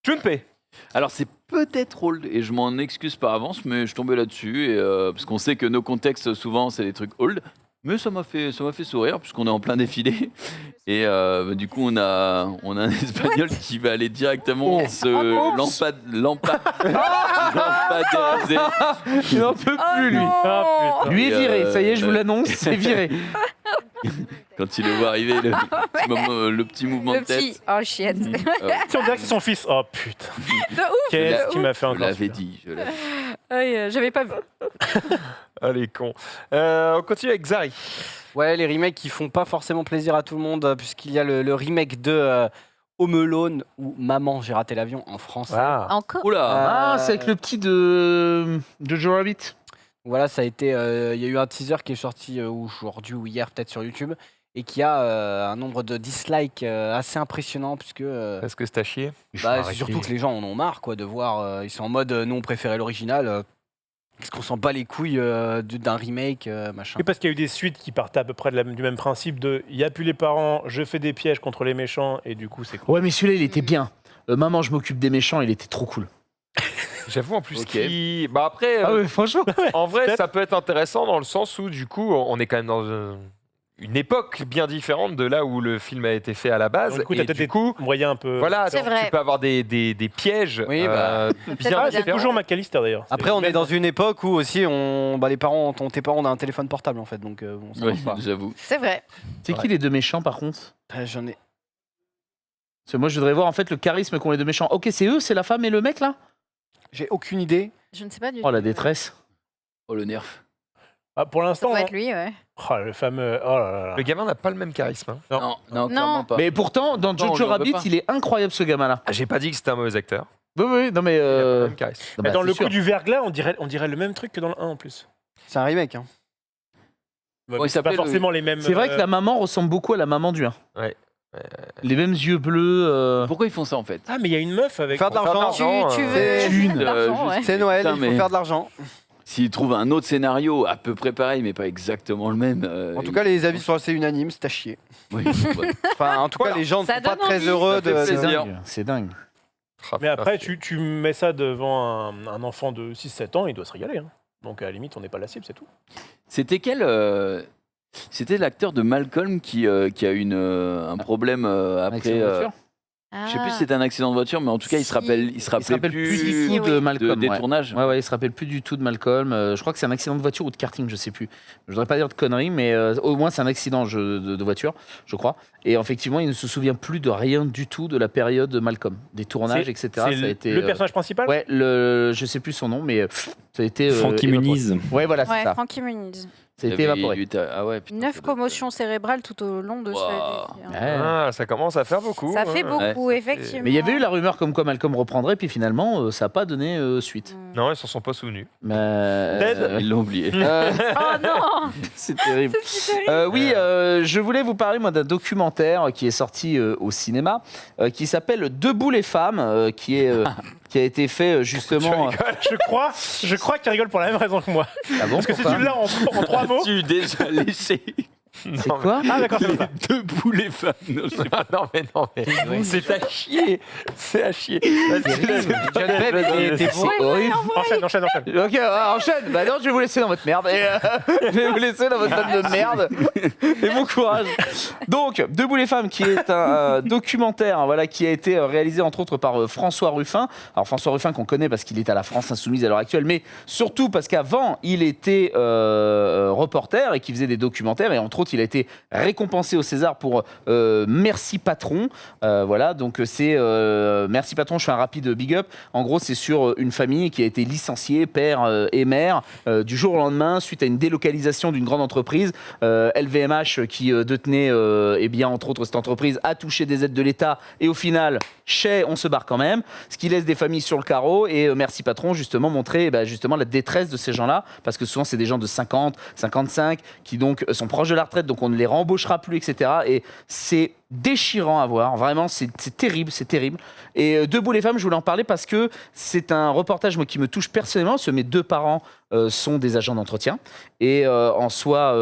Junpei. Alors c'est peut-être old et je m'en excuse par avance, mais je tombais là-dessus et, parce qu'on sait que nos contextes souvent c'est des trucs old, mais ça m'a fait sourire puisqu'on est en plein défilé et du coup on a un espagnol qui va aller directement se lampadairiser. Il n'en peut plus, lui. Ah, putain. Lui est viré, Et, ça y est, je vous l'annonce, c'est viré. Quand il le voit arriver, le petit mouvement Le de tête. petit. Oh, chienne. Si on dirait que c'est son fils. Oh putain. De ouf. Qu'est-ce qu'il m'a fait Je encore l'avais celui-là. dit, je l'avais dit. Ouais, j'avais pas vu. Allez, con. On continue avec Xari. Ouais, les remakes qui font pas forcément plaisir à tout le monde, puisqu'il y a le remake de Home Alone ou Maman, j'ai raté l'avion en français. Ah. Encore. Oula. Ah, c'est avec le petit de Joe Rabbit. Voilà, ça a été. Il y a eu un teaser qui est sorti aujourd'hui ou hier, peut-être sur YouTube. et qui a un nombre de dislikes assez impressionnant puisque Parce que c'est à chier. c'est surtout que les gens en ont marre quoi, de voir, ils sont en mode nous on préférait l'original, parce qu'on s'en bat les couilles d'un remake, machin. Et parce qu'il y a eu des suites qui partaient à peu près du même principe de il n'y a plus les parents, je fais des pièges contre les méchants et du coup c'est cool. Ouais, mais celui-là, il était bien. Maman, je m'occupe des méchants, il était trop cool. J'avoue en plus Ok. qu'il... Bah après, Ah ouais, franchement. en vrai, peut-être. ça peut être intéressant dans le sens où du coup, on est quand même dans une époque bien différente de là où le film a été fait à la base. Donc, du coup, t'as Et peut-être du des coup, moyens un peu. voilà, C'est tu vrai. peux avoir des pièges Oui, bah. bien Peut-être Ah, bien. c'est différents. toujours McAllister d'ailleurs. Après on est dans une époque où aussi tes parents ont un téléphone portable en fait, donc bon, ça Oui, marche pas. j'avoue. C'est vrai. C'est qui les deux méchants, par contre? J'en ai... Parce que moi, je voudrais voir en fait le charisme qu'ont les deux méchants. Ok, c'est eux, c'est la femme et le mec là? J'ai aucune idée. Je ne sais pas du tout. Oh, la détresse. Oh, le nerf. Ah, pour Ça l'instant, doit hein. être lui, ouais. Oh, le fameux. Oh là là. Le gamin n'a pas le même charisme. hein. Non. Non, clairement pas. Mais pourtant, dans Non, on Jojo le veut Rabbit, pas. il est incroyable ce gamin-là. J'ai pas dit que c'était un mauvais acteur. Oui, oui, non mais. Il a pas le même charisme. non, Mais bah, dans c'est le sûr. coup du verglas, on dirait le même truc que dans le 1 en plus. C'est un remake. Hein. Ouais, Ouais, il c'est pas s'appelait forcément les mêmes. C'est vrai que la maman ressemble beaucoup à la maman du 1. Ouais. Les mêmes yeux bleus. Pourquoi ils font ça en fait? Ah, mais il y a une meuf avec. Faire de l'argent, Tu veux c'est juste une, de l'argent, juste- ouais. c'est Noël, Putain, il faut mais- faire de l'argent. S'ils trouvent un autre scénario à peu près pareil, mais pas exactement le même. En tout cas, les avis sont assez unanimes, c'est à chier. Oui, ouais. Enfin, en tout cas, les gens ne Ça sont pas donne très envie. heureux Ça fait de. C'est plaisir. dingue. C'est dingue. Mais après, tu mets ça devant un enfant de 6-7 ans, il doit se régaler. Hein. Donc à la limite, on n'est pas la cible, c'est tout. C'était quel C'était l'acteur de Malcolm qui a eu un problème Avec après. sa voiture. Je sais plus Ah. si c'était un accident de voiture, mais en tout cas, il se Si. rappelle, Il se rappelle plus du Si, tout de oui. Malcolm. des ouais. tournages. Ouais, il se rappelle plus du tout de Malcolm. Je crois que c'est un accident de voiture ou de karting, je sais plus. Je voudrais pas dire de conneries, mais au moins c'est un accident de voiture, je crois. Et effectivement, il ne se souvient plus de rien du tout de la période de Malcolm, des tournages, etc. Ça C'est a été, le personnage principal. Ouais, je sais plus son nom, mais ça a été. Francky évaporé. Muniz. Ouais, voilà, c'est Ouais, ça. Francky Muniz. Ça a Il été avait- évaporé. il était- Ah ouais, putain, 9 ça doit être- commotions cérébrales tout au long de sa Wow. vie. hein. Ouais. Ah, ça commence à faire beaucoup. Ça fait hein. beaucoup, Ouais, effectivement. Mais il y avait eu la rumeur comme quoi Malcolm reprendrait, puis finalement, ça n'a pas donné suite. Mm. Non, ils s'en sont pas souvenus. Mais, Ils l'ont oublié. Oh non c'est terrible. C'est si terrible. Oui, je voulais vous parler moi d'un documentaire qui est sorti au cinéma, qui s'appelle Debout les femmes, qui a été fait justement. Je crois qu'il rigole pour la même raison que moi. Ah bon, Parce que si pourquoi tu l'as en 3 mots. Tu déjà laissé C'est quoi Ah d'accord, c'est comme ça. debout les femmes. Non, je sais pas. non, mais c'est à chier. C'est à chier. C'est horrible. Enchaîne. Ok, enchaîne. Bah non, je vais vous laisser dans votre merde. Et, je vais vous laisser dans votre tonne de merde. Et bon courage. Donc, Debout les femmes, qui est un documentaire, voilà, qui a été réalisé entre autres par François Ruffin. Alors François Ruffin qu'on connaît parce qu'il est à la France Insoumise à l'heure actuelle, mais surtout parce qu'avant il était reporter et qu'il faisait des documentaires. Et entre autres, il a été récompensé au César pour Merci Patron. Voilà, donc c'est Merci Patron. Je fais un rapide big up. En gros, c'est sur une famille qui a été licenciée, père et mère, du jour au lendemain, suite à une délocalisation d'une grande entreprise. LVMH, qui détenait, eh bien, entre autres, cette entreprise, a touché des aides de l'État. Et au final, on se barre quand même. Ce qui laisse des familles sur le carreau. Et Merci Patron, justement, montrer justement la détresse de ces gens-là. Parce que souvent, c'est des gens de 50, 55, qui donc sont proches de la retraite, donc on ne les rembauchera plus, etc. Et c'est déchirant à voir, vraiment, c'est terrible, c'est terrible. Et Debout les femmes, je voulais en parler parce que c'est un reportage moi, qui me touche personnellement, parce que mes deux parents sont des agents d'entretien. Et en soi,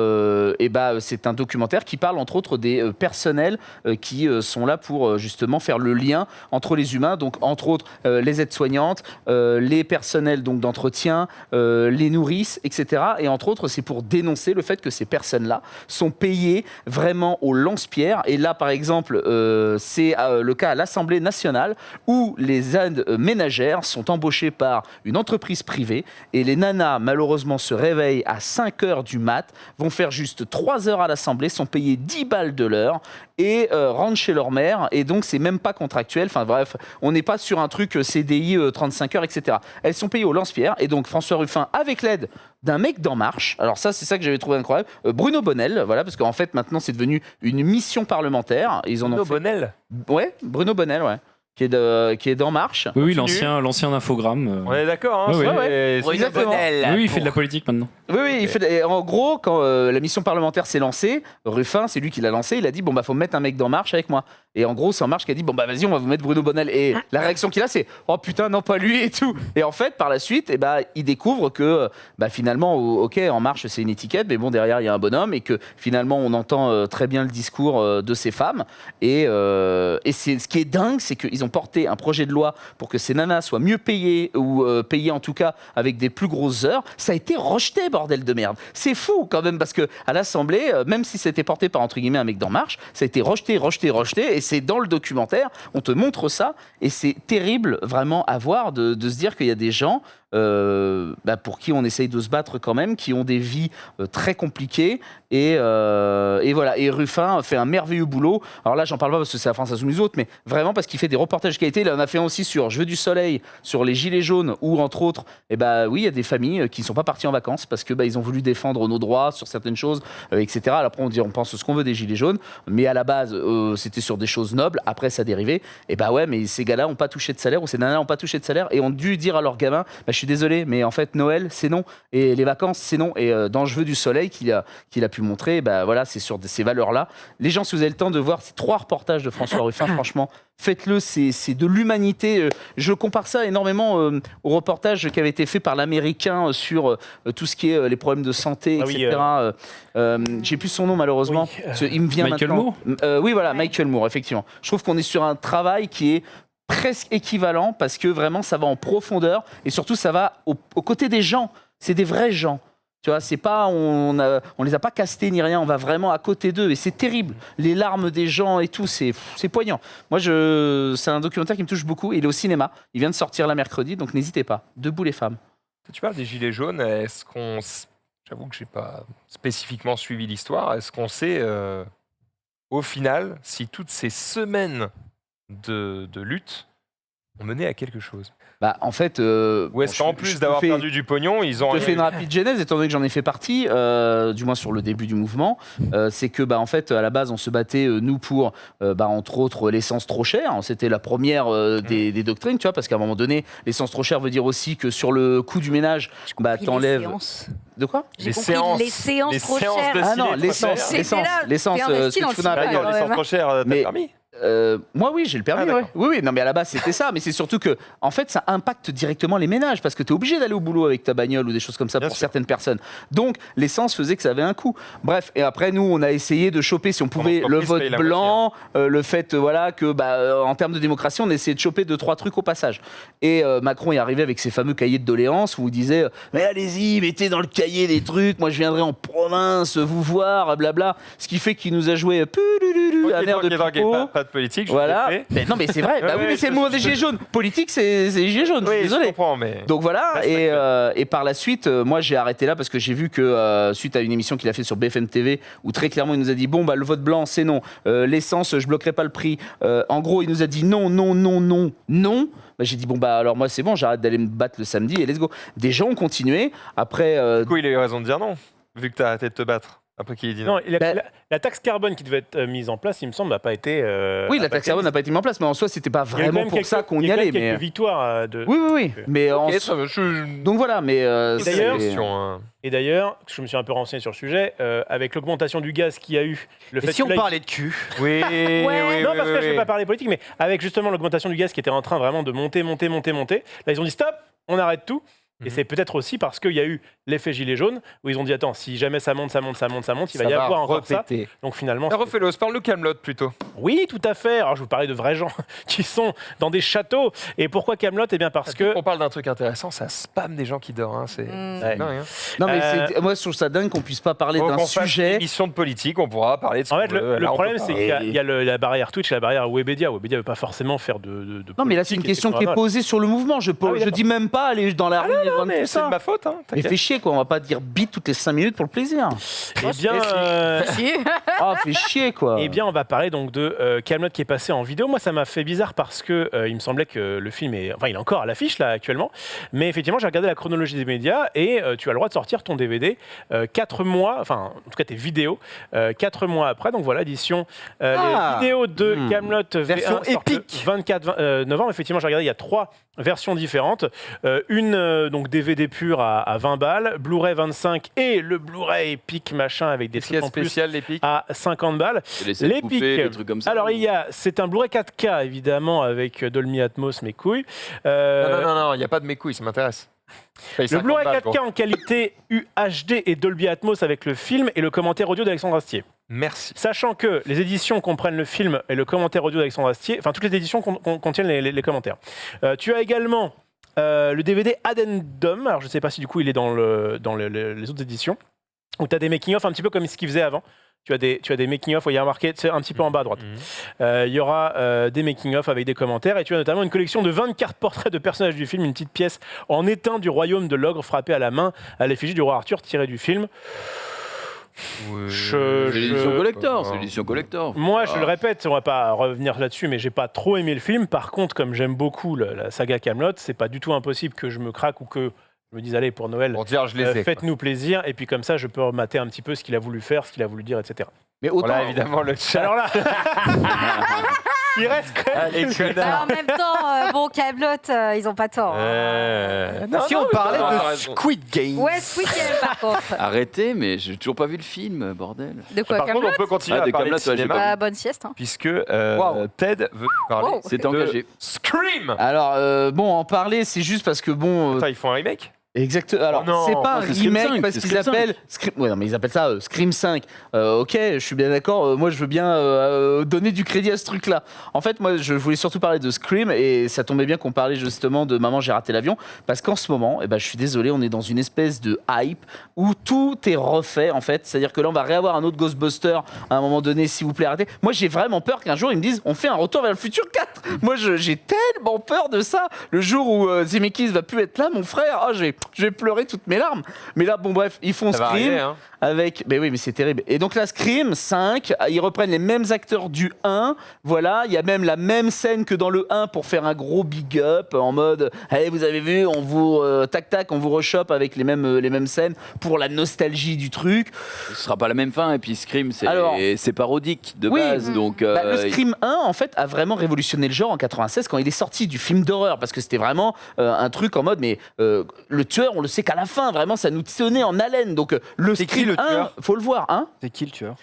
c'est un documentaire qui parle entre autres des personnels qui sont là pour justement faire le lien entre les humains, donc entre autres les aides-soignantes, les personnels donc d'entretien, les nourrices, etc. Et entre autres, c'est pour dénoncer le fait que ces personnes-là sont payées vraiment au lance-pierre. Et là, par exemple, c'est le cas à l'Assemblée nationale où les aides ménagères sont embauchées par une entreprise privée et les nanas, malheureusement, se réveillent à 5 heures du mat, vont faire juste 3 heures à l'Assemblée, sont payées 10 balles de l'heure et rentrent chez leur mère. Et donc, c'est même pas contractuel. Enfin bref, on n'est pas sur un truc CDI 35 heures, etc. Elles sont payées au lance-pierre. Et donc, François Ruffin, avec l'aide d'un mec d'En Marche. Alors ça, c'est ça que j'avais trouvé incroyable. Bruno Bonnell, voilà, parce qu'en fait, maintenant, c'est devenu une mission parlementaire. Ils en ont Bruno fait... Bonnell. Ouais, Bruno Bonnell, ouais. qui est d'En Marche. Oui, Continue. l'ancien infogramme. On est d'accord, hein, Ouais, c'est- ouais. Exactement. Oui, il fait de la politique maintenant. Oui, et en gros, quand la mission parlementaire s'est lancée, Ruffin, c'est lui qui l'a lancé, il a dit bon bah faut mettre un mec d'En Marche avec moi. Et en gros, c'est En Marche qui a dit bon bah vas-y, on va vous mettre Bruno Bonnel. Et la réaction qu'il a, c'est oh putain, non pas lui et tout. Et en fait, par la suite, il découvre que finalement, ok, En Marche c'est une étiquette, mais bon derrière il y a un bonhomme et que finalement on entend très bien le discours de ces femmes. Et c'est ce qui est dingue, c'est qu'ils ont porté un projet de loi pour que ces nanas soient mieux payées ou payées en tout cas avec des plus grosses heures. Ça a été rejeté, bordel de merde. C'est fou quand même parce que à l'Assemblée, même si c'était porté par entre guillemets un mec d'En Marche, ça a été rejeté. Et c'est dans le documentaire, on te montre ça et c'est terrible vraiment à voir de se dire qu'il y a des gens pour qui on essaye de se battre quand même, qui ont des vies très compliquées et voilà. Et Ruffin fait un merveilleux boulot. Alors là, j'en parle pas parce que c'est la France Insoumise autres, mais vraiment parce qu'il fait des reportages de qualité. Là, on a fait un aussi sur Je veux du soleil, sur les gilets jaunes, où entre autres, oui, il y a des familles qui ne sont pas parties en vacances parce que ils ont voulu défendre nos droits sur certaines choses, etc. Alors après, on pense ce qu'on veut des gilets jaunes, mais à la base, c'était sur des choses nobles. Après, ça dérivait. Mais ces gars-là n'ont pas touché de salaire ou ces nanas n'ont pas touché de salaire et ont dû dire à leurs gamins je suis désolé, mais en fait, Noël, c'est non. Et les vacances, c'est non. Et dans Je veux du soleil qu'il a pu montrer, voilà, c'est sur ces valeurs-là. Les gens, si vous avez le temps de voir ces 3 reportages de François Ruffin, franchement, faites-le, c'est de l'humanité. Je compare ça énormément au reportage qui avait été fait par l'Américain sur tout ce qui est les problèmes de santé, etc. J'ai plus son nom, malheureusement. Oui, il me vient Michael maintenant. Moore Oui, voilà, Michael Moore, effectivement. Je trouve qu'on est sur un travail qui est presque équivalent parce que vraiment ça va en profondeur et surtout ça va au côté des gens. C'est des vrais gens. Tu vois, c'est pas on les a pas castés ni rien. On va vraiment à côté d'eux et c'est terrible. Les larmes des gens et tout, c'est poignant. Moi, c'est un documentaire qui me touche beaucoup. Il est au cinéma. Il vient de sortir là mercredi, donc n'hésitez pas. Debout les femmes. Tu parles des gilets jaunes, j'avoue que j'ai pas spécifiquement suivi l'histoire, est-ce qu'on sait au final si toutes ces semaines de lutte ont mené à quelque chose? En fait, ou est-ce qu'en plus d'avoir perdu du pognon, ils ont... Je te fais une rapide genèse, étant donné que j'en ai fait partie, du moins sur le début du mouvement. C'est que, en fait, à la base, on se battait, nous, pour, entre autres, l'essence trop chère. C'était la première des doctrines, tu vois, parce qu'à un moment donné, l'essence trop chère veut dire aussi que sur le coût du ménage, t'enlèves... De quoi? J'ai compris les séances trop chères. Ah non, l'essence, ce que tu fous dans la bagnole. L'essence trop chère, t'as permis? Moi oui, j'ai le permis. Oui, non mais à la base c'était ça, mais c'est surtout que en fait ça impacte directement les ménages parce que tu es obligé d'aller au boulot avec ta bagnole ou des choses comme ça pour certaines personnes. Donc l'essence faisait que ça avait un coût. Bref, et après nous on a essayé de choper si on pouvait le vote blanc, le fait que en termes de démocratie on a essayé de choper 2-3 trucs au passage. Et Macron est arrivé avec ses fameux cahiers de doléances où il disait mais allez-y, mettez dans le cahier des trucs, moi je viendrai en province vous voir, blabla. Ce qui fait qu'il nous a joué un air de pipeau. Pas de politique, voilà. Mais non, mais c'est vrai. Oui, mais c'est le mouvement des Gilets jaunes. Politique, c'est les Gilets jaunes. Oui, désolé. Je comprends, mais... Donc voilà. Et par la suite, moi, j'ai arrêté là parce que j'ai vu que suite à une émission qu'il a fait sur BFM TV, où très clairement il nous a dit le vote blanc, c'est non. L'essence, je bloquerai pas le prix. En gros, il nous a dit non. J'ai dit alors moi c'est bon, j'arrête d'aller me battre le samedi et let's go. Des gens ont continué. Après. Du coup, il a eu raison de dire non, vu que t'as arrêté de te battre. Après qu'il ait dit non. La taxe carbone qui devait être mise en place, il me semble, n'a pas été. Oui, la taxe carbone n'a pas été mise en place, mais en soi, c'était pas vraiment pour ça qu'on y allait. Il y a quelques victoires de. Oui. Mais donc voilà, mais. Et d'ailleurs, je me suis un peu renseigné sur le sujet, avec l'augmentation du gaz qu'il y a eu. Si on parlait de cul. Oui. Non, parce que je ne vais pas parler politique, mais avec justement l'augmentation du gaz qui était en train vraiment de monter. Là, ils ont dit stop, on arrête tout. Et c'est peut-être aussi parce qu'il y a eu l'effet gilet jaune où ils ont dit attends, si jamais ça monte, il va y avoir encore ça. Donc finalement. Refais-le, parle-nous Kaamelott plutôt. Oui, tout à fait. Alors je vous parlais de vrais gens qui sont dans des châteaux. Et pourquoi Kaamelott? Eh bien parce que. On parle d'un truc intéressant, ça spam des gens qui dorment. C'est dingue. Non, mais moi je trouve ça dingue qu'on puisse pas parler d'un sujet. Une émission de politique, on pourra parler de ce En fait, le problème, c'est qu'il y a la barrière Twitch et la barrière Webedia. Webedia ne veut pas forcément faire de non, mais là, c'est une question qui est posée sur le mouvement. Je dis même pas aller dans la rue. C'est de ma faute. Mais fais chier, quoi. On va pas dire bite toutes les 5 minutes pour le plaisir. Eh bien, Ah, fait chier, quoi. Eh bien, on va parler donc de Kaamelott qui est passé en vidéo. Moi, ça m'a fait bizarre parce que il me semblait que le film est... Enfin, il est encore à l'affiche, là, actuellement. Mais effectivement, j'ai regardé la chronologie des médias et tu as le droit de sortir ton DVD 4 mois, enfin, en tout cas, tes vidéos, 4 mois après. Donc voilà, édition. Les vidéos de Kaamelott Version V1 sortent épique. le 24 novembre. Effectivement, j'ai regardé, il y a 3 versions différentes. Une donc DVD pure à 20 balles, Blu-ray 25 et le Blu-ray épique machin avec des Qu'est-ce qu'il y trucs a en plus spécial, les pics à 50 balles. Les L'épique. des trucs comme ça. Alors c'est un Blu-ray 4K évidemment avec Dolby Atmos mes couilles. Non, il n'y a pas de mes couilles, ça m'intéresse. Le Blu-ray 4K en qualité UHD et Dolby Atmos avec le film et le commentaire audio d'Alexandre Astier. Merci. Sachant que les éditions comprennent le film et le commentaire audio d'Alexandre Astier, enfin toutes les éditions contiennent les commentaires. Tu as également le DVD Addendum, alors je ne sais pas si du coup il est dans les autres éditions, où tu as des making-of un petit peu comme ce qu'il faisait avant. Tu as des making-of, il y a marqué, c'est un petit peu en bas à droite. Il y aura des making-of avec des commentaires et tu as notamment une collection de 24 portraits de personnages du film, une petite pièce en étain du royaume de l'ogre frappé à la main à l'effigie du roi Arthur tiré du film. C'est l'édition collector, c'est l'édition collector. Moi, je le répète, on va pas revenir là-dessus, mais j'ai pas trop aimé le film. Par contre, comme j'aime beaucoup la saga Kaamelott, c'est pas du tout impossible que je me craque ou que je me dise allez pour Noël, Pour dire, je les ai. faites-nous plaisir. Et puis comme ça, je peux remater un petit peu ce qu'il a voulu faire, ce qu'il a voulu dire, etc. Mais autant, Voilà, évidemment, le chat. Alors là, il reste quand même. Les Bah, connards. en même temps, bon, Kaamelott, ils ont pas tort. Non, Si non, on mais parlait t'as de raison. Squid Game. Ouais, Squid Game par contre. Arrêtez, mais j'ai toujours pas vu le film, bordel. De quoi, Par contre, Kaamelott on peut continuer Ah, à de parler de Kaamelott, ouais, j'ai cinéma, pas Bah, bonne sieste. Hein. puisque Wow. Ted veut parler Wow. C'est de engagé. Scream. alors, bon, en parler, c'est juste parce que, bon... Attends, ils font un remake Exactement. Alors, Oh non. c'est pas un c'est Scream remake 5, parce c'est qu'ils Scream 5. appellent. Ouais, non, mais ils appellent ça Scream 5. Ok, je suis bien d'accord. Moi, je veux bien donner du crédit à ce truc-là. En fait, moi, je voulais surtout parler de Scream et ça tombait bien qu'on parlait justement de Maman, j'ai raté l'avion. Parce qu'en ce moment, je suis désolé, on est dans une espèce de hype où tout est refait, en fait. C'est-à-dire que là, on va réavoir un autre Ghostbuster à un moment donné, s'il vous plaît, arrêtez. Moi, j'ai vraiment peur qu'un jour, ils me disent on fait un retour vers le futur 4. Moi, j'ai tellement peur de ça. Le jour où Zemeckis va plus être là, mon frère, je vais pleurer toutes mes larmes. Mais là, bon, bref, ils font Ça va Scream arriver, hein. avec. Mais oui, mais c'est terrible. Et donc là, Scream 5, ils reprennent les mêmes acteurs du 1. Voilà, il y a même la même scène que dans le 1 pour faire un gros big up en mode hey, vous avez vu, on vous tac, on vous rechoppe avec les mêmes scènes pour la nostalgie du truc. Ce sera pas la même fin, et puis Scream, Alors- c'est parodique de Oui. base. Donc, Le Scream 1, en fait, a vraiment révolutionné le genre en 96 quand il est sorti du film d'horreur parce que c'était vraiment un truc en mode, mais le tueur, on le sait qu'à la fin, vraiment, ça nous tenait en haleine. Donc, le C'est qui, Scream le 1, tueur faut le voir, hein. C'est qui le tueur?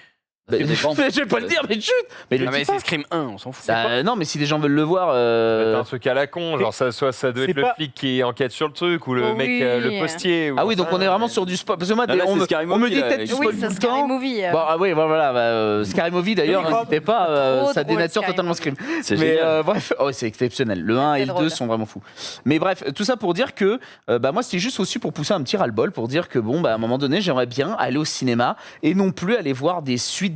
Bah, Ça dépend. je vais pas le dire, mais chut. Mais le Ah, mais dis pas. c'est Scream 1, on s'en fout. Non, mais si des gens veulent le voir, C'est un truc à la con, genre ça doit c'est être le pas- flic qui enquête sur le truc ou le Oh mec, oui. le postier. ou ah oui, donc on est vraiment mais- sur du spot. Parce que moi, Ah, là, on c'est me Scary on me Movie, dit là, peut-être avec- tu Oui, spoil c'est tout le Scary temps. Movie. Bon, ah oui, voilà, Scary Movie d'ailleurs, n'hésitez pas, Trop ça drôle, dénature Scary totalement Movie. Scream. c'est Mais génial. bref, c'est exceptionnel. Le 1 et C'est le 2 drôle. sont vraiment fous. Mais bref, tout ça pour dire que moi, c'était juste aussi pour pousser un petit ras-le-bol, pour dire que bon, à un moment donné, j'aimerais bien aller au cinéma et non plus aller voir des suites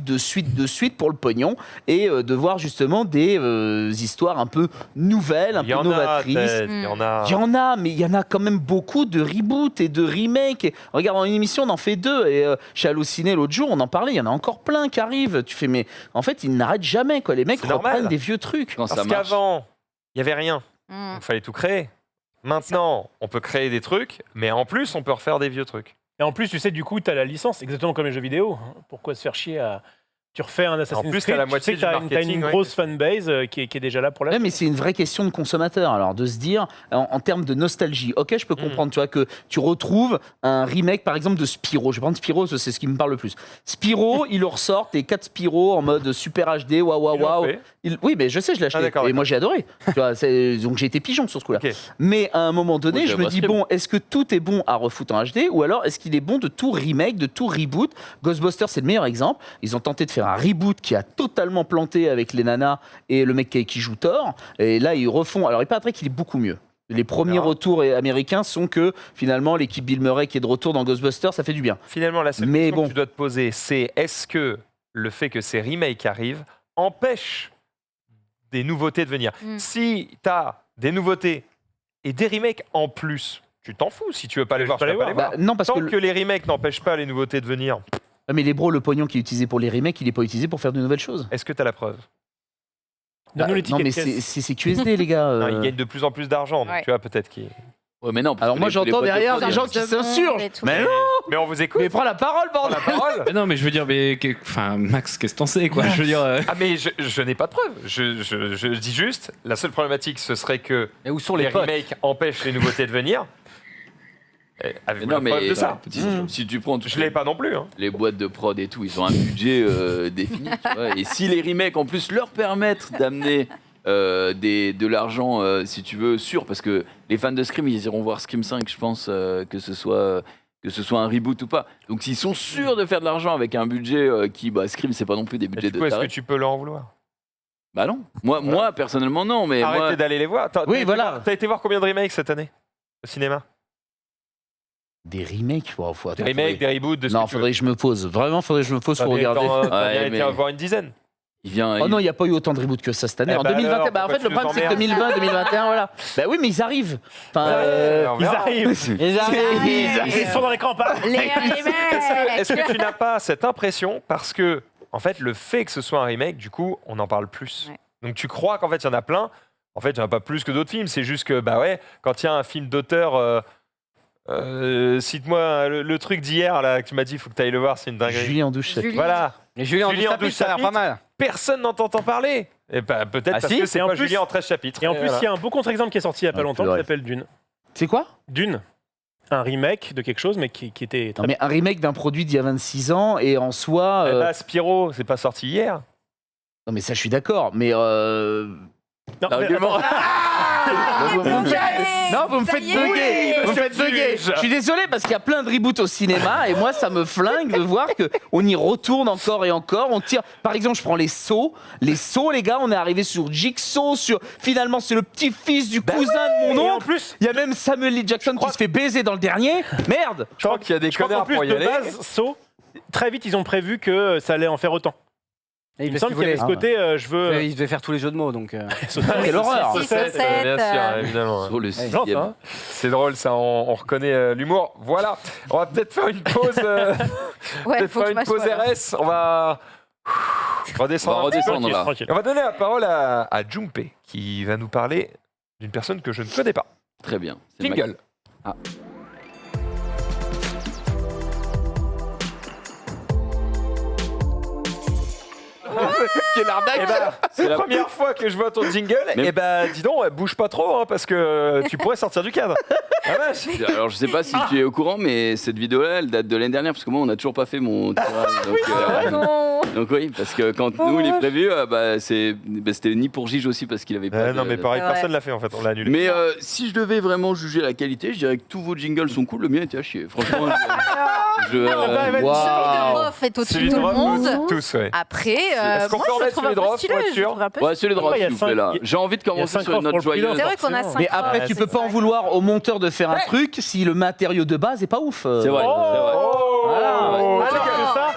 pour le pognon et de voir justement des histoires un peu nouvelles, un Il peu y en a, novatrices. Ted, il y en a. Il y en a, mais il y en a quand même beaucoup de reboots et de remakes. Et regarde, en une émission, on en fait 2. Et chez Allociné, l'autre jour, on en parlait. Il y en a encore plein qui arrivent. Tu fais, mais en fait, ils n'arrêtent jamais. Quoi. Les mecs C'est normal. reprennent des vieux trucs. Quand ça Parce marche. qu'avant, il y avait rien. Mm. Il fallait tout créer. Maintenant, on peut créer des trucs, mais en plus, on peut refaire des vieux trucs. Et en plus, tu sais, du coup, tu as la licence, exactement comme les jeux vidéo. Pourquoi se faire chier à. Tu refais un Assassin's plus, Creed, t'as la tu moitié sais que du t'as une marketing, ouais. grosse fanbase qui est déjà là pour la. Ouais, mais c'est une vraie question de consommateur. Alors, de se dire, en termes de nostalgie, ok, je peux comprendre, tu vois, que tu retrouves un remake, par exemple, de Spyro. Je vais prendre Spyro, c'est ce qui me parle le plus. Spyro, ils le ressortent, les 4 Spyro en mode super HD, waouh, Ils l'ont waouh. fait. Oui, mais je sais, je l'ai acheté. Ah, d'accord, et moi, j'ai adoré. Tu vois, donc, j'ai été pigeon sur ce coup-là. Ok. Mais à un moment donné, Moi, je me j'aimerais dis, Scream. bon, est-ce que tout est bon à refoutre en HD ou alors est-ce qu'il est bon de tout remake, de tout reboot? Ghostbusters, c'est le meilleur exemple. Ils ont tenté de faire un reboot qui a totalement planté avec les nanas et le mec qui joue Thor. Et là, ils refont. Alors, il paraît qu'il est beaucoup mieux. Les premiers Non. retours américains sont que finalement, l'équipe Bill Murray qui est de retour dans Ghostbusters, ça fait du bien. Finalement, la seule Mais question bon. que tu dois te poser, c'est est-ce que le fait que ces remakes arrivent empêche des nouveautés de venir? Mm. Si tu as des nouveautés et des remakes en plus, tu t'en fous. Si tu veux pas les voir, tu vas pas les voir. Bah, non, parce Tant que que les remakes n'empêchent pas les nouveautés de venir, Ah, mais les bros, le pognon qui est utilisé pour les remakes, il n'est pas utilisé pour faire de nouvelles choses. Est-ce que tu as la preuve? Donne-nous les non, tickets mais de caisse. c'est QSD, les gars. Non, ils gagnent de plus en plus d'argent, donc Ouais. tu vois, peut-être qu'ils. Ouais, mais non. parce Alors que moi, les j'entends boîtes de derrière prod, des ils- gens qui s'insurgent. et tout. Mais non. Mais on vous écoute. Mais prends la parole, Prends bordel. la parole. Mais non, mais je veux dire, enfin, Max, qu'est-ce que t'en sais, quoi? Je veux dire. Ah, mais je n'ai pas de preuve. Je dis juste, la seule problématique, ce serait que Et où sont les les potes? remakes empêchent les nouveautés de venir. Mais Avez-vous non, la preuve mais de ça? si tu prends Je l'ai pas non plus. Hein. les boîtes de prod et tout, ils ont un budget défini. Tu vois, et si les remakes en plus leur permettent d'amener de l'argent, si tu veux, sûr, parce que les fans de Scream, ils iront voir Scream 5, je pense, que ce soit un reboot ou pas. Donc s'ils sont sûrs de faire de l'argent avec un budget Scream, c'est pas non plus des Et budgets du coup, de est-ce que taré. tu peux leur en vouloir? Bah non. Moi personnellement non, mais Arrêtez moi, d'aller les voir. Oui, voilà. T'as été voir combien de remakes cette année au cinéma? Des remakes, wow, faut Des attendre, remakes, des reboots, de ce Non, que tu veux. faudrait que je me pose. Vraiment, faudrait que je me pose pour regarder. T'en as Ouais, été mais- voir une dizaine. il vient. Oh il- non, il n'y a pas eu autant de reboots que ça cette année. Eh En bah 2021, alors, en fait, pourquoi le tu problème, c'est que nous 2020, 2021, voilà. Bah oui, mais ils arrivent. Enfin, on Ils verra. arrivent. Ils arrivent. Ils sont dans l'écran pas. Les Est-ce que tu n'as pas cette impression parce que, en fait, le fait que ce soit un remake, du coup, on en parle plus. Ouais. Donc tu crois qu'en fait, il y en a plein. En fait, il n'y en a pas plus que d'autres films. C'est juste que, bah ouais, quand il y a un film d'auteur, cite-moi le truc d'hier là que tu m'as dit, il faut que tu ailles le voir, c'est une dinguerie. Julie en douche. Julie. Voilà, Et Julien Julien en en 12 douche, ça a l'air pas chapitres. mal. personne n'entend parler. Et bah, peut-être Ah parce si, que c'est et en pas plus- Julien en 13 chapitres. Et en plus, voilà. il y a un beau contre-exemple qui est sorti il y a pas Ah, longtemps c'est qui vrai. s'appelle Dune. C'est quoi? Dune. Un remake de quelque chose, mais qui était très Non, mais un remake d'un produit d'il y a 26 ans et en soi. Eh bah, Spyro, c'est pas sorti hier. Non, mais ça, je suis d'accord. Mais. Non, mais L'argument. Vous me faites- Non, vous me Ça faites y est. bugger. Vous me faites bugger. Je suis désolé parce qu'il y a plein de reboots au cinéma et moi, ça me flingue de voir que on y retourne encore et encore. On tire. Par exemple, je prends les Sauts. Les Sauts, les gars, on est arrivé sur Jigsaw. Finalement, c'est le petit-fils du cousin de Et mon en oncle. plus, Il y a même Samuel L. Jackson qui se fait baiser dans le dernier. Merde. Je crois qu'il y a des je crois qu'en connards plus pour y de aller. base, Saw, très vite, ils ont prévu que ça allait en faire autant. Et Il me parce semble qu'il qu'il y avait ce voulait- côté, je veux. Il devait faire tous les jeux de mots, donc. Quelle horreur. Saucette, Bien sûr, évidemment. Sur le Gentil, sixième. hein. C'est drôle, ça, on reconnaît l'humour. Voilà, on va peut-être faire une pause, Ouais, peut-être faut faire que je une pause m'assoie, là. RS. On va redescendre. On va un petit peu. redescendre, là. Tranquille. Et on va donner la parole à Junpei, qui va nous parler d'une personne que je ne connais pas. Très bien. C'est le Jingle. Quelle arnaque. Eh ben, c'est la la- première fois que je vois ton jingle. Même- Et ben, dis donc, bouge pas trop, hein, parce que tu pourrais sortir du cadre. Ah vache. Alors je sais pas si tu es au courant, mais cette vidéo-là, elle date de l'année dernière, parce que moi, on n'a toujours pas fait mon tirage. Donc, Non. donc oui, parce que quand nous, il est prévu, c'était ni pour Gige aussi, parce qu'il avait pas. Non, mais pareil, C'est vrai. personne l'a fait en fait, on l'a annulé. Mais si je devais vraiment juger la qualité, je dirais que tous vos jingles sont cool. Le mien était à chier. Franchement, Waouh. Celui de Rof est au-dessus Celui de de tout le Rof, monde. tous, ouais. Après, Est-ce qu'on moi, peut je remettre trouve celui un de peu Rof, stylé. pour être Je sûr trouve un peu ouais, celui de Après, Ross, il y a s'il vous plaît, cinq- là. il- J'ai envie de il y a commencer 5 sur une pour note le pilote. joyeuse. C'est vrai qu'on a 5 Mais après, tu peux pas en vouloir au monteur de faire un truc si le matériau de base est pas ouf. C'est vrai, c'est vrai. Voilà. Oh, Allez, que ça.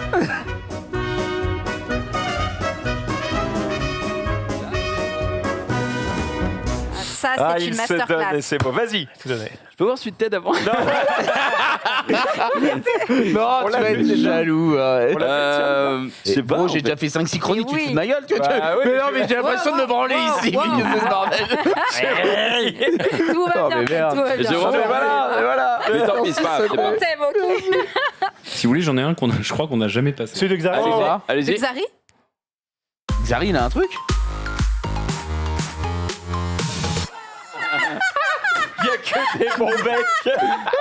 Ça, Ah, c'est une il se donne et masterclass. c'est beau. Vas-y. Tout donné. Je peux voir celui de Ted avant Non, On tu l'a vas fait, être déjà. jaloux. On l'a fait, Je sais pas. Gros, en j'ai fait. déjà fait 5-6 chroniques, Mais tu te fous de oui. ma gueule. Bah oui, mais non, mais j'ai l'impression de me branler ici. wow. Qu'est-ce que c'est ce bordel? Tout va Oh, bien, mais merde. tout va Mais bien. je tiens. Mais voilà, mais voilà. Mais tant pis, c'est pas grave, c'est pas On grave. t'aime, ok. Si vous voulez, j'en ai un je crois qu'on n'a jamais passé. Celui de Xavier. Allez-y, Oh. allez-y. Xari Xari, il a un truc? Il y a que des bons becs.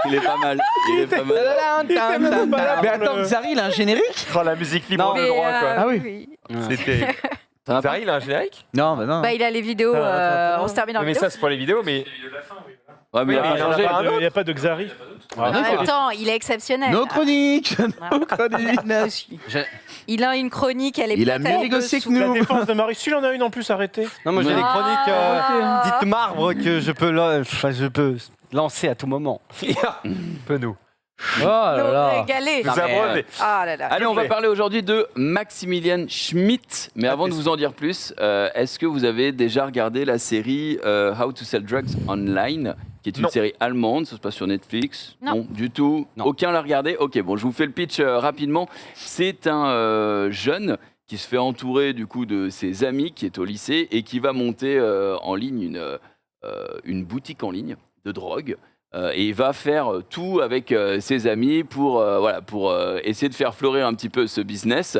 Il est pas mal. Il est pas mal. Mais attends, Xari, il a un générique? Oh, la musique libre Non, de Mais, droit, quoi. Ah oui. C'était. Ça va pas Zari, il a un générique? Non, bah non. Bah, il a les vidéos. On se termine en Mais vidéo. ça, c'est pour les vidéos, mais. Ouais, mais il a Oui, pas mais changé. Il n'y a pas de Xari. En même temps, il est exceptionnel. Nos chroniques. Nos chroniques. Il a une chronique, elle est Il a peut-être mieux négocié que La nous. défense de Marie, s'il en a une en plus, arrêtez. Non, moi j'ai des Ah. chroniques dites marbre que je peux lancer à tout moment. Peu nous. Oh là nous là. régaler. Vous abreuvez. Ah là là. Allez, on va parler aujourd'hui de Maximilian Schmidt. Mais avant de vous en dire plus, est-ce que vous avez déjà regardé la série How to Sell Drugs Online, qui est une Non. série allemande. Ça se passe sur Netflix. Non. Du tout. Non. Aucun l'a regardé. Ok, bon, je vous fais le pitch rapidement. C'est un jeune qui se fait entourer du coup de ses amis, qui est au lycée et qui va monter en ligne une boutique en ligne de drogue. Et il va faire tout avec ses amis pour essayer de faire fleurir un petit peu ce business.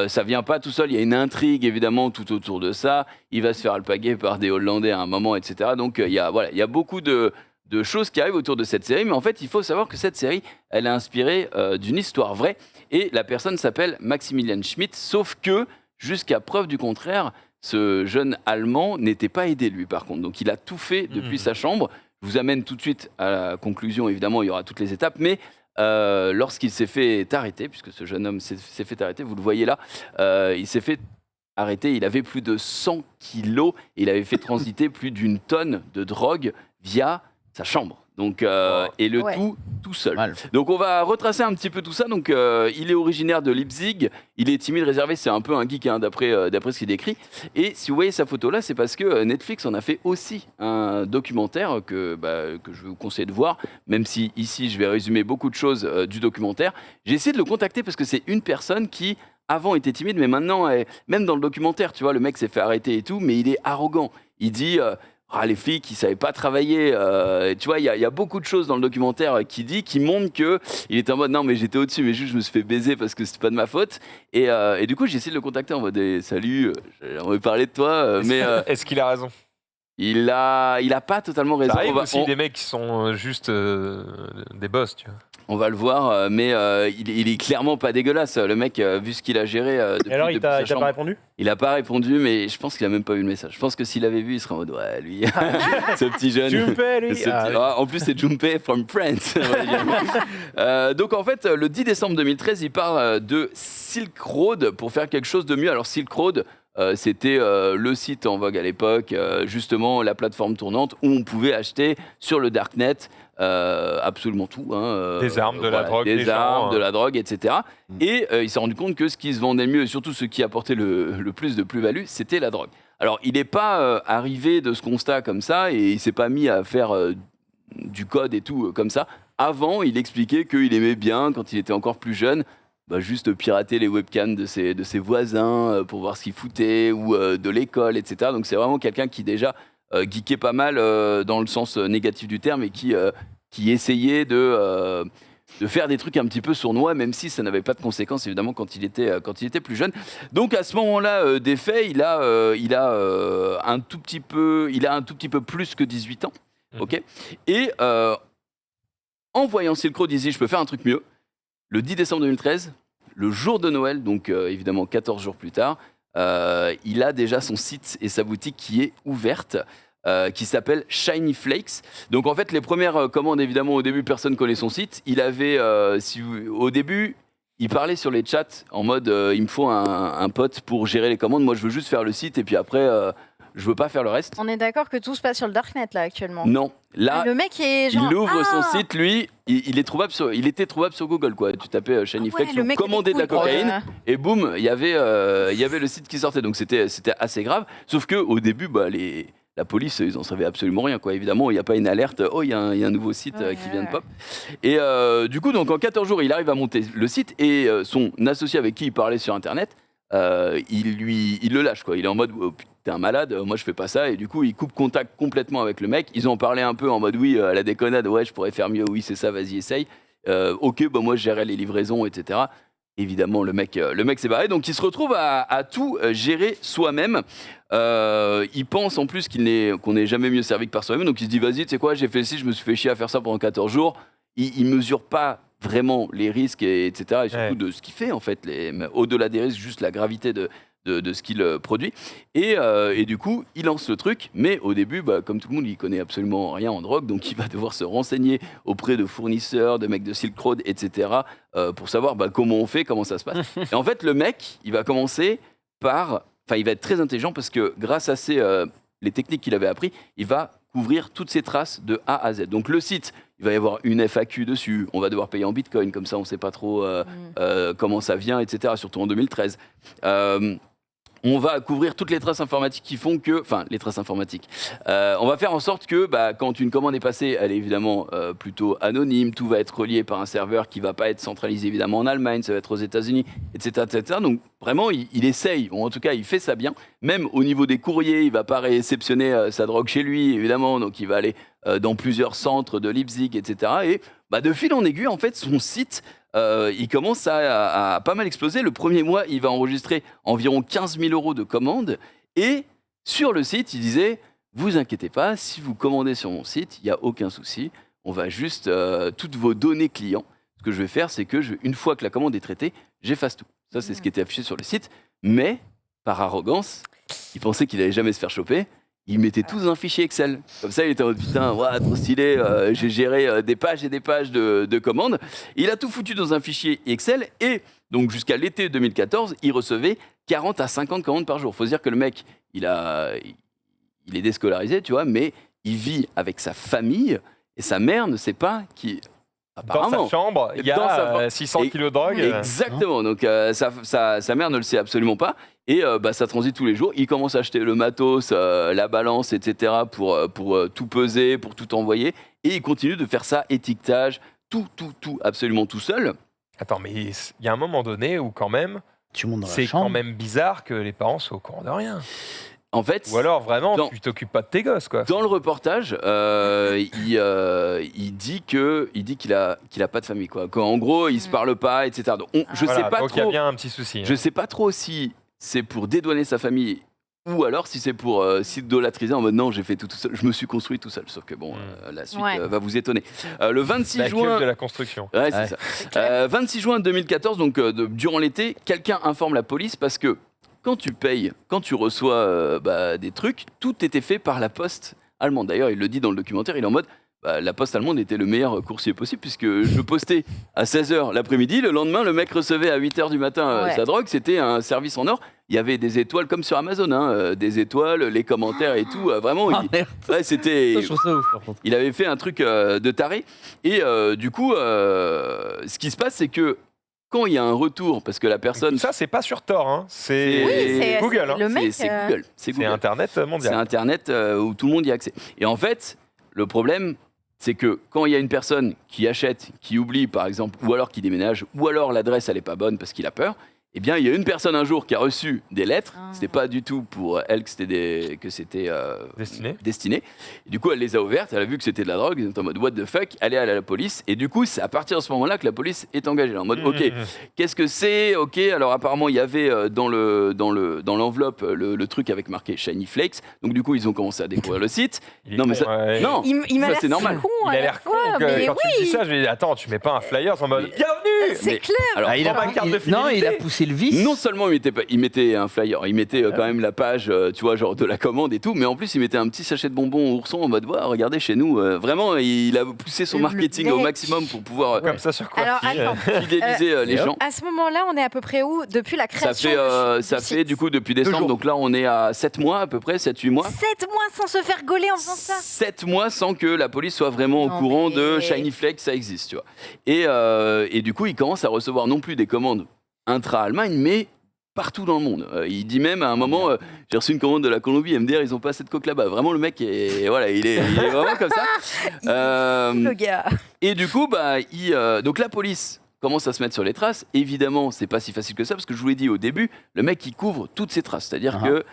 Ça vient pas tout seul, il y a une intrigue évidemment tout autour de ça. Il va se faire alpaguer par des Hollandais à un moment, etc. Donc il y a beaucoup de choses qui arrivent autour de cette série. Mais en fait, il faut savoir que cette série, elle est inspirée d'une histoire vraie. Et la personne s'appelle Maximilian Schmidt, sauf que, jusqu'à preuve du contraire, ce jeune Allemand n'était pas aidé, lui, par contre. Donc il a tout fait depuis sa chambre. Je vous amène tout de suite à la conclusion, évidemment, il y aura toutes les étapes. Mais lorsqu'il s'est fait arrêter, puisque ce jeune homme s'est fait arrêter, vous le voyez là, il s'est fait arrêter, il avait plus de 100 kilos, et il avait fait transiter plus d'une tonne de drogue via sa chambre. Donc, et le Ouais. tout seul. Mal. Donc on va retracer un petit peu tout ça. Donc il est originaire de Leipzig, il est timide, réservé, c'est un peu un geek hein, d'après ce qu'il décrit. Et si vous voyez sa photo là, c'est parce que Netflix en a fait aussi un documentaire que je vous conseille de voir, même si ici je vais résumer beaucoup de choses du documentaire. J'ai essayé de le contacter parce que c'est une personne qui avant était timide, mais maintenant, même dans le documentaire, tu vois, le mec s'est fait arrêter et tout, mais il est arrogant. Il dit... les flics, ils savaient pas travailler. Tu vois, il y a beaucoup de choses dans le documentaire qui montrent qu'il était en mode non, mais j'étais au-dessus, mais juste je me suis fait baiser parce que c'était pas de ma faute. Et du coup, j'ai essayé de le contacter en mode salut, j'aimerais parler de toi, mais Est-ce qu'il a raison? il a pas totalement raison. Ça arrive On va- aussi on- des mecs qui sont juste des boss, tu vois. On va le voir, mais il est clairement pas dégueulasse. Le mec, vu ce qu'il a géré depuis, Et alors, il depuis sa t'a chambre. pas répondu? Il a pas répondu, mais je pense qu'il a même pas vu le message. Je pense que s'il avait vu, il serait en mode ouais, lui, ce petit jeune. Tu me paies, lui? Ce petit- Ah, En plus, c'est Junpei from France. on va dire. Donc, en fait, le 10 décembre 2013, il part de Silk Road pour faire quelque chose de mieux. Alors, Silk Road, c'était le site en vogue à l'époque, justement, la plateforme tournante où on pouvait acheter sur le Darknet absolument tout. Hein, Des armes, de la drogue, des des gens, armes, de la drogue, etc. Et il s'est rendu compte que ce qui se vendait le mieux, et surtout ce qui apportait le plus de plus-value, c'était la drogue. Alors, il n'est pas arrivé de ce constat comme ça, et il s'est pas mis à faire du code et tout comme ça. Avant, il expliquait qu'il aimait bien, quand il était encore plus jeune, juste pirater les webcams de ses voisins pour voir ce qu'ils foutaient, ou de l'école, etc. Donc, c'est vraiment quelqu'un qui déjà geekait pas mal dans le sens négatif du terme, et qui essayait de faire des trucs un petit peu sournois, même si ça n'avait pas de conséquences évidemment quand il était plus jeune. Donc à ce moment-là des faits, il a un tout petit peu plus que 18 ans, ok. Et en voyant Silk Road, il dit je peux faire un truc mieux. Le 10 décembre 2013, le jour de Noël, donc évidemment 14 jours plus tard, il a déjà son site et sa boutique qui est ouverte. Qui s'appelle Shiny Flakes. Donc en fait, les premières commandes, évidemment, au début, personne connaît son site. Il avait, au début, il parlait sur les chats en mode il me faut un pote pour gérer les commandes. Moi, je veux juste faire le site et puis après, je veux pas faire le reste. On est d'accord que tout se passe sur le Darknet là actuellement. Non, là, Le mec est genre. il ouvre son ah site, lui. Il était trouvable sur Google, quoi. Tu tapais Shiny ouais, Flakes, le mec a des commander de la couilles, quoi. cocaïne. Et boum, il y avait le site qui sortait. Donc c'était assez grave. Sauf que au début, la police, ils en savaient absolument rien, quoi. Évidemment, il n'y a pas une alerte. Oh, il y a un nouveau site qui vient de pop. Et du coup, donc en 14 jours, il arrive à monter le site et son associé avec qui il parlait sur Internet, il le lâche, quoi. Il est en mode oh, putain, t'es un malade. Moi, je fais pas ça. Et du coup, il coupe contact complètement avec le mec. Ils ont parlé un peu en mode oui, à la déconnade. Ouais, je pourrais faire mieux. Oui, c'est ça. Vas-y, essaye. Ok, moi, je gérais les livraisons, etc. Évidemment, le mec s'est barré, donc il se retrouve à tout gérer soi-même. Il pense en plus qu'on n'est jamais mieux servi que par soi-même, donc il se dit vas-y, tu sais quoi, j'ai fait ci, je me suis fait chier à faire ça pendant 14 jours. Il mesure pas vraiment les risques, etc. Et surtout de ce qu'il fait en fait, au-delà des risques, juste la gravité de ce qu'il produit. Et du coup, il lance le truc, mais au début, comme tout le monde, il connaît absolument rien en drogue, donc il va devoir se renseigner auprès de fournisseurs, de mecs de Silk Road, etc., pour savoir comment on fait, comment ça se passe. Et en fait, le mec, il va commencer par... Enfin, il va être très intelligent parce que grâce à les techniques qu'il avait appris, il va couvrir toutes ses traces de A à Z. Donc le site, il va y avoir une FAQ dessus, on va devoir payer en Bitcoin, comme ça on ne sait pas trop comment ça vient, etc., surtout en 2013. on va couvrir toutes les traces informatiques qui font que... Enfin, les traces informatiques. On va faire en sorte que quand une commande est passée, elle est évidemment plutôt anonyme. Tout va être relié par un serveur qui ne va pas être centralisé évidemment en Allemagne, ça va être aux États-Unis, etc. etc. Donc vraiment, il essaye, ou en tout cas, il fait ça bien. Même au niveau des courriers, il ne va pas réceptionner sa drogue chez lui, évidemment. Donc il va aller dans plusieurs centres de Leipzig, etc. Et de fil en aiguille, en fait, son site... il commence à pas mal exploser. Le premier mois, il va enregistrer environ 15 000 euros de commandes. Et sur le site, il disait, vous inquiétez pas, si vous commandez sur mon site, il n'y a aucun souci. On va juste, toutes vos données clients, ce que je vais faire, c'est que une fois que la commande est traitée, j'efface tout. Ça, c'est ce qui était affiché sur le site. Mais, par arrogance, il pensait qu'il allait jamais se faire choper. Il mettait tout dans un fichier Excel. Comme ça, il était en mode putain, ouah, trop stylé, j'ai géré des pages et des pages de commandes. Il a tout foutu dans un fichier Excel et donc jusqu'à l'été 2014, il recevait 40 à 50 commandes par jour. Faut se dire que le mec, il est déscolarisé, tu vois, mais il vit avec sa famille et sa mère ne sait pas qui. Apparemment. Dans sa chambre, il y a 600 kilos de drogue. Exactement. Donc sa mère ne le sait absolument pas. Et ça transite tous les jours. Il commence à acheter le matos, la balance, etc. pour tout peser, pour tout envoyer. Et il continue de faire ça, étiquetage, tout, absolument tout seul. Attends, mais il y a un moment donné où quand même, Tu montes dans la c'est chambre. quand même bizarre que les parents soient au courant de rien. En fait, Ou alors vraiment, dans- tu t'occupes pas de tes gosses, quoi. dans le reportage, il dit qu'il a pas de famille, quoi. Qu'en gros, il se parle pas, etc. Donc, je Voilà, sais pas donc il y a trop. bien un petit souci. Je sais pas trop si c'est pour dédouaner sa famille ou alors si c'est pour s'idolâtriser en mode non, j'ai fait tout seul, je me suis construit tout seul. Sauf que bon, la suite Ouais. va vous étonner. Le 26 La juin. queue de la construction. Ouais, c'est Ouais. ça. 26 juin 2014, donc durant l'été, quelqu'un informe la police parce que quand tu payes, quand tu reçois des trucs, tout était fait par la poste allemande. D'ailleurs, il le dit dans le documentaire, il est en mode la poste allemande était le meilleur coursier possible puisque je postais à 16h l'après-midi, le lendemain, le mec recevait à 8h du matin Ouais. sa drogue, c'était un service en or. Il y avait des étoiles comme sur Amazon, hein, des étoiles, les commentaires et tout. Vraiment, Ah, merde. ouais, c'était. Ça, je trouve ça ouf, par contre. Il avait fait un truc de taré. Et du coup, ce qui se passe, c'est que quand il y a un retour, parce que la personne. Ça, c'est pas sur Tor, hein. C'est Oui, c'est Google. Hein. le mec. C'est Google. C'est C'est Google. Internet C'est mondial. Internet où tout le monde y a accès. Et en fait, le problème, c'est que quand il y a une personne qui achète, qui oublie par exemple, ou alors qui déménage, ou alors l'adresse elle est pas bonne parce qu'il a peur, eh bien il y a une personne un jour qui a reçu des lettres, c'était pas du tout pour elle que c'était destiné. Et du coup elle les a ouvertes, elle a vu que c'était de la drogue, elle est en mode what the fuck, elle est allée à la police, et du coup c'est à partir de ce moment-là que la police est engagée, en mode ok, qu'est-ce que c'est, ok, alors apparemment il y avait dans l'enveloppe le truc avec marqué Shiny Flakes, donc du coup ils ont commencé à découvrir le site. Il est Non mais con, ça, ouais. non, Il m'a ça, l'air c'est normal. con. Il à a la l'air con. fois, que mais quand tu me dis ça, je vais dire attends, tu mets pas un flyer en mode bienvenue. c'est mais- clair. Alors, Il a prends ma carte de non, il a fidélité. poussé le vice. non seulement il mettait un flyer, il mettait quand même la page, tu vois, genre de la commande et tout, mais en plus il mettait un petit sachet de bonbons ourson en mode, ouais, regardez chez nous, vraiment, il a poussé son Le marketing mec. au maximum pour pouvoir Comme ça sur quoi Alors attends, fidéliser les gens. à ce moment-là, on est à peu près où depuis la Ça création fait, ça fait du coup depuis décembre, jours. donc là on est à 7 mois à peu près, 7-8 mois. 7 mois sans se faire gauler en faisant ça. 7 mois sans que la police soit vraiment au Non, courant mais- de Shiny Flake, ça existe, tu vois. Et du coup, il commence à recevoir non plus des commandes intra-Allemagne, mais partout dans le monde. Il dit même à un moment, j'ai reçu une commande de la Colombie, MDR, ils ont pas assez de coke là-bas. Vraiment, le mec, voilà, il est vraiment comme ça. Le gars. Et du coup, donc la police commence à se mettre sur les traces. Évidemment, c'est pas si facile que ça, parce que je vous l'ai dit au début, le mec, il couvre toutes ses traces. C'est-à-dire Ah. que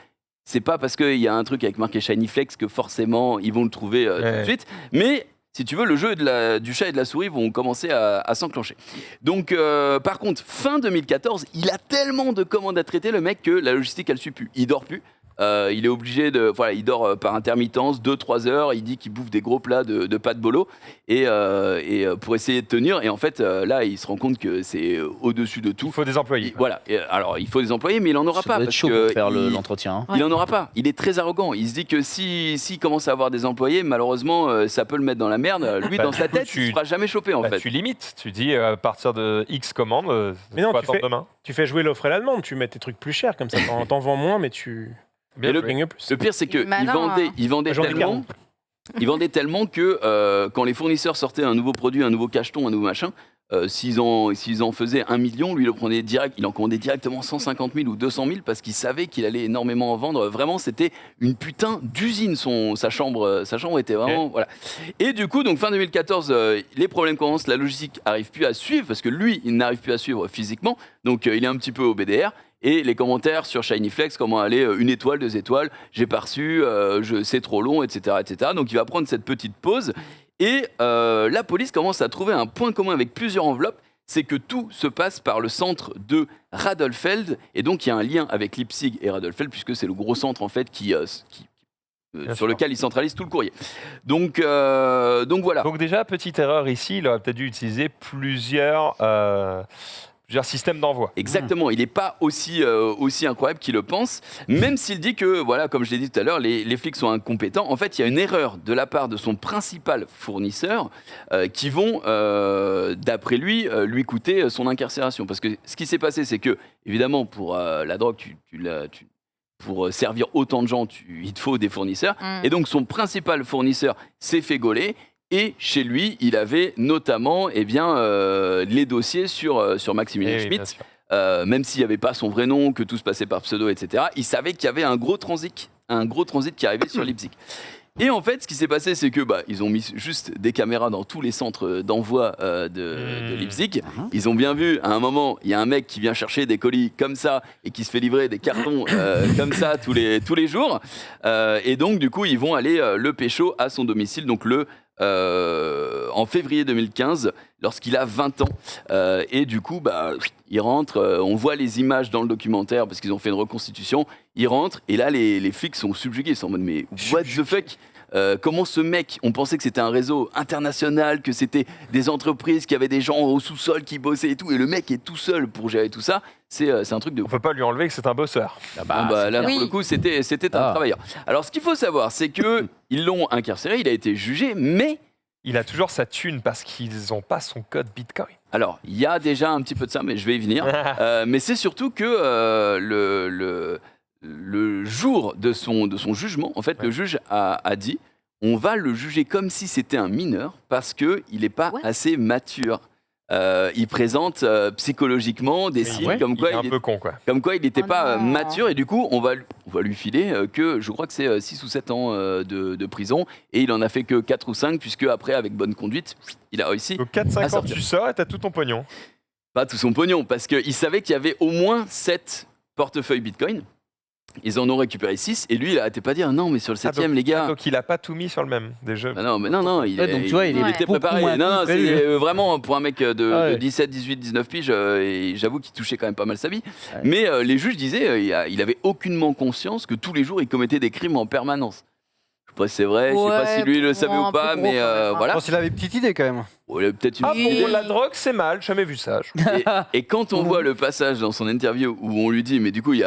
c'est pas parce qu'il y a un truc avec marqué Shiny Flex que forcément, ils vont le trouver tout de Ouais. suite. Mais si tu veux, le jeu du chat et de la souris vont commencer à s'enclencher. Donc, par contre, fin 2014, il a tellement de commandes à traiter, le mec, que la logistique, elle suit plus. Il dort plus. Il est obligé de. Voilà, il dort par intermittence, 2-3 heures. Il dit qu'il bouffe des gros plats de pâtes bolo et pour essayer de tenir. Et en fait, là, il se rend compte que c'est au-dessus de tout. Il faut des employés. Voilà. Et, alors, il faut des employés, mais il en aura Ça pas doit être parce chaud que pour faire il- l'entretien. hein. il en aura pas. Il est très arrogant. Il se dit que s'il commence à avoir des employés, malheureusement, ça peut le mettre dans la merde. Lui, Bah, dans sa du coup, tête, il se tu- fera jamais choper en Bah, fait. tu limites. Tu dis à partir de X commandes, Mais non, faut tu attendre fais- demain. Tu fais jouer l'offre et la demande, tu mets tes trucs plus chers, comme ça t'en vends moins, mais tu Bien le- joué. gagnes plus. Le pire, c'est qu'il Malin, vendait, hein. il vendait J'en ai tellement. 40. Il vendait tellement que quand les fournisseurs sortaient un nouveau produit, un nouveau cacheton, un nouveau machin, s'ils en faisaient 1 million, lui, il en commandait directement 150 000 ou 200 000 parce qu'il savait qu'il allait énormément en vendre. Vraiment, c'était une putain d'usine, sa chambre était vraiment... Voilà. Et du coup, donc fin 2014, les problèmes commencent, la logistique n'arrive plus à suivre parce que lui, il n'arrive plus à suivre physiquement. Donc, il est un petit peu au BDR. Et les commentaires sur ShinyFlex, comment aller 1 étoile, 2 étoiles, j'ai pas reçu, c'est trop long, etc., etc. Donc, il va prendre cette petite pause. Et la police commence à trouver un point commun avec plusieurs enveloppes, c'est que tout se passe par le centre de Radolfeld, et donc il y a un lien avec Leipzig et Radolfeld, puisque c'est le gros centre en fait sur lequel il centralise tout le courrier. Donc voilà. Donc déjà, petite erreur ici, il aurait peut-être dû utiliser plusieurs systèmes d'envoi. Exactement, il n'est pas aussi incroyable qu'il le pense, même s'il dit que, voilà, comme je l'ai dit tout à l'heure, les flics sont incompétents. En fait, il y a une erreur de la part de son principal fournisseur qui vont, d'après lui, lui coûter son incarcération. Parce que ce qui s'est passé, c'est que, évidemment, pour la drogue, pour servir autant de gens, il te faut des fournisseurs. Et donc, son principal fournisseur s'est fait gauler. Et chez lui, il avait notamment les dossiers sur Maximilian Schmitt, même s'il n'y avait pas son vrai nom, que tout se passait par pseudo, etc. Il savait qu'il y avait un gros transit qui arrivait sur Leipzig. Et en fait, ce qui s'est passé, c'est que ils ont mis juste des caméras dans tous les centres d'envoi de Leipzig. Ils ont bien vu, à un moment, il y a un mec qui vient chercher des colis comme ça et qui se fait livrer des cartons comme ça tous les jours. Et donc, du coup, ils vont aller le pécho à son domicile, donc en février 2015, lorsqu'il a 20 ans. Et du coup, il rentre, on voit les images dans le documentaire parce qu'ils ont fait une reconstitution. Il rentre et là, les flics sont subjugués. Ils sont en mode, mais what the fuck? Comment ce mec, on pensait que c'était un réseau international, que c'était des entreprises, qu'il y avait des gens au sous-sol qui bossaient et tout, et le mec est tout seul pour gérer tout ça. C'est un truc de On ouf. peut pas lui enlever que c'est un bosseur. Là, Oui. pour le coup, c'était un travailleur. Alors, ce qu'il faut savoir, c'est que ils l'ont incarcéré, il a été jugé, mais Il a toujours sa thune parce qu'ils n'ont pas son code Bitcoin. alors, il y a déjà un petit peu de ça, mais je vais y venir. Mais c'est surtout que le jour de son jugement, en fait, le juge a dit on va le juger comme si c'était un mineur parce qu'il n'est pas assez mature. Il présente psychologiquement des signes comme quoi il est un peu con, quoi. comme quoi il n'était Oh pas non. mature, et du coup on va lui filer que je crois que c'est 6 ou 7 ans de prison, et il en a fait que 4 ou 5 puisque après, avec bonne conduite, il a réussi. Donc à 4-5 ans, sortir. tu sors et t'as tout ton pognon. Pas tout son pognon, parce qu'il savait qu'il y avait au moins 7 portefeuilles Bitcoin. Ils en ont récupéré 6, et lui il arrêtait pas de dire non mais sur le 7e les gars. Donc il a pas tout mis sur le même des jeux. Ah non, mais non, il, Ouais, donc tu vois, il est était beaucoup préparé. moins Non, prévu. c'est vraiment pour un mec de Ah ouais. 17, 18, 19 piges, et j'avoue qu'il touchait quand même pas mal sa vie. Ouais. Mais les juges disaient, il avait aucunement conscience que tous les jours il commettait des crimes en permanence. Je sais pas si c'est vrai, je sais pas si lui le savait ou pas, mais Je voilà. pense qu'il avait une petite idée quand même. Oh, il a peut-être une Ah petite idée. bon, la drogue c'est mal, jamais vu ça. Et quand on voit le passage dans son interview où on lui dit mais du coup il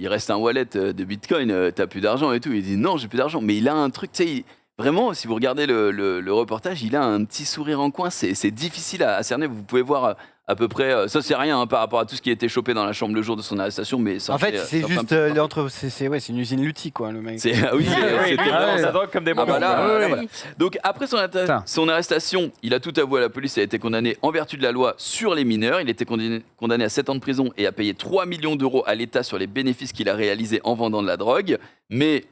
reste un wallet de Bitcoin, t'as plus d'argent et tout, il dit non j'ai plus d'argent, mais il a un truc, tu sais, vraiment si vous regardez le reportage, il a un petit sourire en coin, c'est difficile à cerner, vous pouvez voir à peu près, ça c'est rien par rapport à tout ce qui a été chopé dans la chambre le jour de son arrestation, mais ça En fait, ça c'est fait un juste petit peu c'est une usine Lutti quoi, le mec. ah oui, c'était vraiment Ça ça. drogue comme des Ah bonbons. bah là, quoi. voilà. Donc après son arrestation, il a tout avoué à la police, il a été condamné en vertu de la loi sur les mineurs, il était condamné à 7 ans de prison et à payer 3 millions d'euros à l'État sur les bénéfices qu'il a réalisés en vendant de la drogue. Mais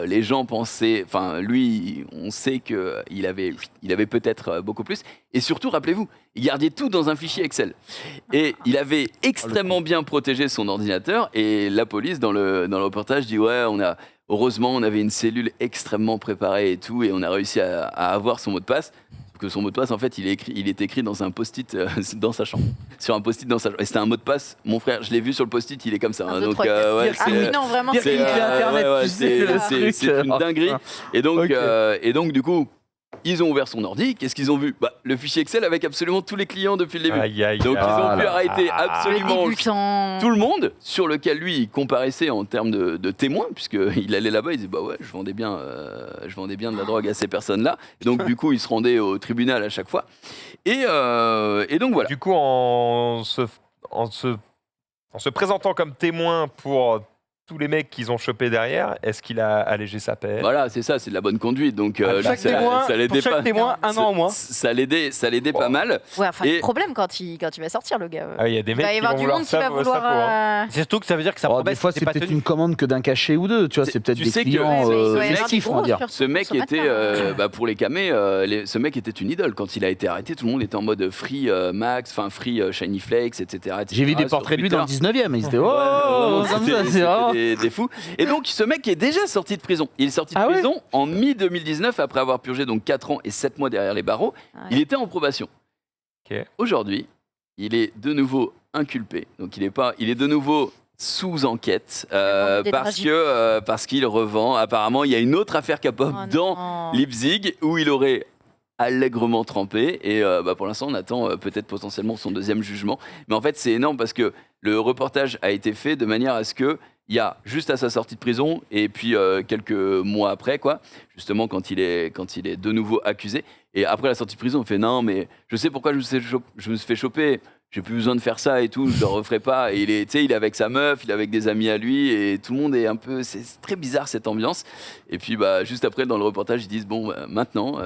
les gens pensaient, enfin lui, on sait qu'il avait peut-être beaucoup plus. Et surtout, rappelez-vous, il gardait tout dans un fichier Excel. Et il avait extrêmement bien protégé son ordinateur. Et la police, dans le reportage, dit ouais, heureusement, on avait une cellule extrêmement préparée et tout, et on a réussi à avoir son mot de passe. Que son mot de passe, en fait, il est écrit dans un post-it dans sa chambre. Sur un post-it dans sa chambre. Et c'était un mot de passe, mon frère, je l'ai vu sur le post-it, il est comme ça. Un, hein. deux, Donc, trois, quatre. ouais, Ah oui, non, vraiment, Pire c'est... qu'il fait Internet, tu sais, le truc. c'est une dinguerie. Et donc, Ok. du coup, ils ont ouvert son ordi. Qu'est-ce qu'ils ont vu? Le fichier Excel avec absolument tous les clients depuis le début. Aïe, aïe, Donc, aïe. ils ont Ah pu là. arrêter Les absolument débutants. tout le monde, sur lequel lui il comparaissait en termes de témoins, puisqu'il allait là-bas, il disait bah ouais, je vendais bien de la drogue à ces personnes-là. Et donc du coup, il se rendait au tribunal à chaque fois. Et donc voilà. Du coup, en se présentant comme témoin pour tous les mecs qu'ils ont chopés derrière, est-ce qu'il a allégé sa peine? Voilà, c'est ça, c'est de la bonne conduite. Donc, Pour chaque témoin, l'aidait pour chaque témoin, un an en moins. Ça l'aidait pas mal. Ouais, enfin, Et- problème quand il va sortir, le gars. Ah, il y a des Il va mecs y qui avoir vont du vouloir monde qui ça va pour vouloir. sa peau, hein. C'est surtout que ça veut dire que sa Oh, promesse des fois, n'était c'est pas peut-être tenue. une commande que d'un cachet ou deux. Tu vois, c'est peut-être tu des sais que- clients Ouais, mais il doit y avoir festifs, des on va gros dire. sur- Ce mec consommateurs, était, pour les camés, ce mec était une idole. Quand il a été arrêté, tout le monde était en mode free Max, enfin free Shiny Flakes, etc. J'ai vu des sur portraits de lui dans le Twitter. 19e. Ils étaient Ouais, oh, vraiment, comme c'était- ça, c'est c'était vraiment. des fous. Et donc, ce mec est déjà sorti de prison. Il est sorti de Ah ouais prison en mi-2019 après avoir purgé donc 4 ans et 7 mois derrière les barreaux. Ouais. Il était en probation. Ok. Aujourd'hui, il est de nouveau inculpé. Donc, il est de nouveau sous enquête vendu des parce qu'il revend. Apparemment, il y a une autre affaire qui pop Oh dans non. Leipzig où il aurait allègrement trempé et pour l'instant on attend peut-être potentiellement son deuxième jugement, mais en fait c'est énorme parce que le reportage a été fait de manière à ce que il y a juste à sa sortie de prison et puis quelques mois après quoi, justement quand il est de nouveau accusé, et après la sortie de prison on fait non mais je sais pourquoi je me suis fait choper, j'ai plus besoin de faire ça et tout, je le referai pas. Et il est avec sa meuf, il est avec des amis à lui et tout le monde est un peu, c'est très bizarre cette ambiance. Et puis juste après dans le reportage ils disent bon maintenant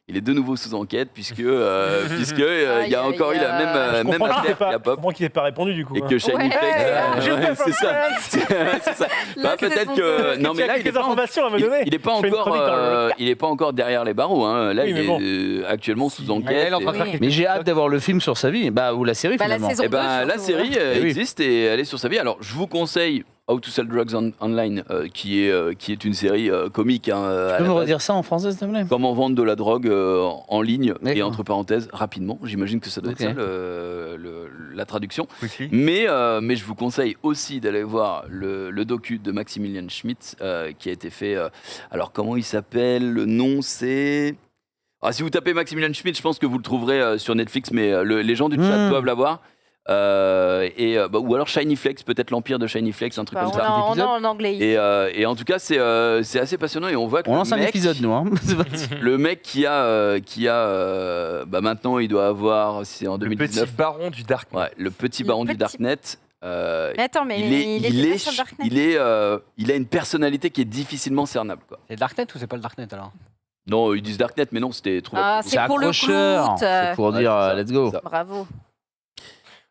il est de nouveau sous enquête puisque il y a encore eu la Je même comprends qu'il affaire t'ait pas, qui a je pop. comprends qu'il t'ait pas répondu du coup. Et hein. que Shiny Ouais, Flakes, ouais, c'est ça, c'est ça. Là, c'est Peut-être son que truc. non mais Tu as là il est quelques pas informations à me donner. il est pas Je fais une encore chronique dans le- il est pas encore derrière les barreaux hein. Là Oui, il mais est bon. actuellement sous Là, enquête. il est en train de Oui. faire quelque Mais j'ai hâte d'avoir le film sur sa vie, ou la série Bah, la finalement. saison Eh ben, 2, la surtout, série Eh oui. existe et elle est sur sa vie. Alors, je vous conseille How to Sell Drugs Online, qui est une série comique. Hein, à Tu peux la me base. redire ça en français, s'il te plaît? Comment vendre de la drogue en ligne et D'accord. entre parenthèses rapidement. J'imagine que ça doit Ok. être ça la traduction. Quickly. Mais je vous conseille aussi d'aller voir le docu de Maximilian Schmidt qui a été fait. Alors, comment il s'appelle? Le nom, c'est. Ah, si vous tapez Maximilian Schmidt, je pense que vous le trouverez sur Netflix, mais les gens du chat doivent l'avoir. Ou alors Shiny Flex, peut-être l'empire de Shiny Flex, un truc Bah, comme on ça. a en anglais. Et en tout cas, c'est assez passionnant et on voit que On lance un épisode, nous. Hein. C'est parti. le mec qui a maintenant il doit avoir, c'est en Le 2019, petit baron du Dark. ouais, le petit Le baron du petit- Darknet. Mais attends, mais il était pas est, sur Darknet. il a une personnalité qui est difficilement cernable. Quoi. C'est Darknet ou c'est pas le Darknet alors? Non, ils disent Darknet, mais non, c'était trop. Ah, c'est pour le accrocheur. clout. C'est pour Ouais, dire c'est ça, let's go. c'est ça. Bravo.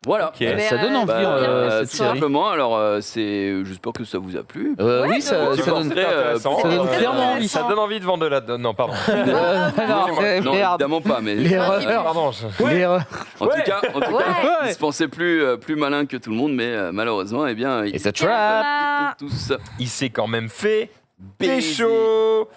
Voilà. Ok. Eh ben, Ça donne envie Tout cette série. simplement, alors j'espère que ça vous a plu. Ouais, Oui, de ça ouf. Tu donne. penserais, Intéressant. ça donne Euh, clairement envie. Ça donne envie de vendre de la. Non, pardon. Non, non, merde. évidemment pas, mais L'erreur. Pardon. L'erreur. en tout cas, Ouais. il se pensait plus malin que tout le monde, mais malheureusement, eh bien, Et ça trap. ils sont tous Il s'est quand même fait baisés. pécho.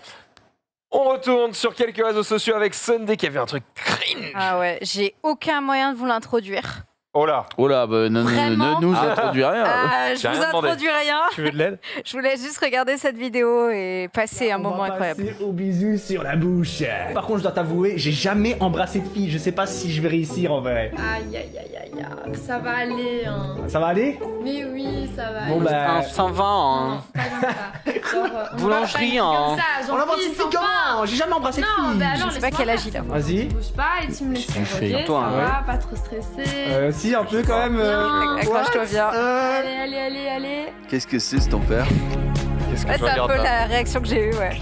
On retourne sur quelques réseaux sociaux avec Sunday qui avait un truc cringe. Ah ouais, j'ai aucun moyen de vous l'introduire. Oh là. Oh là, ne Vraiment nous introduis rien. Je j'ai vous rien demandé. introduis rien. Tu veux de l'aide? Je voulais juste regarder cette vidéo et passer un moment incroyable. Passer au bisou sur la bouche. Par contre, je dois t'avouer, j'ai jamais embrassé de fille. Je sais pas si je vais réussir en vrai. Aïe aïe aïe aïe aïe, ça va aller hein. Ça va aller? Mais oui, ça va Bon aller. bah. 120, hein. Pas comme ça. Genre, on Boulangerie, va pas être hein. comme ça, On j'en embrasse prie, une fille sans pas. comment? J'ai jamais embrassé de Non, fille. bah Je alors, sais pas quel âge il a. Vas-y. Tu bouges pas et tu me laisses Qu'est-ce qu'on fait? regarder, Toi, ça ouais. va, pas trop stressé. Si, un peu quand même. Accroche-toi bien. Allez, allez, allez, allez. Qu'est-ce que c'est cet enfer? Qu'est-ce que Ouais, je c'est un regarde peu là la réaction que j'ai eue, ouais.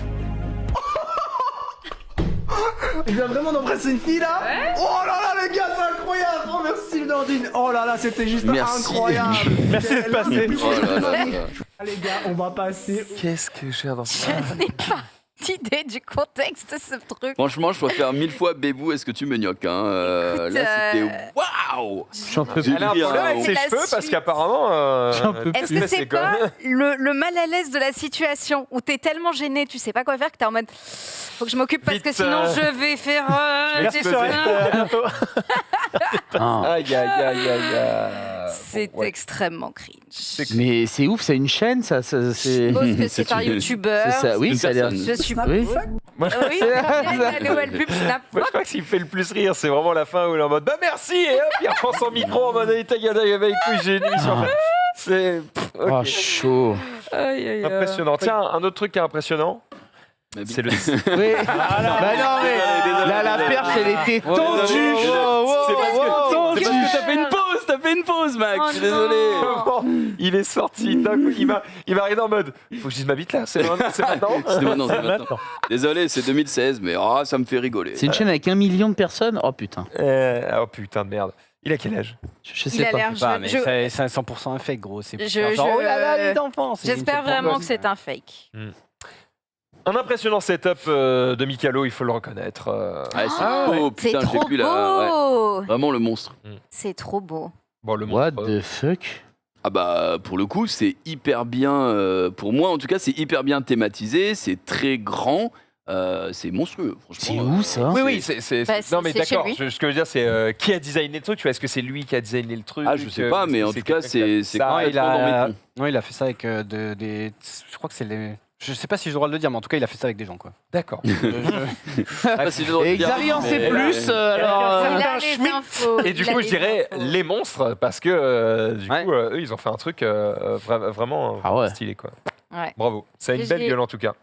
Il vient vraiment d'embrasser une fille là? Oh là là, les gars, c'est incroyable! Oh merci Blandine! Oh là là, c'était juste Merci. incroyable! Merci d'être passé. Oh là là là. Les gars, on va passer. Qu'est-ce que j'ai dans ça? Je n'ai pas d'idée du contexte de ce truc. Franchement, je préfère 1000 fois Bébou, est-ce que tu me gnoques hein Écoute, là, c'était waouh! J'en peux plus. Elle a un J'ai problème pris avec un- ses la cheveux parce suite. qu'apparemment. J'en peux Est-ce que c'est quand pas même- le mal à l'aise de la situation où t'es tellement gêné, tu sais pas quoi faire, que t'es en mode faut que je m'occupe parce que Vite, sinon je vais faire. Merci des Sorel, choses. à bientôt. Ah. Aïe aïe aïe aïe aïe. C'est Ouais. extrêmement cringe. Mais c'est ouf, c'est une chaîne, ça. Je C'est suppose que c'est un une- youtubeur. c'est ça. Oui, une ça a l'air. personne. Je suis Oui. Moi, je- Oui, la nouvelle pub Snap. Moi, je crois que ce qui me fait le plus rire, c'est vraiment la fin où il est en mode bah merci et hop, il reprend son micro en mode allez, ta gueule, avec lui, j'ai une émission. C'est ok. Oh, chaud. Aïe, aïe, aïe. Impressionnant. Tiens, un autre truc qui est impressionnant, Mais c'est le. Oui. Bah non, mais là, la perche, elle était tendue. C'est parce que t'as fait une pause, t'as t'as fait une pause, Max. Oh Je suis désolé. non. Il est sorti d'un coup, il m'a regardé en mode faut que je dise ma bite là, c'est maintenant. C'est maintenant, c'est maintenant. Maintenant. Désolé, c'est 2016, mais ça me fait rigoler. C'est une chaîne avec 1 million de personnes. Oh putain. Oh putain de merde. Il a quel âge? Je Il sais a pas. l'air Pas, jeune. mais Je- c'est un 100% un fake, gros. C'est Je- genre, je- oh là là, les enfants. c'est- J'espère c'est vraiment trop que c'est un fake. Un impressionnant setup de Mikalo, il faut le reconnaître. Ouais, c'est beau, C'est putain, j'ai trop vu là. Ouais. beau. Vraiment le monstre. C'est trop beau. Bon, le What monstre, the fuck? Ah bah pour le coup c'est hyper bien, pour moi en tout cas c'est hyper bien thématisé, c'est très grand, c'est monstrueux C'est franchement. où ça? Oui, Bah, non, mais c'est chez d'accord. lui. Ce que je veux dire, c'est qui a designé le truc. Tu vois, est-ce que c'est lui qui a designé le truc? Ah je sais pas mais en tout cas c'est Non, il complètement dans mes a... tons. non, il a fait ça avec des. Je crois que c'est les. Je sais pas si j'ai le droit de le dire, mais en tout cas, il a fait ça avec des gens, quoi. D'accord. Ah, si j'ai le droit de Et dire, Xari en mais- sait plus. Alors, Il un a les Schmitt. infos. Et du il a coup, les je dirais infos. les monstres parce que du Ouais. coup, eux, ils ont fait un truc vraiment Ah ouais. stylé, quoi. Ouais. Bravo. Ça a une belle GG. gueule en tout cas.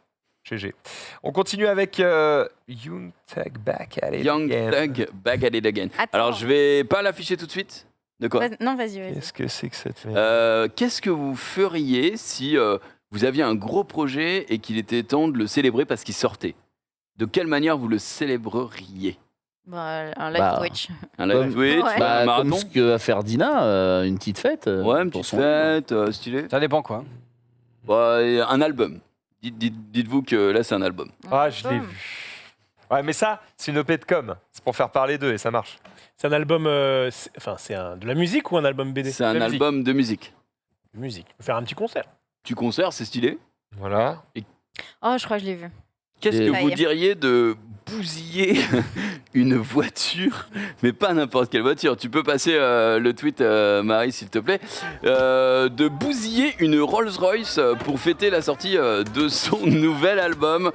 GG. On continue avec Young Thug Back at It Young Again. Thug Back at It Again. Attends. Alors je vais pas l'afficher tout de suite. De quoi? Non, vas-y. Qu'est-ce que c'est que cette merde? Qu'est-ce que vous feriez si vous aviez un gros projet et qu'il était temps de le célébrer parce qu'il sortait? De quelle manière vous le célébreriez? Bah, un live Bah, Twitch. Un live Ouais. Twitch, un bah, marathon? comme ce que va faire Dina, une petite fête. Ouais, une pour petite son- fête, stylé. Ça dépend, quoi. Bah, un album. Dites-vous que là c'est un album. Ah, je l'ai vu. Ouais, mais ça, c'est une OP de com. C'est pour faire parler d'eux et ça marche. C'est un album. Enfin, c'est de la musique ou un album BD? C'est un la musique. album de musique. Musique. On peut faire un petit concert. Tu concerts, c'est stylé. Voilà. Oh, je crois que je l'ai vu. Qu'est-ce Et- que Ça y vous est. diriez de bousiller une voiture, mais pas n'importe quelle voiture? Tu peux passer le tweet, Marie, s'il te plaît. De bousiller une Rolls-Royce pour fêter la sortie de son nouvel album.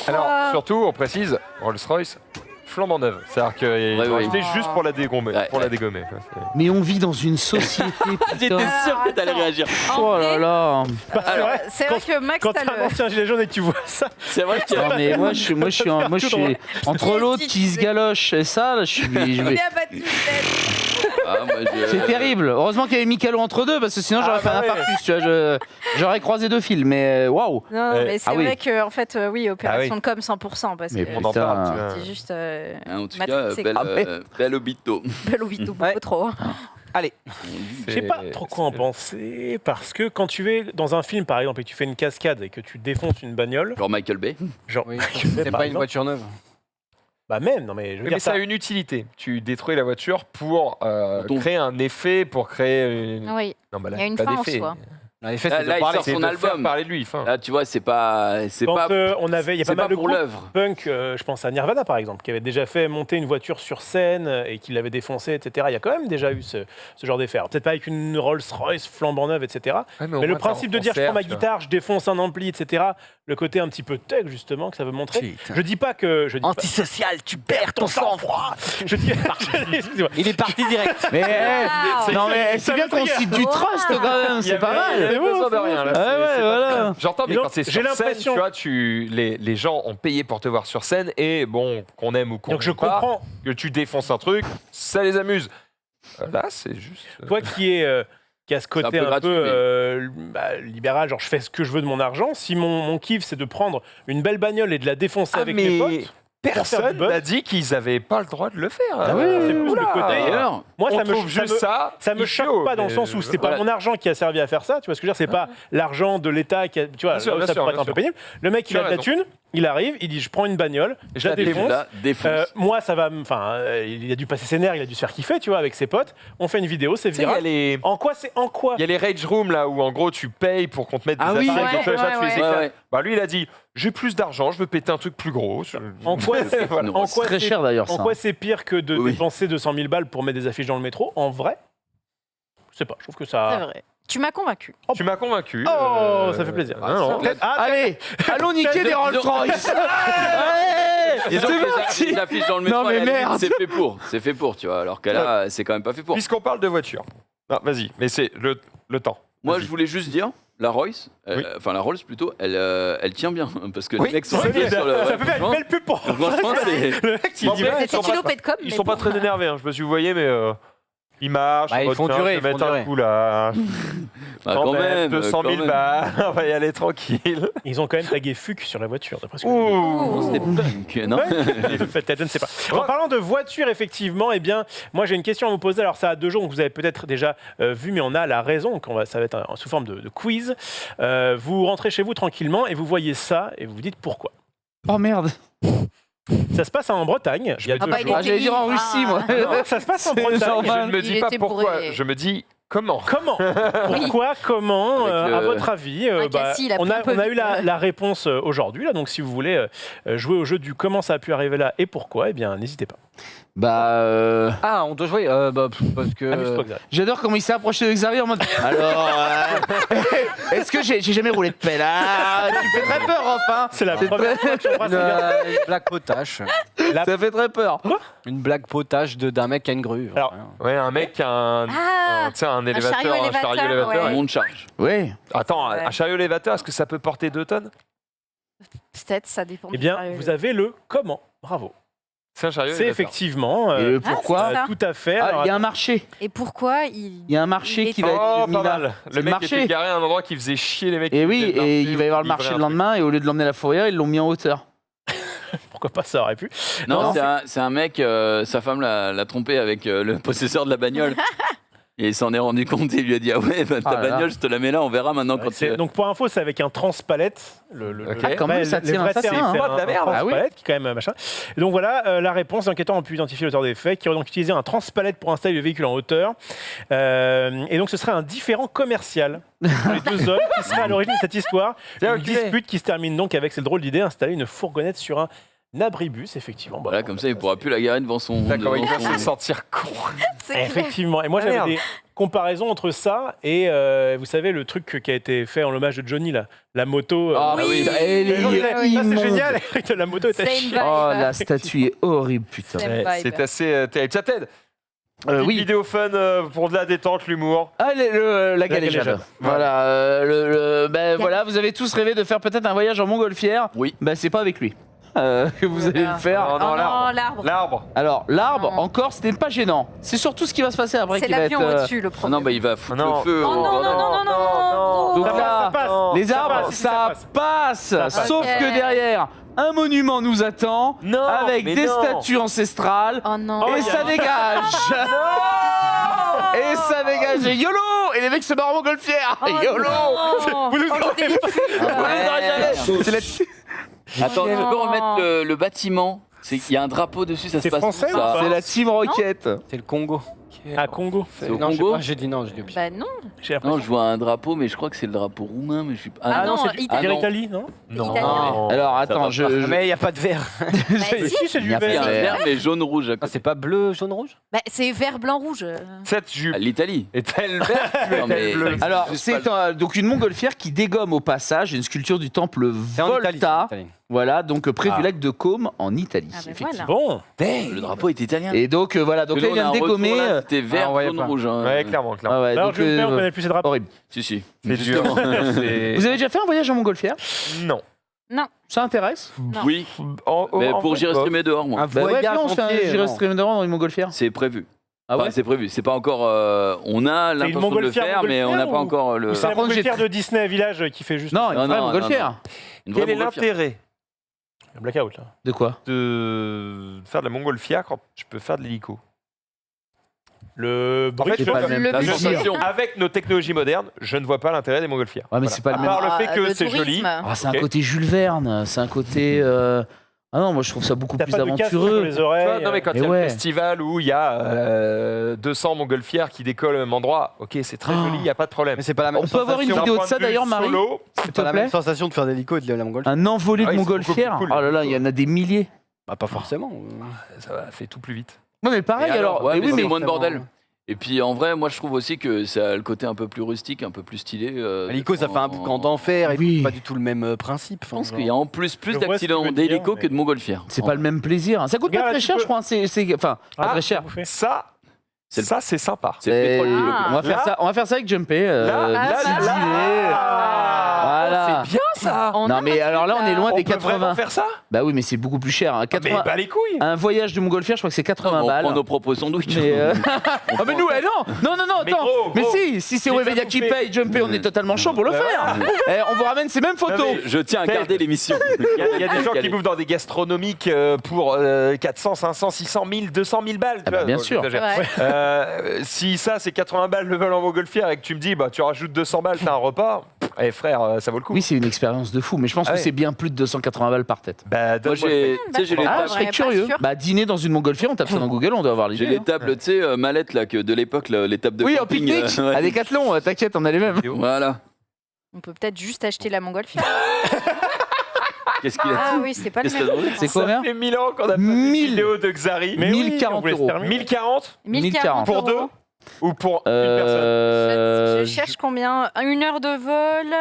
Alors, Ah. surtout, on précise, Rolls-Royce, flambant neuve. C'est-à-dire qu'ils Ouais, ont ouais. acheté juste pour la dégommer. Ouais, pour la ouais. dégommer. Mais on vit dans une société, J'étais putain. sûr que t'allais réagir. En Oh vrai, là là. Alors, c'est vrai que Max, Quand t'as t'es un le. ancien gilet jaune et que tu vois ça, C'est vrai qu'il y a... Non mais moi je suis entre l'autre qui se galoche et ça, là, je vais- Il a battu tête. Ah, moi, c'est terrible. Heureusement qu'il y avait Mikalo entre deux parce que sinon j'aurais Ah, fait un bah ouais. infarctus, tu vois, j'aurais croisé deux fils mais waouh. Non, mais c'est Ah oui. vrai que, en fait, oui, opération Ah de com 100%. Parce Mais que On en Putain. parle. tu vois. c'est juste. En tout Matrix, cas, c'est belle obito. Belle au vito, Ouais. beaucoup trop. Allez. je sais pas trop quoi en penser. Parce que quand tu es dans un film, par exemple, et que tu fais une cascade et que tu défonces une bagnole, Genre Michael Bay. genre. Oui. par C'est pas une exemple, voiture neuve. Bah, même, non mais je veux Oui, dire mais ça ça. a une utilité. Tu détruis la voiture pour ton- créer un effet, pour créer une. Oui. Non, bah là, Il y a une pas fin en d'effet. soi. En effet, Là, c'est de là, il parler. sort C'est son de faire album. parler de lui. Fin. Là, tu vois, c'est pas Quand on avait, il y a c'est pas mal de pour groupes l'œuvre. punk, je pense à Nirvana par exemple, qui avait déjà fait monter une voiture sur scène et qui l'avait défoncée, etc. Il y a quand même déjà eu ce genre d'effet. Alors, peut-être pas avec une Rolls-Royce flambant neuve, etc. Ouais, au Mais moins, le t'as principe un de dire je prends ma concert, tu vois. guitare, je défonce un ampli, etc. Le côté un petit peu tech justement que ça veut montrer. Je dis pas que je dis pas- Antisocial, tu perds ton sang-froid. je dis excusez-moi. Il est parti direct. Mais Wow. non mais c'est bien qu'on cite du trust quand même, c'est pas Il y mal. avait besoin de rien. Là. Ouais, ouais, C'est pas voilà. bien. J'entends, mais Et donc, quand c'est j'ai sur scène, tu l'impression- vois, les gens ont payé pour te voir sur scène et bon, qu'on aime ou qu'on Donc je aime pas, comprends, que tu défonces un truc, ça les amuse. Là, c'est juste. toi qui a ce côté peu un gratuit, peu libéral, genre je fais ce que je veux de mon argent. Si mon kiff c'est de prendre une belle bagnole et de la défoncer avec mes potes, pour faire personne du buzz. n'a dit qu'ils n'avaient pas le droit de le faire. Ah oui, c'est plus Oula. le côté, D'ailleurs, moi on ça me trouve juste ça me idiot, choque pas dans le mais, sens où c'était pas voilà. mon argent qui a servi à faire ça, tu vois ce que je veux dire, c'est pas l'argent de l'État qui a, tu vois, Bien sûr, là où bien ça sûr, pourrait être bien un peu sûr. pénible. Le mec il Tu a as de la raison. thune, il arrive, il dit je prends une bagnole, je la défonce. la défonce. Moi ça va, enfin il a dû passer ses nerfs, il a dû se faire kiffer, tu vois, avec ses potes. On fait une vidéo, c'est Tu sais, il y a viral. les. En quoi Il y a les rage rooms là où en gros tu payes pour qu'on te mette des Ah oui, affaires ouais, avec le chat, tu ouais, les ouais. éclates. Ouais, ouais. Bah lui il a dit j'ai plus d'argent, je veux péter un truc plus gros. En quoi c'est Voilà. en C'est quoi très c'est- cher d'ailleurs en ça. quoi c'est pire que de Oui. dépenser 200 000 balles pour mettre des affiches dans le métro? En vrai, je sais pas, je trouve que C'est ça. vrai. Tu m'as convaincu. Tu m'as convaincu. Oh, ça fait plaisir. non, non. Peut-être- ah, Allez, allons niquer des Rolls-Royce. Disons que les affiches dans le métro, Non, mais à la limite, merde. c'est fait pour, tu vois. Alors que là, c'est quand même pas fait pour. Puisqu'on parle de voiture. Non, vas-y, mais c'est le temps. Moi, Vas-y. je voulais juste dire, la Royce, Oui. enfin la Rolls plutôt, elle tient bien parce que Oui, les mecs sont ça arrivés sur le. peut faire une belle pub pour franchement, c'est. le mec il Bon, dit mais ouais, ils sont C'était une pas- OP de com. Ils mais sont pas bon. très énervés, hein. Je sais pas si vous voyez, mais Il marche, Bah, ils font durer, je vais ils font mettre un durer. coup là. Bah, quand même. 200 000 quand même. balles, on va y aller tranquille. Ils ont quand même tagué FUC sur la voiture, d'après ce que Ouh. C'était punk, non peut-être, je ne sais pas. En parlant de voiture, effectivement, eh bien, moi j'ai une question à vous poser. Alors ça a 2 jours, donc vous avez peut-être déjà vu, mais on a la raison. Donc ça va être sous forme de quiz. Vous rentrez chez vous tranquillement et vous voyez ça et vous vous dites pourquoi. Oh merde. Ça se passe en Bretagne. Il y a 2 bah, il jours. Ah, j'allais dire en Russie, moi. Non, ça se passe en C'est Bretagne. normal. Je ne me Il dis pas était pourquoi, bourré. je me dis comment. Comment Pourquoi Comment Avec À le- votre avis Cassis, il a on pris a, un peu on a eu vite. la réponse aujourd'hui. Là, donc, si vous voulez jouer au jeu du comment ça a pu arriver là et pourquoi, eh bien, n'hésitez pas. Bah, Ah, on doit jouer parce que. Amuse-toi, Xavier. j'adore comment il s'est approché de Xavier en mode. Alors, est-ce que j'ai jamais roulé de pelle? Ah, tu fais très peur, enfin. C'est la première fois que tu embrasses Une, un gars. une blague potache. Ça fait très peur. Une blague potache d'un mec qui a une grue. Alors, Ouais, un mec qui a un, Ah, tu sais, un élévateur, chariot un chariot élévateur, élévateur. ouais. Un monde charge. Oui. Attends, Ouais. un chariot élévateur, est-ce que ça peut porter 2 tonnes? peut-être, ça dépend. eh du bien, chariot. vous avez le comment. Bravo. C'est un chariot C'est élévateur. effectivement. Et pourquoi c'est ça. Tout à fait. Ah, Alors, il y a un marché. Et pourquoi Il y a un marché Il qui est- va Oh, être mis pas là. mal. C'est Le le mec marché. était garé à un endroit qui faisait chier les mecs. Et qui oui, faisaient le et marché il va y avoir ou le marché livrer le un truc. lendemain, et au lieu de l'emmener à la fourrière, ils l'ont mis en hauteur. pourquoi pas, ça aurait pu. Non, Non, c'est un mec, sa femme l'a trompé avec le possesseur de la bagnole. Et il s'en est rendu compte et il lui a dit ah ouais, bah, ta Ah là là. bagnole, je te la mets là, on verra maintenant quand tu. Donc pour info, c'est avec un transpalette. Ok. Ah, quand même, ça les tient, vrais ça termes, tient, hein. c'est Pas de la un merde. Ah oui. transpalette qui est quand même machin. Et donc voilà, la réponse. Les enquêteurs ont pu identifier l'auteur des faits, qui aurait donc utilisé un transpalette pour installer le véhicule en hauteur. Et donc ce serait un différend commercial pour les 2 hommes qui seraient à l'origine de cette histoire. Tiens, Une ok. dispute qui se termine donc avec cette drôle d'idée, installer une fourgonnette sur un abribus, effectivement. Voilà, comme ça, il pourra plus la garer devant son. D'accord, il devant vient son- se sentir con. C'est clair. Effectivement. Et moi, Ah, j'avais merde. des comparaisons entre ça et, vous savez, le truc qui a été fait en hommage de Johnny, là, la moto. Ah oui. oui, elle Les gens disaient, est ça, c'est immonde. génial, la moto était C'est une chiante. vibe. Oh, la statue est horrible, putain. Same Ouais, vibe. c'est assez terrible. Ça t'aide? Petite Oui. vidéo fun pour de la détente, l'humour. Allez, la galéjade. galéjade. Voilà, ben voilà, vous avez tous rêvé de faire peut-être un voyage en montgolfière. Oui. Ben c'est pas avec lui que vous allez le faire. Non, Oh non, l'arbre. l'arbre. L'arbre. Alors, l'arbre, Non. encore, ce n'est pas gênant. C'est surtout ce qui va se passer après C'est qui va être. l'avion au-dessus, le Ah problème. non, bah il va foutre Non. le feu. Oh au non, non, bordel. non, non, non, Donc non. là, Ça passe. les Ça arbres, passe, ça passe. Ça passe. Sauf Ok. que derrière, un monument nous attend Non, avec mais des non. statues ancestrales. Oh non. Et ça dégage. Et ça dégage. Et YOLO. Et les mecs se barrent en montgolfière. Oh YOLO. non. Vous nous Oh, aurez- le délire. C'est la- Attends, tu Non. peux remettre le bâtiment. Il y a un drapeau dessus, ça se C'est passe français où, ou ça pas c'est la Team Rocket. C'est le Congo. À Congo. C'est au Non, Congo j'ai dit non, j'ai dit au pire. Bah non. J'ai Non, l'impression. je vois un drapeau, mais je crois que c'est le drapeau roumain, mais je suis pas. Ah non, c'est Italie. dire Italie, non Non. Italien. Alors va attends, pas. je. Mais il n'y a pas de vert. Bah, Mais si. si, c'est Il du y a Il y a vert. un vert, mais jaune-rouge à Ah, côté. c'est pas bleu, jaune, rouge Bah, c'est vert, blanc, rouge. 7 jupes. Ah, L'Italie. Est-elle verte Non, mais- bleue Alors, Juste c'est donc une montgolfière qui dégomme au passage une sculpture du temple C'est en Italie. Volta. c'est en Italie. Voilà, donc près Ah. du lac de Côme en Italie. Ah, ben effectivement. Bon. Le drapeau est italien. Et donc voilà, donc là il vient de dégommer. C'était vert, ouais, jaune, pas. rouge. hein. Ouais, clairement, clairement. Ah ouais, Alors, donc, je me perds, on connaît plus ces drapeaux. horrible. Si, si. C'est dur. C'est- Vous avez déjà fait un voyage en montgolfière? Non. Ça intéresse? Non. Oui, En- mais en pour fait, j'irai bof. streamer dehors, moi. Un Bah ouais, voyage viens, on se fait un entier, j'irai non. stream dans une montgolfière. C'est prévu. Ah ouais? Enfin, c'est prévu. C'est pas encore. On a une l'intention de le montgolfière, faire, mais on n'a pas montgolfière encore le. Ou c'est la Par contre, j'ai- montgolfière de Disney Village qui fait juste Non, une Non, vraie non, montgolfière. Une vraie Quel est montgolfière. l'intérêt un blackout là. De quoi? de faire de la montgolfière quand je peux faire de l'hélico? Le bruit. fait, C'est pas le même le La budget. sensation. Avec nos technologies modernes, je ne vois pas l'intérêt des montgolfières. Ouais, mais Voilà. c'est pas À le même. part le fait que le c'est tourisme. joli. Ah, c'est Ok. un côté Jules Verne, c'est un côté. Ah non, moi je trouve ça beaucoup T'as plus pas de casque sur aventureux. les Tu vois, oreilles. non mais quand il y a Mais ouais. le festival où il y a 200 montgolfières qui décollent au même endroit, ok, c'est très Oh. joli, il n'y a pas de problème. Mais c'est pas la même On peut avoir une sensation. vidéo de D'un ça point vue d'ailleurs, Marie? solo, S'il C'est te pas la plaît. même sensation de faire des hélicos et de la montgolfière. Un envolé Ah de oui, c'est beaucoup montgolfière. plus cool. Oh là là, il y en a des milliers. Bah, pas forcément. ça va, fait tout plus vite. Ouais, mais pareil Et alors. ouais, mais mais oui, c'est mais. moins de bordel. Et puis en vrai, moi je trouve aussi que ça a le côté un peu plus rustique, un peu plus stylé. L'hélico, ça fait un boucan d'enfer et Oui. tout, pas du tout le même principe. Je pense qu'il y a en plus Je vois ce que tu d'accidents veux dire, d'hélico mais- que de montgolfière. C'est pas le même plaisir. Ça coûte Regarde, pas très tu cher, peux- je crois. Enfin, pas Ah, très cher. bouffé. Ça, C'est c'est sympa. C'est le pétrole. Ah. On va faire Là- ça. On va faire ça avec Jumpé. Là, petit là, dîner. là. Voilà. C'est bien ça. Non, mais alors là, on est loin On des peut 80. vraiment faire ça? Bah oui, mais c'est beaucoup plus cher. Hein. Mais 80... bah les couilles. Un voyage de Montgolfière, je crois que c'est 80 On balles. prend nos propres sandwichs. Mais ah mais nous, non, Mais attends. gros, Mais gros. si c'est J'ai Webedia déjà qui bouffé. paye, Jumpé, on est totalement chaud pour le faire. On vous ramène ces mêmes photos. Je tiens à garder l'émission. Il y a des gens qui bouffent dans des gastronomiques pour 400, 500, 600 000, 200 000 balles. Ah bah, bien Bon, sûr. j'exagère. C'est vrai. Si ça c'est 80 balles le vol en Montgolfière et que tu me dis bah tu rajoutes 200 balles, t'as un repas, eh frère, ça vaut le coup. Oui, c'est une expérience de fou, mais je pense Ah que ouais. c'est bien plus de 280 balles par tête. Bah Moi, donne-moi j'ai tu sais, j'ai les Ah, pas je tables- serais pas curieux. sûr. Bah, dîner dans une Montgolfière, on tape ça dans Google, on doit avoir j'ai l'idée. les tables, tu sais, mallettes là, que de l'époque, là, les tables de Oui, en camping. pique-nique, ouais. à Décathlon, t'inquiète, on a les mêmes. Voilà. On peut peut-être juste acheter la Montgolfière. Qu'est-ce qu'il a Ah oui, c'est pas le Qu'est-ce même. que c'est C'est Ça combien fait 1000 ans qu'on a pas fait de 1000. vidéo de Xari. Mais oui, 1040 on voulait se euros. terminer. 1040 1040 pour deux euros. ou pour une personne? Je cherche combien? Une heure de vol.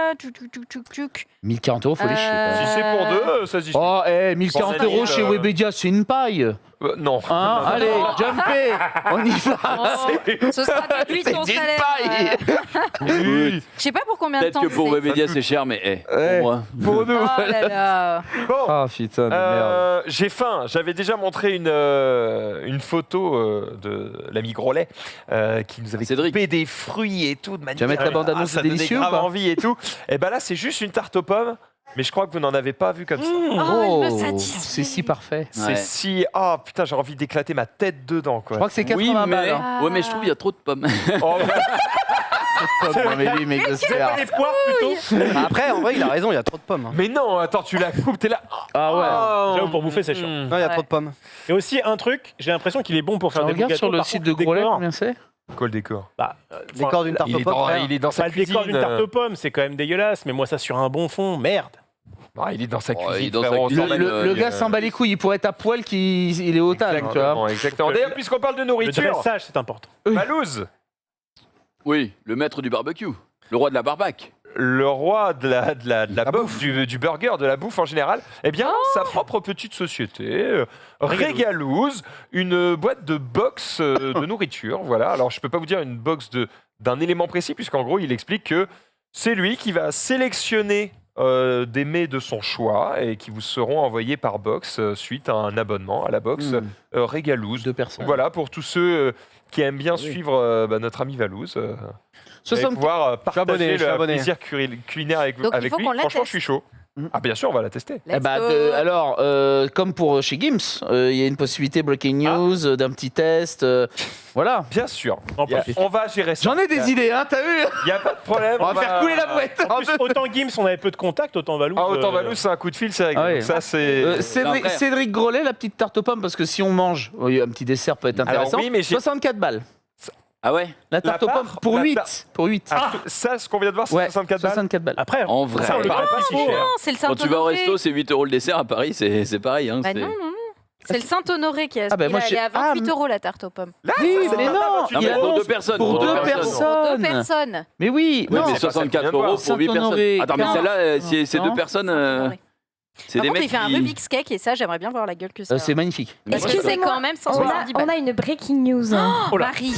Tuc. 1040 euros, faut les chier. Si c'est pour deux, ça se dit. Oh, 1040 Bon, euros chez euh, Webedia, c'est une paille. Non. Hein Allez, Jumpé, on y va. Oh, ce sera déduit de C'est ton une salaire. paille. Oui. Je sais pas pour combien de Peut-être temps que pour c'est. Webedia c'est cher, mais Ouais. pour moi. Pour nous. Oh là là. Bon. Ah putain de merde. J'ai faim. J'avais déjà montré une photo de l'ami Grolet qui nous avait Cédric. coupé des fruits et tout de manière. Tu vas mettre la bande-annonce ça de délicieux donnait ou grave pas envie et tout. Et ben là, c'est juste une tarte aux pommes, mais je crois que vous n'en avez pas vu comme ça. Oh, il me satisfait. c'est si parfait. C'est Ouais. si oh putain, j'ai envie d'éclater ma tête dedans Je quoi. crois que c'est 80 Oui, mais... balles. Hein. Ouais, mais je trouve qu'il y a trop de pommes. Oh, Non, mais lui, mais j'espère. Les poires plutôt. Après, en vrai, il a raison, il y a trop de pommes. hein. mais non, attends, tu la coupes, t'es là. Ah ouais. Oh. J'avoue, pour bouffer, c'est chiant. Non, il y a Ouais. trop de pommes. Et aussi, un truc, j'ai l'impression qu'il est bon pour faire Tu des regardes gâteaux. sur le par site contre, de Grolet, décor, combien c'est Quoi le décor? bah, Décor d'une tarte Il aux est pommes. dans, frère. il est dans sa le cuisine. décor d'une tarte aux pommes, c'est quand même dégueulasse, mais moi, ça sur un bon fond, merde. Ah, il est dans sa Oh, il est cuisine. dans sa frérot, cuisine. on s'en Le met, gars s'en bat les couilles, il pourrait être à poil qu'il est au tal, tu vois. Exactement, exactement. D'ailleurs, puisqu'on parle de Le nourriture, dressage, c'est important. Malouz, Oui, le maître du barbecue. Le roi de la barbac. le roi de la bouffe, du burger, de la bouffe en général, eh bien, sa propre petite société, Régalouz, une boîte de box de nourriture. Voilà. Alors, je peux pas vous dire une box d'un élément précis, puisqu'en gros, il explique que c'est lui qui va sélectionner des mets de son choix et qui vous seront envoyés par box suite à un abonnement à la box Régalouz. 2 personnes. Voilà, pour tous ceux qui aiment bien suivre notre ami Valouz. Et 60... pouvoir partager je suis le abonné. plaisir culinaire avec, Donc, il avec faut lui. qu'on la Franchement, teste. je suis chaud. Ah bien sûr, on va la tester. Eh bah, alors, comme pour chez Gims, il y a une possibilité breaking news, d'un petit test. Voilà. Bien sûr. En plus, On va gérer ça. J'en ai des idées, hein, t'as vu Il n'y a pas de problème. On va faire couler la boîte. en plus, autant Gims, on avait peu de contact, autant Valou. Ah, autant Valouz, c'est un coup de fil, c'est réglé. Ah ouais. Donc ça, c'est... Cédric, Après. Cédric Grolet, la petite tarte aux pommes, parce que si on mange, oui, un petit dessert peut être Alors intéressant. oui, mais j'ai- 64 balles. Ah ouais. La tarte La aux part, pommes pour la 8. Pour 8. Ah, ça, ce qu'on vient de voir, c'est Ouais, 64 balles. 64 balles. Après, En vrai. Ça me paraît pas si cher. Non, c'est le Quand tu vas au Saint-Honoré. resto, c'est 8 € le dessert. À Paris, c'est pareil. Hein, Bah c'est- non. C'est le Saint-Honoré qui a. Ah bah moi, elle est à 28 ah, euros la tarte aux pommes. Là, Oui, ça, mais ça, non, ça, Non, il mais a pour onze 2 personnes. pour deux Pour personnes. deux personnes. Mais oui, Ouais, non. mais c'est pas ça que 64 je viens de € voir. pour 8 personnes. Saint-Honoré. Attends, mais Non. celle-là, c'est Non. 2 personnes. C'est Par des contre, mecs il fait un qui- Rubik's Cake et ça, j'aimerais bien voir la gueule que ça. C'est magnifique. Mais Parce que c'est Excusez-moi, quand même On 170 a balles. une breaking news. Oh, Marie.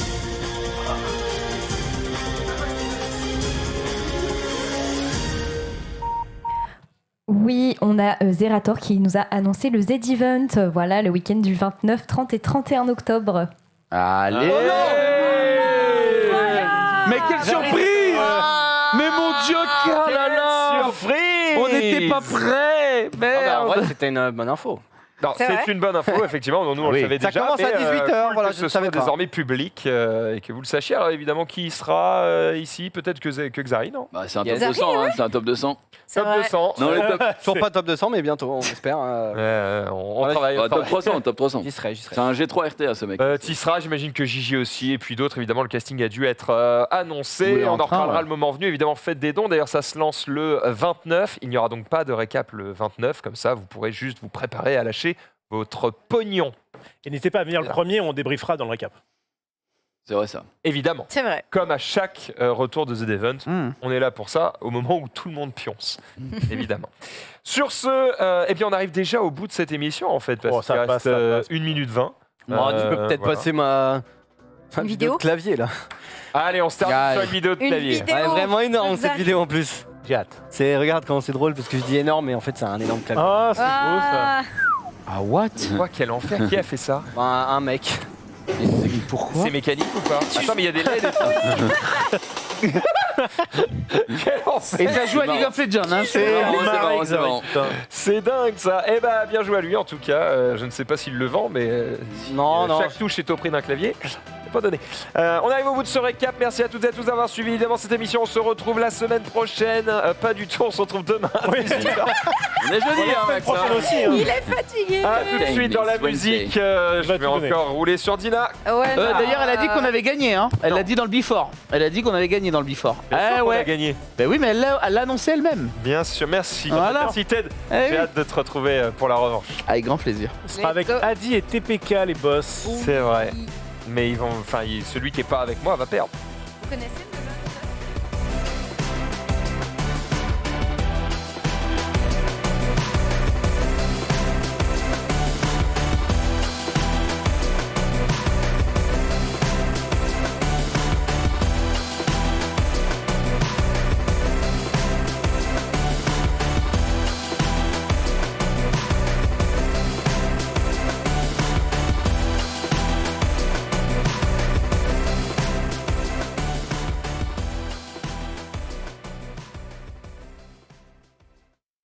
Oui, on a Zerator qui nous a annoncé le Z-Event, voilà, le week-end du 29, 30 et 31 octobre. Allez Mais quelle surprise Mais mon Dieu, oh là là surprise. On n'était pas prêts Ah bah, en Merde vrai, c'était une bonne info. Non, C'est vrai c'est une bonne info, effectivement. Nous, on Oui. le savait Ça déjà. commence à mais, 18 heures, cool voilà, que je ce ne savais soit pas. désormais public et que vous le sachiez. Alors, évidemment, qui sera ici? Peut-être que Xari, non? Bah, c'est un Yes. top 200. Hein, c'est un top 200. C'est Top vrai. 200. Non, le top, Toujours pas top 200, mais bientôt, on espère. On Voilà, travaille. on top travaille. 300. Top 300. J'y serai, j'y serai. C'est un G3 RTA, ce mec. Tu y seras, j'imagine que Gigi aussi, et puis d'autres. Évidemment, le casting a dû être annoncé. Oui, en on en train, reparlera ouais. le moment venu. Évidemment, faites des dons. D'ailleurs, ça se lance le 29. Il n'y aura donc pas de récap le 29. Comme ça, vous pourrez juste vous préparer à lâcher votre pognon. et n'hésitez pas à venir le premier, on débriefera dans le récap. C'est vrai, ça. Évidemment. C'est vrai. Comme à chaque retour de The Event, on est là pour ça au moment où tout le monde pionce, évidemment. Sur ce, eh bien, on arrive déjà au bout de cette émission, en fait, parce Oh, ça qu'il passe, reste ça passe. 1 minute 20. Tu peux peut-être voilà. passer ma vidéo de clavier là. Allez, on se termine Aïe. sur une vidéo de Une clavier. vidéo. Ouais, vraiment énorme Exact. cette vidéo en plus. J'ai hâte. Regarde comment c'est drôle parce que je dis énorme, mais en fait c'est un énorme clavier. Ah, c'est beau ça. Ah, Ah, what? Quoi, quel enfer. Qui a fait ça? Un mec. Pourquoi? C'est mécanique ou pas? Attends, mais il y a des LED et tout. Quel enfer. Et ça joue à League of Legends, hein? C'est marrant, c'est marrant. C'est dingue ça. Eh ben, bien joué à lui en tout cas. Je ne sais pas s'il le vend, mais si, Non. chaque touche est au prix d'un clavier. C'est pas donné. On arrive au bout de ce récap. Merci à toutes et à tous d'avoir suivi évidemment cette émission. On se retrouve la semaine prochaine. Pas du tout, on se retrouve demain. à 18h. On est jeudi, hein, Max. Prochaine aussi. Hein. il est fatigué. A tout de suite dans la Wednesday. musique. Je Va vais tout donner. encore rouler sur Dina. Ouais, non, D'ailleurs, elle a dit qu'on avait gagné, hein. Elle Non. l'a dit dans le before. Elle a dit qu'on avait gagné dans le before. Bien sûr Ah qu'on a ouais. gagné. Ben oui, mais elle l'a annoncé elle-même. Bien sûr, merci. Voilà. Merci Ted. Eh J'ai oui. hâte de te retrouver pour la revanche. Avec grand plaisir. Ce sera avec Adi et TPK, les boss. C'est vrai. Mais ils vont, celui qui est pas avec moi va perdre. Vous connaissez